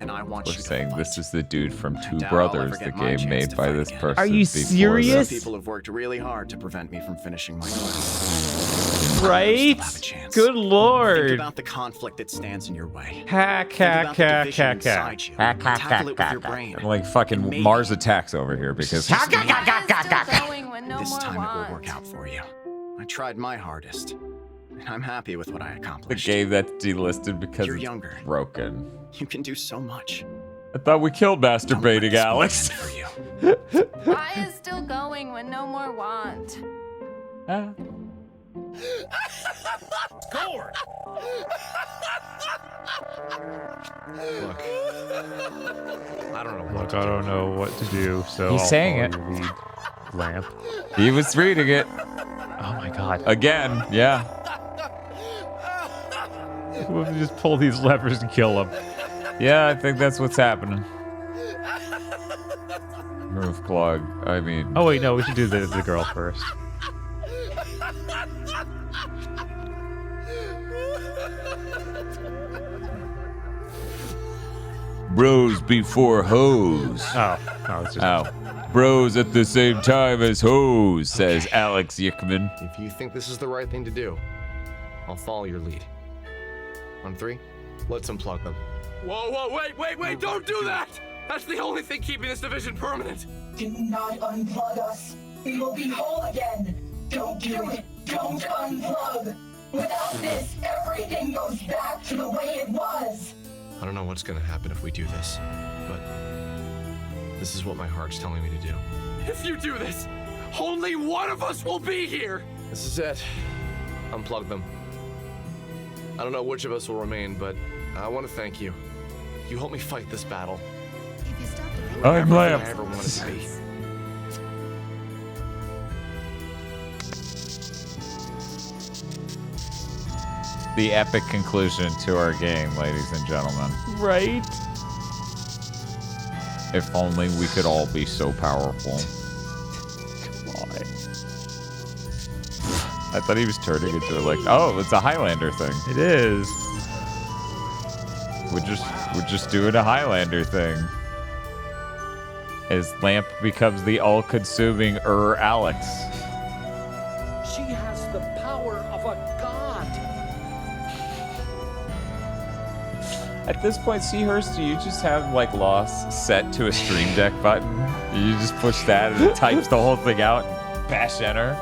And I want
We're
you to
saying
fight.
this is the dude from Two
Doubt I'll ever
Brothers, the
get my
game
chance
made
to
by
fight
this
again.
person.
Are you
before
serious?
Some people have worked really hard to prevent me from finishing my class.
Right? Good
Think
lord.
about the conflict that stands in your way.
Hack,
Think
hack,
about the
hack,
division
hack, hack.
inside you. Tackle it with your brain.
I'm like fucking Mars Attacks over here because
This
Going when no
This
more
time it will
want.
work out for you. I tried my hardest, and I'm happy with what I
the
accomplished.
game that's delisted because
You're
it's
younger.
broken.
You can do so much.
I thought we killed masturbating, Alex.
Why is still going when no more want?
Score! Look, I don't know.
Look, I don't know what to do, so
He's
I'll
saying
follow
it.
your lead, Lamp.
He was reading it.
Oh my god.
Again, yeah.
We'll just pull these levers and kill him.
Yeah, I think that's what's happening. Roof clog. I mean.
Oh wait, no, we should do the girl first.
Bros before hoes.
Oh, it's just.
Oh. Bros at the same time as hoes, says Alex Yickman.
If you think this is the right thing to do, I'll follow your lead. On 3, let's unplug them. Whoa, wait, don't do that! That's the only thing keeping this division permanent.
Do not unplug us. We will be whole again. Don't do it. Don't unplug. Without this, everything goes back to the way it was.
I don't know what's gonna happen if we do this, but this is what my heart's telling me to do. If you do this, only one of us will be here! This is it. Unplug them. I don't know which of us will remain, but I want to thank you. You helped me fight this battle.
I'm Lamp.
I ever wanted to be.
The epic conclusion to our game, ladies and gentlemen.
Right?
If only we could all be so powerful.
Come on.
I thought he was turning into oh, it's a Highlander thing.
It is.
We're just doing a Highlander thing. As Lamp becomes the all-consuming Alex.
She has the power of a god.
At this point, Seahurst, do you just have loss set to a Stream Deck button? You just push that and it types the whole thing out and bash enter?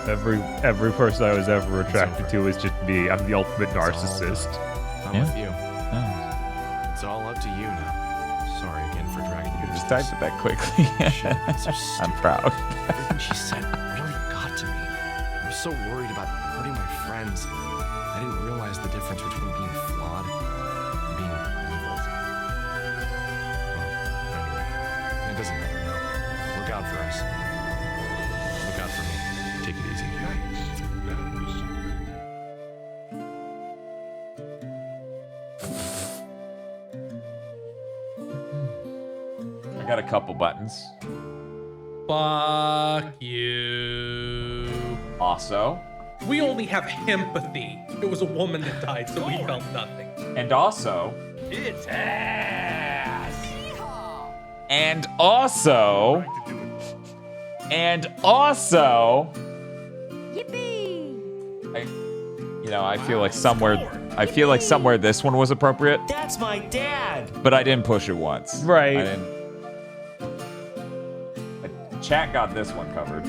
Every person I was ever attracted to is just me. I'm the ultimate narcissist.
I'm with you. It's all up to you now. Sorry again for dragging you to
Just
this.
typed it that quickly. I'm proud.
Everything she said really got to me. I was so worried about hurting my friends. I didn't realize the difference between being flawed and being evil. Well, anyway, it doesn't matter now. Look out for us. Look out for me. Take it easy.
I got a couple buttons.
Fuck you.
Also.
We only have empathy. It was a woman that died, so we felt nothing.
And also.
It's ass.
And also. I feel like somewhere this one was appropriate.
That's my dad.
But I didn't push it once.
Right.
I didn't. Chat got this one covered.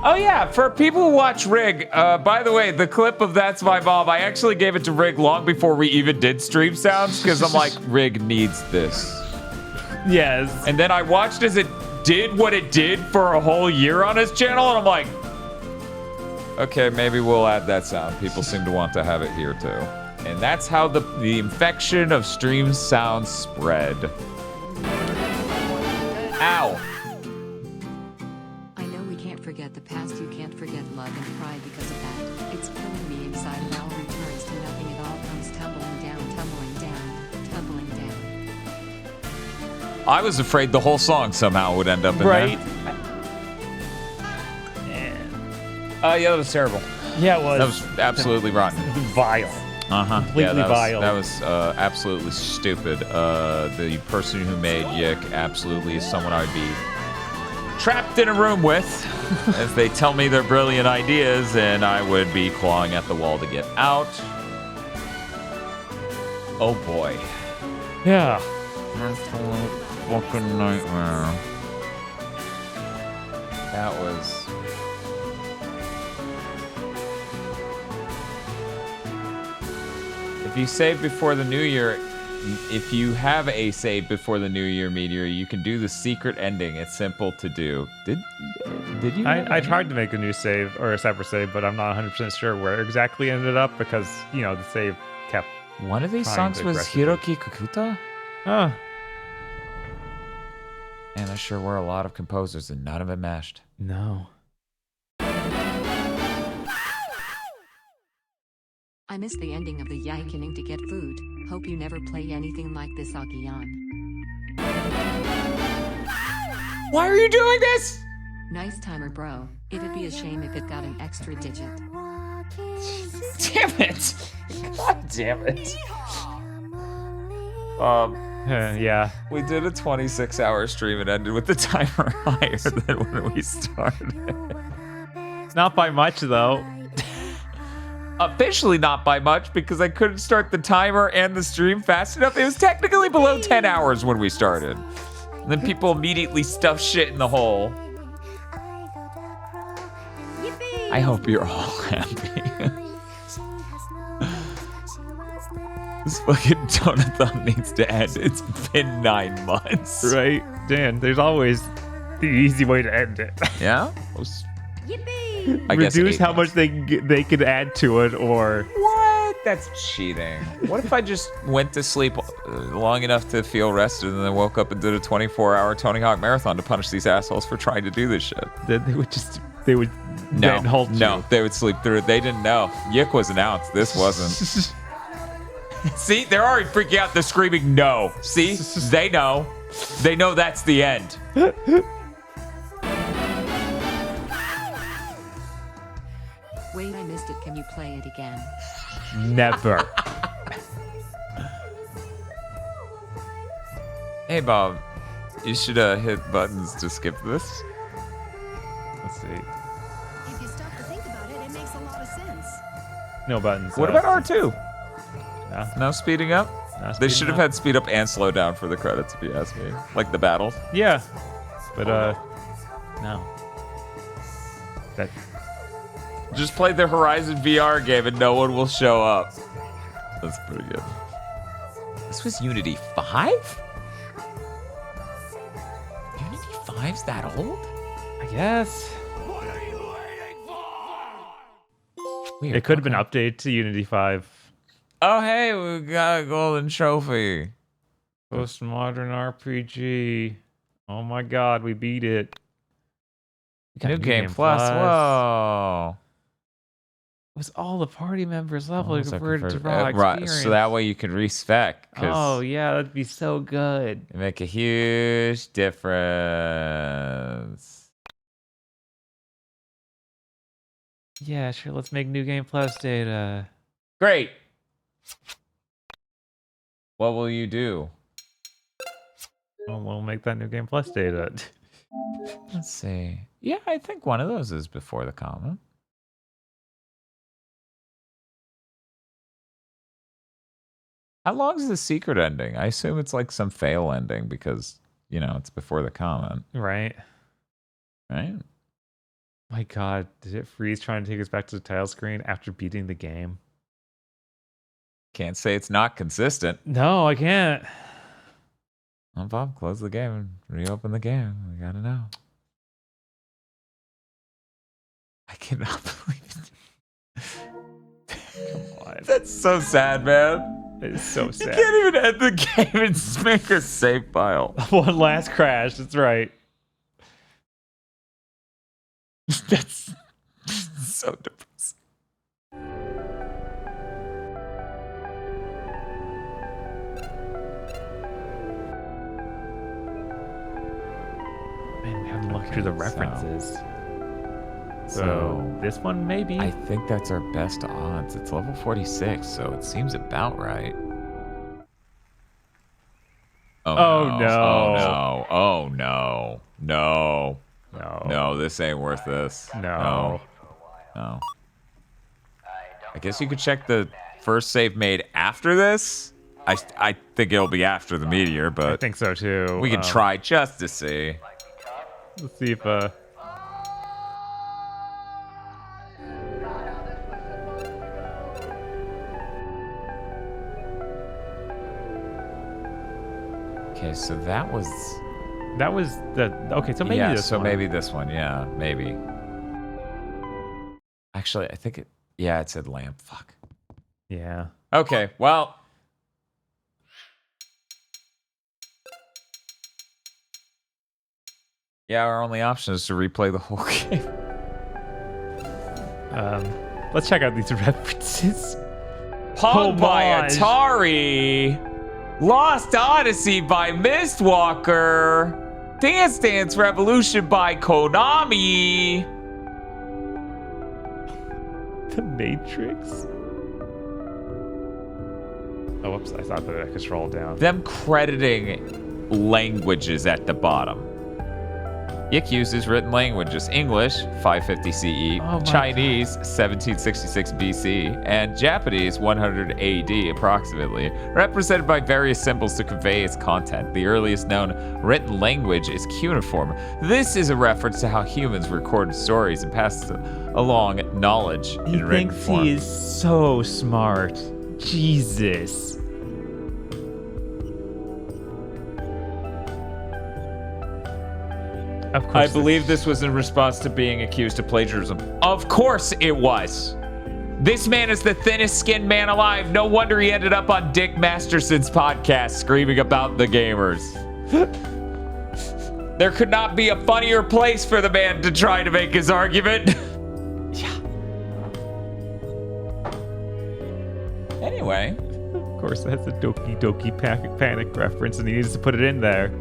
Oh yeah, for people who watch Rig, by the way, the clip of That's My Mom, I actually gave it to Rig long before we even did stream sounds, because I'm like, Rig needs this.
Yes.
And then I watched as it did what it did for a whole year on his channel, and I'm like, okay, maybe we'll add that sound. People seem to want to have it here too. And that's how the infection of stream sound spread. Ow.
I know we can't forget the past. You can't forget love and pride because of that. It's killing me inside. It all returns to nothing. It all comes tumbling down, tumbling down, tumbling down.
I was afraid the whole song somehow would end up in
Right.
there. Yeah, that was terrible.
Yeah, it was.
That was absolutely rotten.
Vile.
Completely
Yeah,
vile. That was absolutely stupid. The person who made YIIK absolutely is someone I would be trapped in a room with as they tell me their brilliant ideas, and I would be clawing at the wall to get out. Oh boy.
Yeah.
Absolute fucking nightmare. That was... If you save before the new year, if you have a save before the new year meteor, you can do the secret ending. It's simple to do. Did you?
I tried to make a new save or a separate save, but I'm not 100% sure where it exactly ended up because, you know, the save kept.
One of these
trying
songs
to
was
aggressively-
Hiroki Kakuta?
Huh.
And there sure were a lot of composers and none of it matched.
No.
I missed the ending of the YIIK to get food. Hope you never play anything like this, Akiyan.
Why are you doing this?
Nice timer, bro. It'd be a shame if it got an extra digit.
Damn it! God damn it.
Yeah.
We did a 26-hour stream and ended with the timer higher than when we started.
Not by much, though.
Officially not by much because I couldn't start the timer and the stream fast enough. It was technically below 10 hours when we started. And then people immediately stuffed shit in the hole. I hope you're all happy. This fucking donathon needs to end. It's been 9 months.
Right? Dan, there's always the easy way to end it.
Yeah? I guess
Reduce
8
how
months.
much they could add to it, or
What? That's cheating. What if I just went to sleep long enough to feel rested and then woke up and did a 24-hour Tony Hawk marathon to punish these assholes for trying to do this shit?
they would then hold you.
They would sleep through it. They didn't know. YIIK was announced. This wasn't. See, they're already freaking out. They're screaming no. See, they know. They know that's the end.
Wait, I missed it. Can you play it again?
Never.
Hey, Bob. You should hit buttons to skip this.
Let's see.
If you stop to think about it, it makes a lot of sense.
No buttons.
What about R2?
No.
No speeding up?
No
They
speeding
should have
up.
had speed up and slow down for the credits, if you ask me. Like the battles.
Yeah, but no. That
Just play the Horizon VR game and no one will show up. That's pretty good. This was Unity 5? Unity 5's that old?
I guess.
Weird.
It could have been updated to Unity 5.
Oh, hey, we got a golden trophy.
Postmodern RPG. Oh my god, we beat it. We got
New game plus. Whoa.
It was all the party members level
So
converted to raw
right,
experience.
so that way you can respec.
Oh yeah, that'd be so good.
Make a huge difference.
Yeah, sure. Let's make new game plus data.
Great. What will you do?
Well, we'll make that new game plus data.
Let's see. Yeah, I think one of those is before the comment. How long is the secret ending? I assume it's like some fail ending because, you know, it's before the comment.
Right.
Right?
My god, did it freeze trying to take us back to the title screen after beating the game?
Can't say it's not consistent.
No, I can't.
Well, Bob, close the game and reopen the game. We gotta know. I cannot believe it. Come on.
God.
That's so sad, man.
It's so sad.
You can't even end the game and make a save file.
One last crash. That's right.
That's so depressing.
Man, we haven't looked through the references.
So
this one, maybe?
I think that's our best odds. It's level 46, so it seems about right.
Oh,
no.
no.
Oh, no. Oh, no. No.
No.
No, this ain't worth this.
No.
No. I guess you could check the first save made after this. I think it'll be after the meteor, but
I think so too.
We can try just to see.
Let's see if
Okay, so that was
the okay. So maybe this one.
maybe this one. Yeah, maybe. Actually, I think it. Yeah, it said lamp. Fuck.
Yeah.
Okay. Well. Yeah, our only option is to replay the whole game.
Let's check out these references.
Pong by
Homage.
Atari. Lost Odyssey by Mistwalker. Dance Dance Revolution by Konami.
The Matrix. Oh, whoops! I thought that I could scroll down.
Them crediting languages at the bottom. YIIK uses written languages: English, 550 CE,
Oh my
Chinese, 1766 BC, and Japanese, 100 AD approximately, represented by various symbols to convey its content. The earliest known written language is cuneiform. This is a reference to how humans recorded stories and passed along knowledge
He
in written
thinks
form.
he is so smart. Jesus. Of course.
I believe this was in response to being accused of plagiarism. Of course it was. This man is the thinnest skinned man alive. No wonder he ended up on Dick Masterson's podcast screaming about the gamers. There could not be a funnier place for the man to try to make his argument. Yeah. Anyway.
Of course, that's a Doki Doki Panic reference, and he needs to put it in there.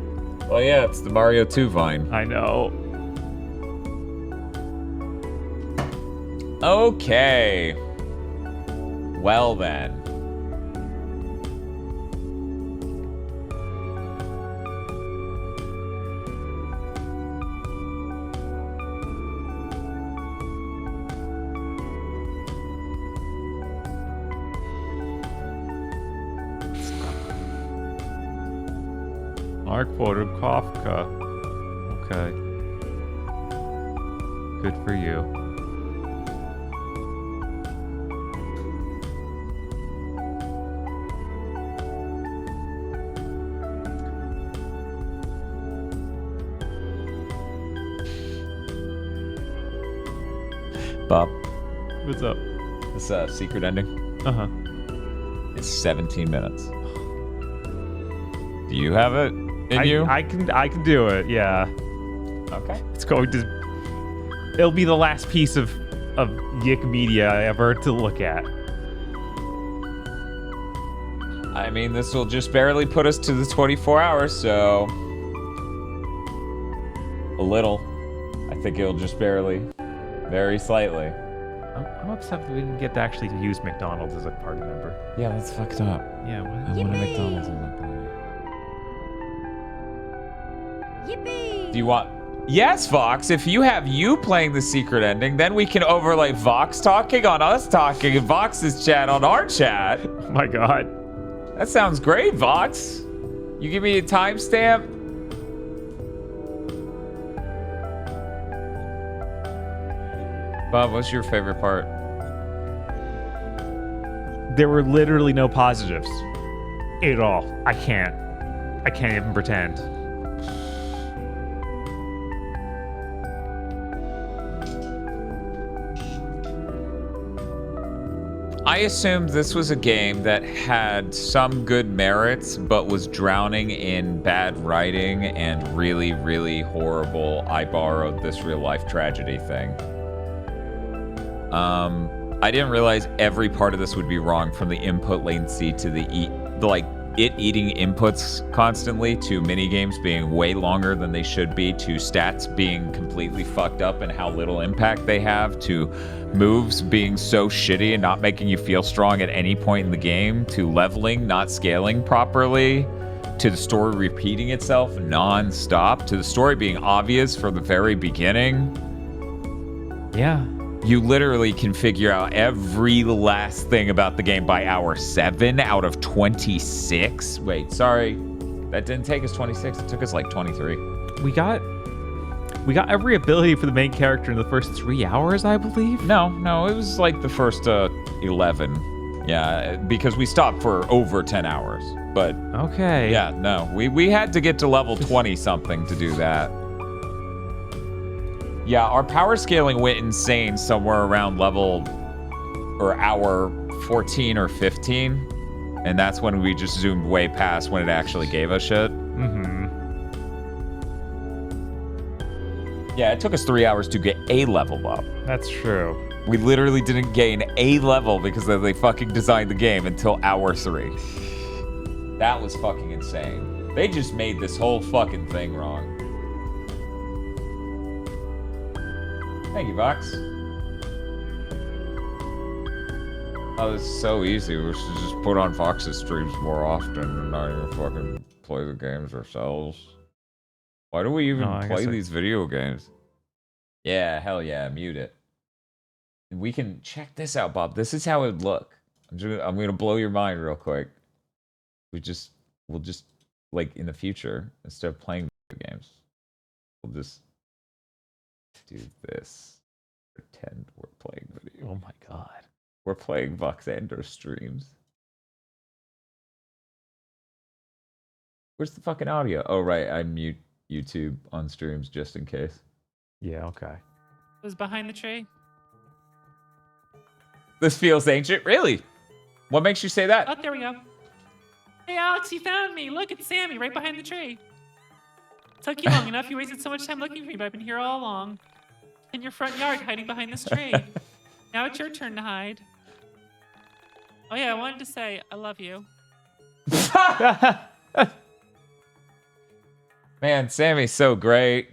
Well, yeah, it's the Mario 2 Vine.
I know.
Okay. Well then.
Mark quoted Kafka. Okay. Good for you.
Bob.
What's up?
This secret ending.
Uh-huh.
It's 17 minutes. Do you have it in you?
I can do it, yeah.
Okay.
It's going to... It'll be the last piece of YIIK media I ever to look at.
I mean, this will just barely put us to the 24 hours, so... A little. I think it'll just barely. Very slightly.
I'm upset that we didn't get to actually use McDonald's as a party member.
Yeah, that's fucked up.
Yeah,
I want a McDonald's in my party.
Yippee!
Do you want... Yes, Vox, if you have you playing the secret ending, then we can overlay Vox talking on us talking and Vox's chat on our chat.
Oh my god.
That sounds great, Vox. You give me a timestamp? Bob, what's your favorite part?
There were literally no positives. At all. I can't even pretend.
I assumed this was a game that had some good merits, but was drowning in bad writing and really, really horrible, I borrowed this real life tragedy thing. I didn't realize every part of this would be wrong, from the input latency to it eating inputs constantly, to mini games being way longer than they should be, to stats being completely fucked up and how little impact they have, to moves being so shitty and not making you feel strong at any point in the game, to leveling not scaling properly, to the story repeating itself non-stop, to the story being obvious from the very beginning.
Yeah.
You literally can figure out every last thing about the game by hour 7 out of 26. Wait, sorry. That didn't take us 26. It took us like 23.
We got every ability for the main character in the first 3 hours, I believe.
No, it was like the first 11. Yeah, because we stopped for over 10 hours. But
okay.
Yeah, no. We had to get to level 20 something to do that. Yeah, our power scaling went insane somewhere around level or hour 14 or 15. And that's when we just zoomed way past when it actually gave us shit.
Mm-hmm.
Yeah, it took us 3 hours to get a level up.
That's true.
We literally didn't gain a level because they fucking designed the game until hour 3. That was fucking insane. They just made this whole fucking thing wrong. Thank you, Vox. Oh, this is so easy. We should just put on Vox's streams more often and not even fucking play the games ourselves. Why do we even play these video games? Yeah, hell yeah, mute it. We can check this out, Bob. This is how it would look. I'm gonna blow your mind real quick. We'll just like in the future, instead of playing video games, we'll just do this. Pretend we're playing video.
Oh my god.
We're playing Voxander streams. Where's the fucking audio? Oh right, I mute YouTube on streams just in case.
Yeah, okay.
It was behind the tree.
This feels ancient. Really? What makes you say that?
Oh, there we go. Hey, Alex, you found me. Look, it's Sammy right behind the tree. Took you long enough. You wasted so much time looking for me, but I've been here all along. In your front yard, hiding behind this tree. Now it's your turn to hide. Oh yeah, I wanted to say I love you.
Man, Sammy's so great.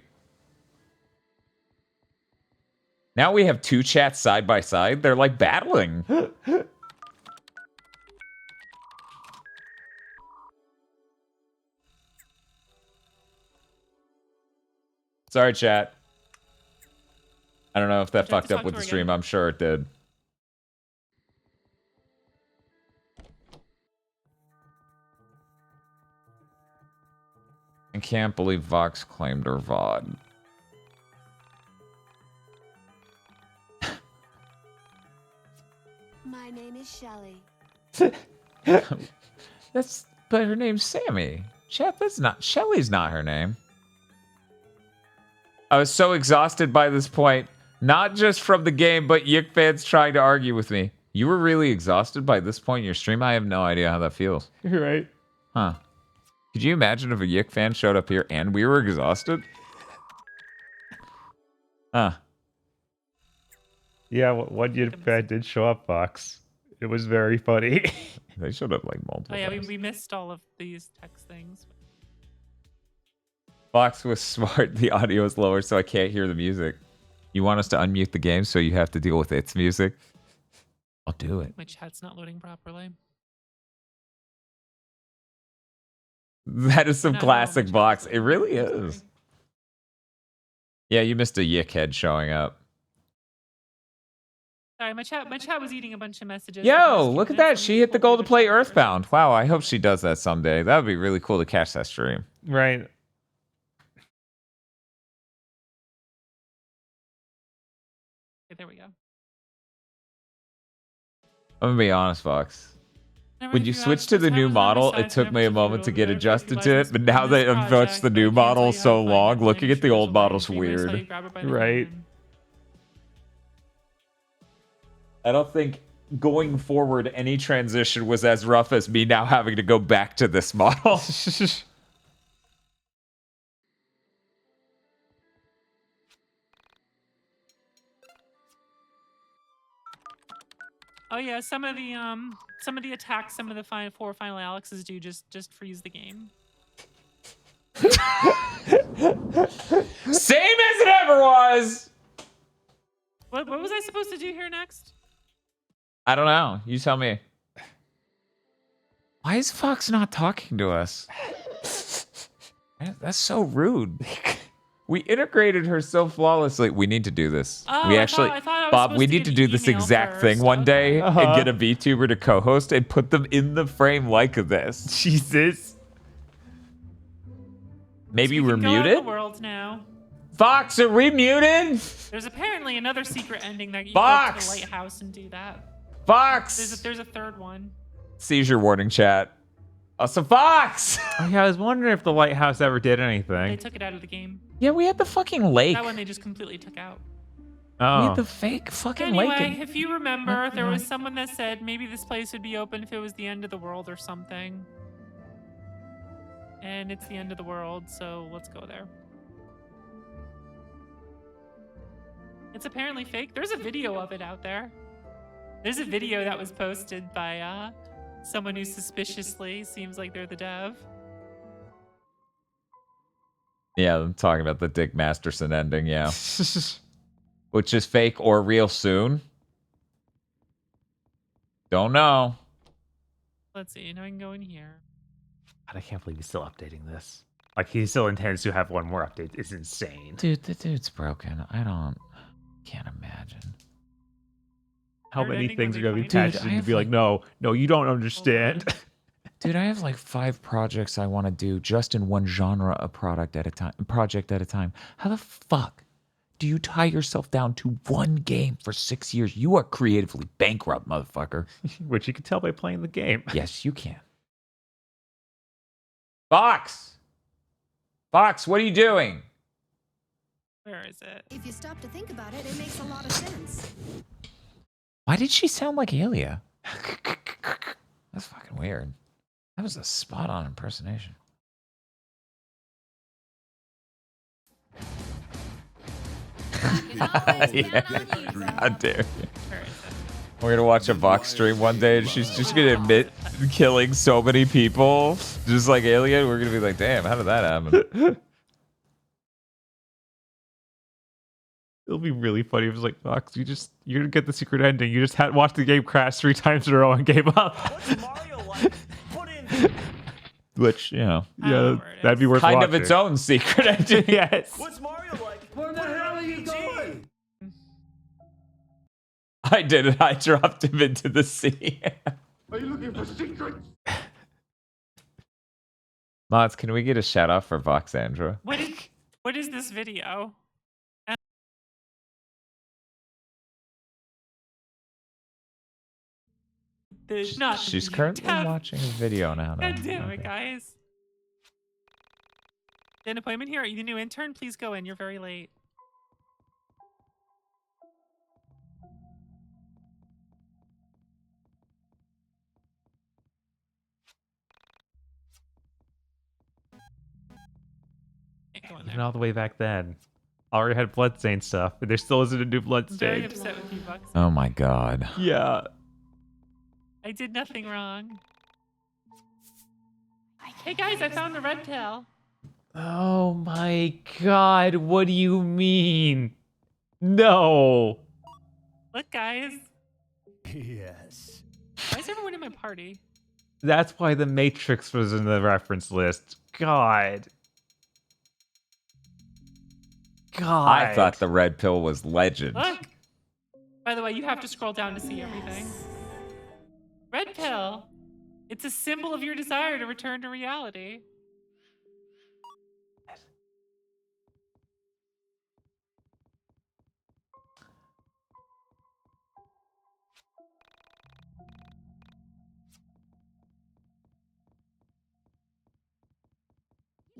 Now we have two chats side by side. They're like battling. Sorry, chat. I don't know if that fucked up with the stream. I'm sure it did. I can't believe Vox claimed her VOD.
My name is Shelly.
But her name's Sammy. Chat, that's not, Shelly's not her name. I was so exhausted by this point, not just from the game, but YIIK fans trying to argue with me. You were really exhausted by this point in your stream? I have no idea how that feels.
You're right.
Huh. Could you imagine if a YIIK fan showed up here and we were exhausted? Huh.
Yeah, one YIIK fan did show up, Fox. It was very funny.
They showed up like multiple
Oh yeah,
times.
we missed all of these text things.
Fox was smart. The audio is lower, so I can't hear the music. You want us to unmute the game, so you have to deal with its music? I'll do it.
My chat's not loading properly.
That is some classic Vox. It really is. Yeah, you missed a YIIK head showing up.
Sorry, my chat was eating a bunch of messages.
Yo, look at that. She hit the goal to play Earthbound. Wow, I hope she does that someday. That would be really cool to catch that stream.
Right.
Okay, there we go.
I'm gonna be honest, Fox. When you switch to the new model, it took me a moment to get adjusted to it, but now that I've watched the new model so long, looking at the old model's weird.
Right.
I don't think going forward, any transition was as rough as me now having to go back to this model.
Oh yeah, some of the attacks, some of the four final Alexes do just freeze the game.
Same as it ever was.
What was I supposed to do here next?
I don't know. You tell me. Why is Fox not talking to us? That's so rude. We integrated her so flawlessly. We need to do this.
Oh,
we
I
actually,
thought I was
Bob,
supposed
we
to
need
get
to
an
do this
email
exact thing
first.
one day
Okay.
and get a VTuber to co-host and put them in the frame like this.
Jesus.
Maybe
We
we're
can go out in
muted?
the world now.
Fox, are we muted?
There's apparently another secret ending that you
Fox!
go to the lighthouse and do that.
Fox!
There's a third one.
Seizure warning chat. Also, Fox!
Oh, yeah, I was wondering if the lighthouse ever did
They
anything.
took it out of the game.
Yeah, we had the fucking lake.
That one they just completely took out.
We
Oh.
had the fake fucking
Anyway,
lake.
if you remember, there was someone that said maybe this place would be open if it was the end of the world or something. And it's the end of the world, so let's go there. It's apparently fake. There's a video of it out there. There's a video that was posted by someone who suspiciously seems like they're the dev.
Yeah, I'm talking about the Dick Masterson ending, yeah. Which is fake or real soon. Don't know.
Let's see. Now I can go in here.
God, I can't believe he's still updating this. Like, he still intends to have one more update. It's insane.
Dude, the dude's broken. Can't imagine.
How
Third
many
ending
things are
when
going to
they
be
find
attached
Dude,
and
I
to be
have
like, no, you don't understand.
Dude, I have like 5 projects I want to do just in one genre of project at a time. How the fuck do you tie yourself down to one game for 6 years? You are creatively bankrupt, motherfucker.
Which you can tell by playing the game.
Yes, you can. Fox! Fox, what are you doing?
Where is it?
If you stop to think about it, it makes a lot of sense.
Why did she sound like Alia? That's fucking weird. That was a spot-on impersonation. Yeah. How dare you. We're gonna watch a Vox stream one day and she's just gonna admit killing so many people, just like Alien. We're gonna be like, damn, how did that happen?
It'll be really funny if it's like, Fox, you're gonna get the secret ending. You just had watched the game crash 3 times in a row and gave up.
What's Mario like? Put in.
Which, you know,
Yeah, that'd be worth
kind
watching.
of its own secret ending.
Yes.
What's Mario like? Where the hell are you going?
I did it. I dropped him into the sea.
Are you looking for secrets?
Mods, can we get a shout out for Voxandra?
What is this video?
She's currently watching a video on how to.
God damn it, guys. An appointment here. Are you the new intern? Please go in. You're very late. Can't go in
Even
there.
all the way back then. Already had Bloodstain stuff, but there still isn't a new
I'm very
Bloodstain.
upset with you, Bucks.
Oh my god.
Yeah.
I did nothing wrong. Hey guys, I found the red pill.
Oh my god, what do you mean? No.
Look, guys.
Yes.
Why is everyone in my party?
That's why the Matrix was in the reference list. God. God.
I thought the red pill was legend.
Look. By the way, you have to scroll down to see everything. Red pill. It's a symbol of your desire to return to reality.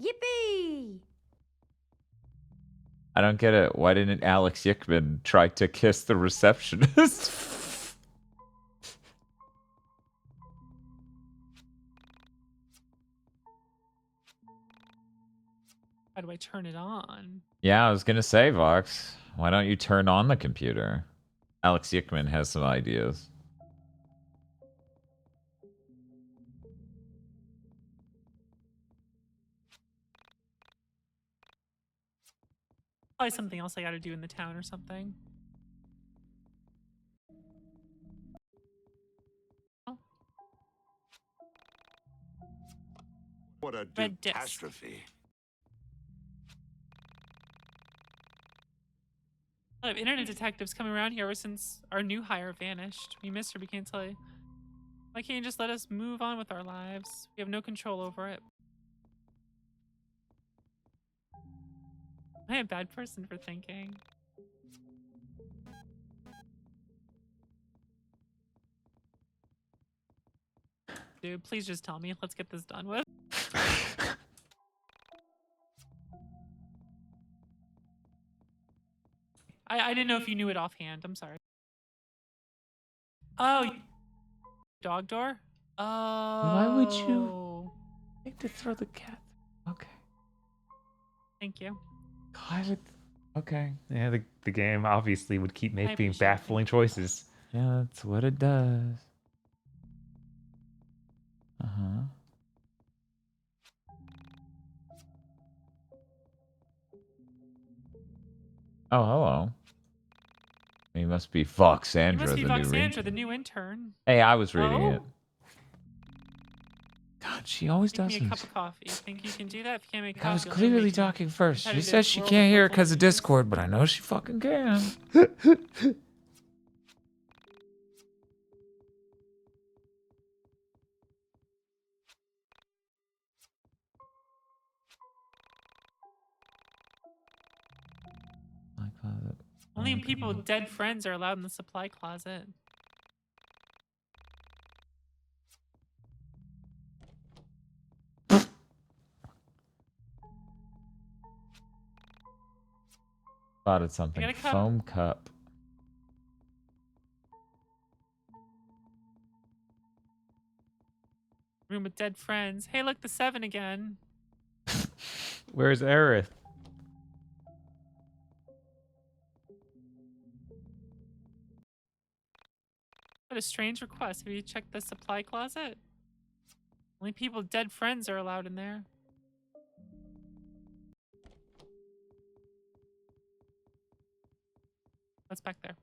Yippee!
I don't get it. Why didn't Alex Yickman try to kiss the receptionist?
I turn it on?
Yeah, I was gonna say, Vox, why don't you turn on the computer? Alex Yickman has some ideas.
Probably something else I gotta do in the town or something.
What a
Red disc.
catastrophe.
A lot of internet detectives coming around here ever since our new hire vanished. We missed her, we can't tell you. Why can't you just let us move on with our lives? We have no control over it. I am a bad person for thinking. Dude, please just tell me. Let's get this done with. I didn't know if you knew it offhand. I'm sorry. Oh, dog door? Oh.
Why would you think to throw the cat? Okay.
Thank you.
I would. Okay. Yeah, the game obviously would keep making
appreciate
baffling choices.
Yeah, that's what it does. Uh-huh. Oh, hello. He must be
You
Voxandra,
must be
the new
Voxandra, the new intern.
Hey, I was reading it.
Oh.
God, she always
Make me a
doesn't.
cup of coffee. Think you can do that? If you can't make
I
coffee,
was
I'll never
clearly
make you.
talking first. She
Competitive
says she
world
can't
of
hear it
local
because of
news.
Discord, but I know she fucking can.
Only people with dead friends are allowed in the supply closet.
Spotted something.
I got a cup.
Foam cup.
Room with dead friends. Hey, look, the 7 again.
Where's Aerith?
What a strange request. Have you checked the supply closet? Only people with dead friends are allowed in there. What's back there?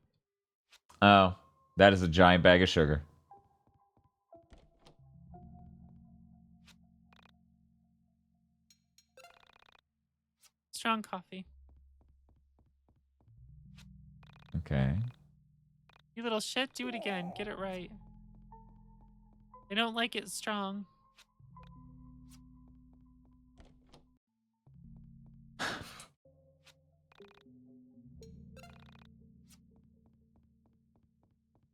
Oh, that is a giant bag of sugar.
Strong coffee.
Okay.
You little shit, do it again. Get it right. They don't like it strong.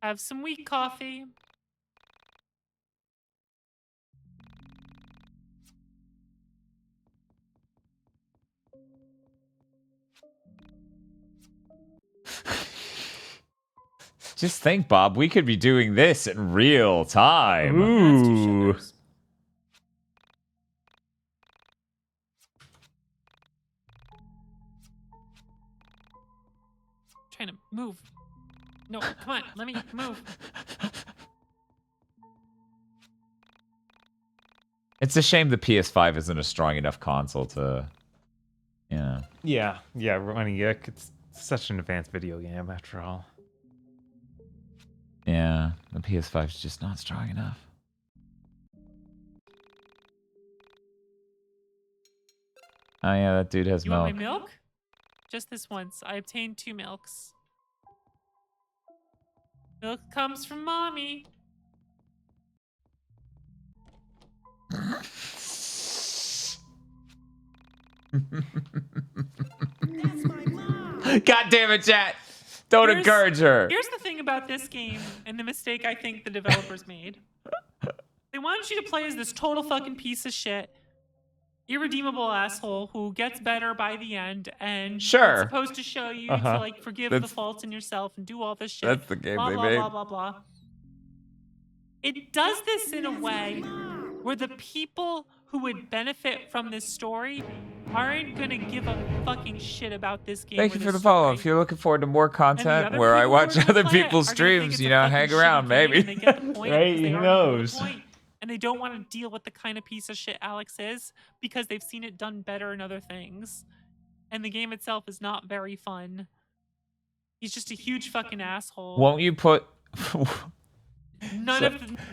Have some weak coffee.
Just think, Bob, we could be doing this in real time.
Ooh.
Trying to move. No, come on, let me move.
It's a shame the PS5 isn't a strong enough console to... Yeah.
Yeah, running YIIK. It's such an advanced video game after all.
Yeah, the PS5 is just not strong enough. Oh yeah, that dude has
You
milk.
want my milk? Just this once. I obtained 2 milks. Milk comes from mommy.
God damn it, chat! Don't encourage her.
Here's the thing about this game, and the mistake I think the developers made. They wanted you to play as this total fucking piece of shit, irredeemable asshole who gets better by the end, and
Sure.
it's supposed to show you
Uh-huh.
to like forgive the faults in yourself and do all this shit.
That's the game
blah,
they
blah,
made.
Blah blah blah. It does this in a way where the people who would benefit from this story aren't gonna give a fucking shit about this game.
Thank
or
you for
this
the follow.
story.
If you're looking forward to more content
other
where I
people
watch
who are gonna
other
play it
people's
are gonna think
streams,
it's
you
a
know,
fucking
hang
shitty
around,
game,
maybe.
and they get the point
Right,
because they
who
already know the
knows?
point, and they don't want to deal with the kind of piece of shit Alex is because they've seen it done better in other things. And the game itself is not very fun. He's just a huge fucking asshole.
Won't you put...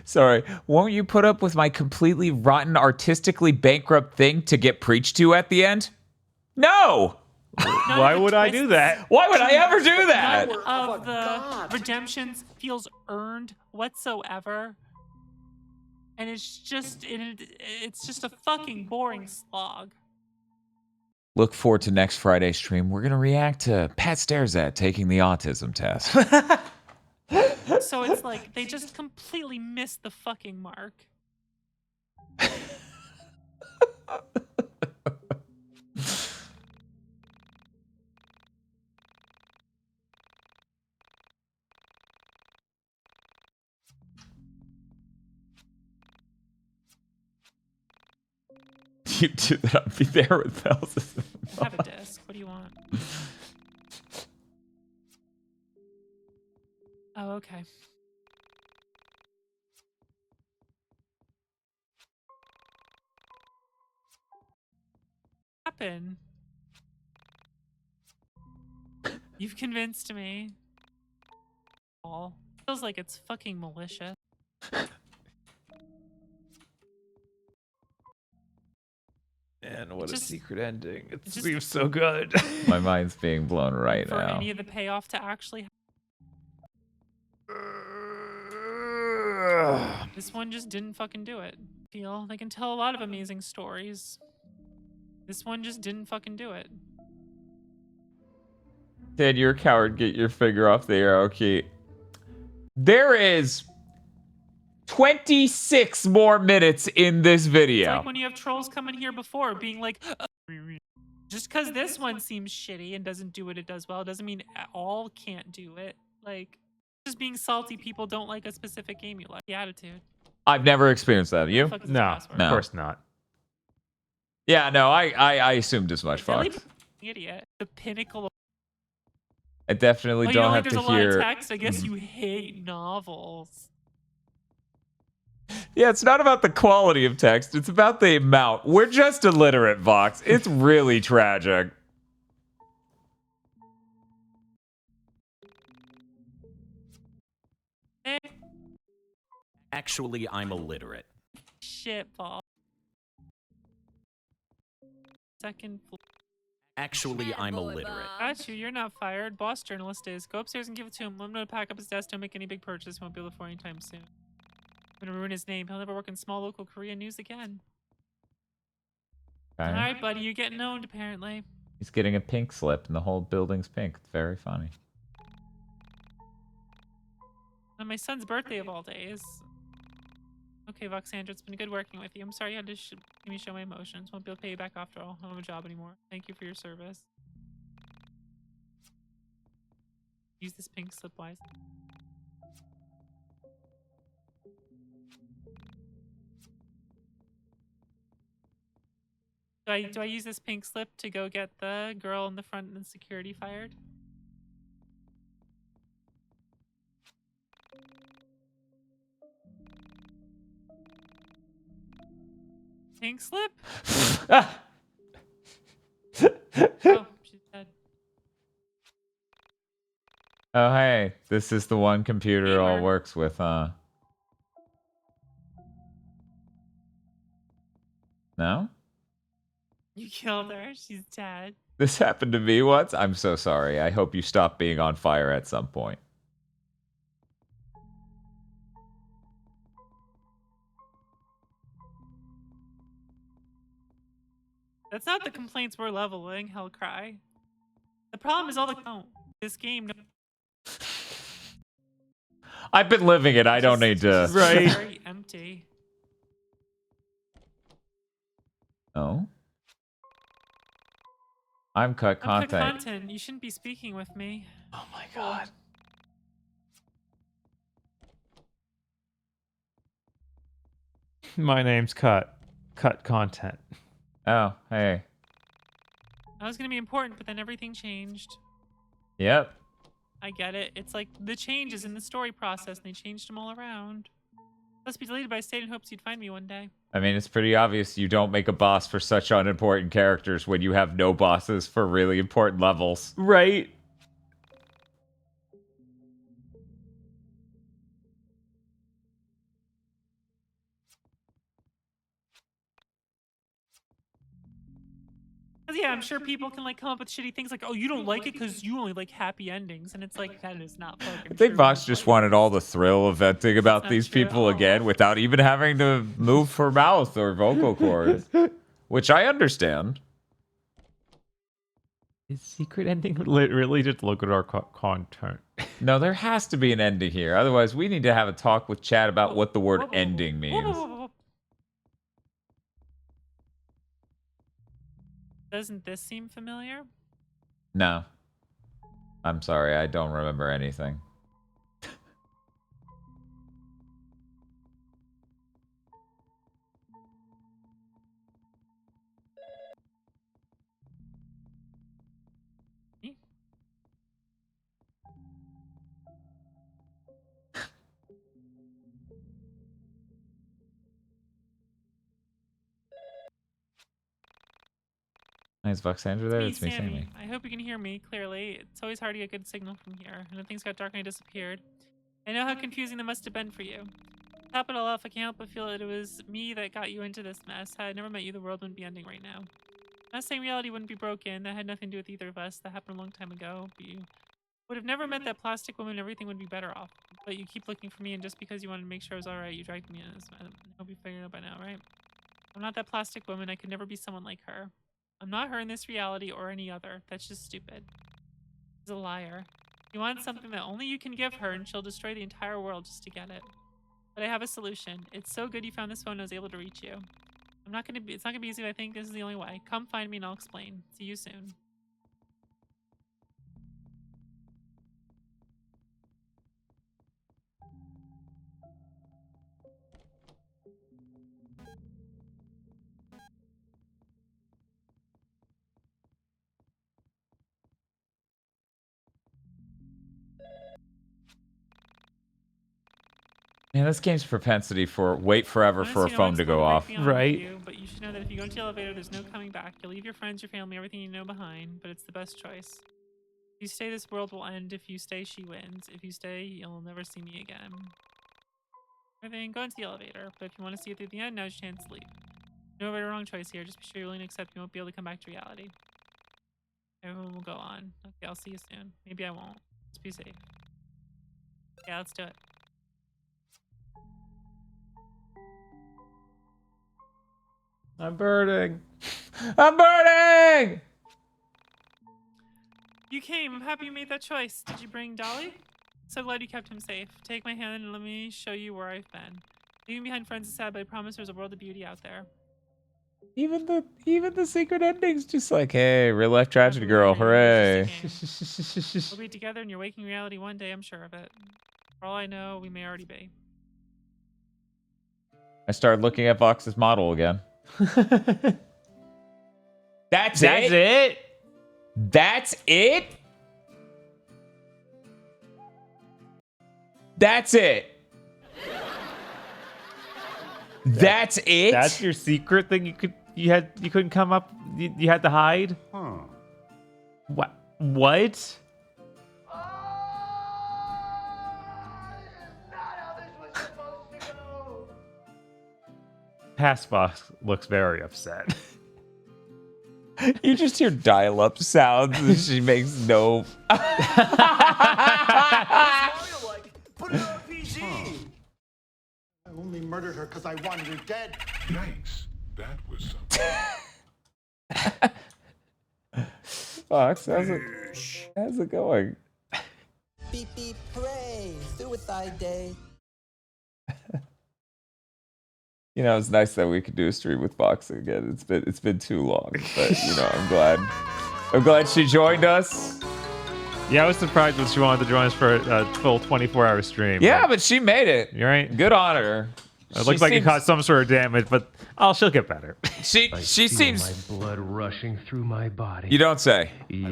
Sorry. Won't you put up with my completely rotten, artistically bankrupt thing to get preached to at the end? No!
Why would I do that?
Why would I ever do that?
None of the redemptions feels earned whatsoever. And it's just a fucking boring slog.
Look forward to next Friday's stream. We're going to react to Pat Stares At taking the autism test.
So it's like they just completely missed the fucking mark.
You do that, I'll be there with thousands.
Have a disc. What do you want? Oh, okay. Happen. You've convinced me. All feels like it's fucking malicious.
Man, what a
just-
secret ending. It
just-
seems so good.
My mind's being blown right
For
now.
any of the payoff to actually. This one just didn't fucking do it. Feel they can tell a lot of amazing stories. This one just didn't fucking do it.
Dad, you're a coward. Get your finger off the arrow key. There is 26 more minutes in this video.
It's like when you have trolls coming here before being like, just because this one seems shitty and doesn't do what it does well, doesn't mean all can't do it. Like, just being salty, people don't like a specific game you like. The attitude.
I've never experienced that. You?
Fuck is this
No,
password?
of course not.
Yeah, no, I assumed as much.
Really
Fuck.
idiot. The pinnacle of.
I definitely
Oh, you
don't
know,
have
there's
to
a lot
hear.
of text. I guess you hate novels.
Yeah, it's not about the quality of text. It's about the amount. We're just illiterate, Vox. It's really tragic.
Actually, I'm illiterate.
Shit ball. Second floor.
Actually, I'm illiterate.
Got you. You're not fired. Boss journalist is. Go upstairs and give it to him. Let him know to pack up his desk. Don't make any big purchase. Won't be able to afford anytime soon. I'm gonna ruin his name. He'll never work in small local Korean news again.
Okay.
All right, buddy. You're getting owned, apparently.
He's getting a pink slip, and the whole building's pink. It's very funny.
On my son's birthday of all days. Okay, Voxandra, it's been good working with you. I'm sorry you had to make me show my emotions. Won't be able to pay you back after all. I don't have a job anymore. Thank you for your service. Use this pink slip wisely. Do I use this pink slip to go get the girl in the front and security fired? Pink slip? Oh, she's dead.
Oh, hey. This is the one computer all
Gamer.
works with, huh? No?
You killed her. She's dead.
This happened to me once? I'm so sorry. I hope you stop being on fire at some point.
That's not the complaints we're leveling, Hellcry. The problem is all the this game.
I've been living it. I don't need to.
Right. Very empty.
Oh? I'm cut
I'm
content.
cut content. You shouldn't be speaking with me.
Oh my god. My name's Cut. cut content.
Oh, hey.
That was gonna be important, but then everything changed.
Yep.
I get it. It's like the changes in the story process, and they changed them all around. Must be deleted, but I stayed in hopes you'd find me one day.
I mean, it's pretty obvious you don't make a boss for such unimportant characters when you have no bosses for really important levels.
Right.
Yeah, I'm sure people can like come up with shitty things like, "Oh, you don't like it because you only like happy endings," and it's like that is not fucking
I think
true.
Vox just wanted all the thrill of venting about these
true.
people again without even having to move her mouth or vocal cords, which I understand.
Is secret ending literally just look at our content?
No, there has to be an ending here. Otherwise, we need to have a talk with Chad about what the word ending means.
Doesn't this seem familiar?
No. I'm sorry, I don't remember anything. Nice, Voxandra there. It's me, Sammy.
I hope you can hear me clearly. It's always hard to get good signal from here. And then things got dark and I disappeared. I know how confusing that must have been for you. Top it all off, I can't help but feel that it was me that got you into this mess. Had I never met you, the world wouldn't be ending right now. I'm not saying reality wouldn't be broken. That had nothing to do with either of us. That happened a long time ago. But you would have never met that plastic woman. Everything would be better off. But you keep looking for me, and just because you wanted to make sure I was alright, you dragged me in this. I hope you figured it out by now, right? I'm not that plastic woman. I could never be someone like her. I'm not her in this reality or any other. That's just stupid. She's a liar. You want something that only you can give her, and she'll destroy the entire world just to get it. But I have a solution. It's so good you found this phone and I was able to reach you. It's not gonna be easy, but I think this is the only way. Come find me and I'll explain. See you soon.
Man, this game's propensity for wait forever for a phone to go off.
Right.
But you should know that if you go into the elevator, there's no coming back. You'll leave your friends, your family, everything you know behind, but it's the best choice. If you stay, this world will end. If you stay, she wins. If you stay, you'll never see me again. Everything, go into the elevator, but if you want to see it through the end, now's your chance to leave. No right or wrong choice here. Just be sure you're willing to accept you won't be able to come back to reality. Everyone will go on. Okay, I'll see you soon. Maybe I won't. Just be safe. Yeah, let's do it.
I'm burning.
I'm burning!
You came. I'm happy you made that choice. Did you bring Dolly? So glad you kept him safe. Take my hand and let me show you where I've been. Leaving behind friends is sad, but I promise there's a world of beauty out there.
Even the secret ending's just like, hey, real life tragedy girl, hooray.
We'll be together in your waking reality one day, I'm sure of it. For all I know, we may already be.
I started looking at Vox's model again. That's it? That's it? That's it. That's it?
That's your secret thing you couldn't come up, you had to hide?
Huh.
What? Passbox looks very upset.
You just hear dial-up sounds and she makes no...
Put it on PG. I only murdered her because I wanted her dead.
Yikes. That was something.
Fox, how's it going?
Beep beep, hooray! Suicide day.
You know, it's nice that we could do a stream with Fox again. It's been too long, but you know, I'm glad she joined us.
Yeah, I was surprised when she wanted to join us for a full 24-hour stream.
Yeah, but she made it.
You're right.
Good on her.
It looks like it caused some sort of damage, but she'll get better.
She seems.
My blood rushing through my body.
You don't say.
Yeah.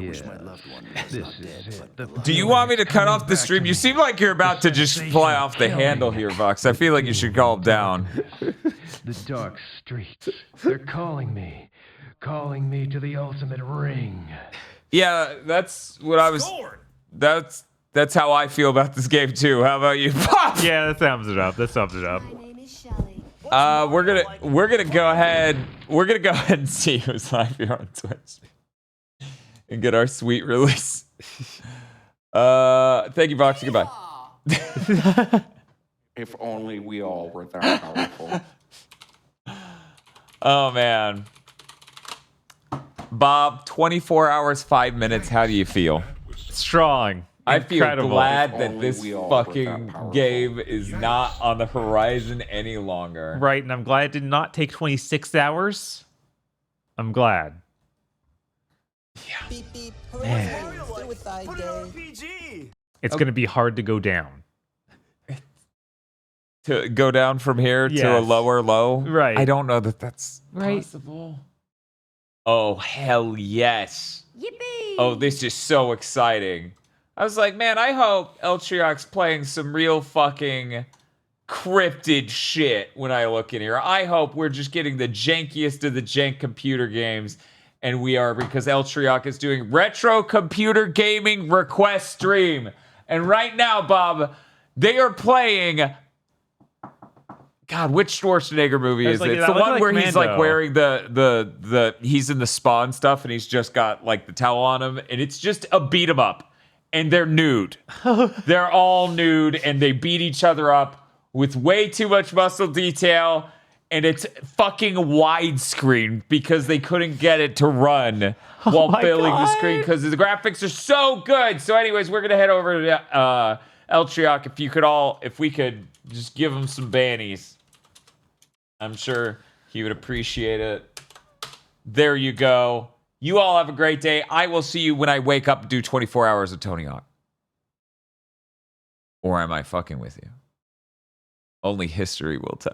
This is it.
Do you want me to cut off the stream? You seem like you're about to just fly off the handle here, Vox. I feel like you should calm down.
The dark streets. They're calling me to the ultimate ring.
Yeah, that's what I was. That's how I feel about this game too. How about you?
Yeah, that sums it up.
We're gonna go ahead. We're gonna go ahead and see who's live here on Twitch and get our sweet release. Thank you, Vox. Goodbye.
If only we all were that powerful.
Oh man, Bob, 24 hours, 5 minutes. How do you feel?
Strong.
I feel
Incredible.
glad that this fucking game is not on the horizon any longer.
Right, and I'm glad it did not take 26 hours. I'm glad.
Beep, beep,
Man.
hooray, suicide day.
It's going to be hard to go down.
To go down from here to a
Yes.
lower low?
Right.
I don't know that that's
Right.
possible. Oh, hell yes.
Yippee!
Oh, this is so exciting. I was like, man, I hope Eltriok's playing some real fucking cryptid shit when I look in here. I hope we're just getting the jankiest of the jank computer games. And we are, because Eltriok is doing retro computer gaming request stream. And right now, Bob, they are playing... God, which Schwarzenegger movie is it? It's the one where he's like wearing the he's in the Spawn stuff and he's just got like the towel on him, and it's just a beat 'em up. And they're nude. They're all nude and they beat each other up with way too much muscle detail, and it's fucking widescreen because they couldn't get it to run while filling the screen because the graphics are so good. So anyways, we're gonna head over to Eltriok. If we could just give him some bannies. I'm sure he would appreciate it. There you go. You all have a great day. I will see you when I wake up and do 24 hours of Tony Hawk. Or am I fucking with you? Only history will tell.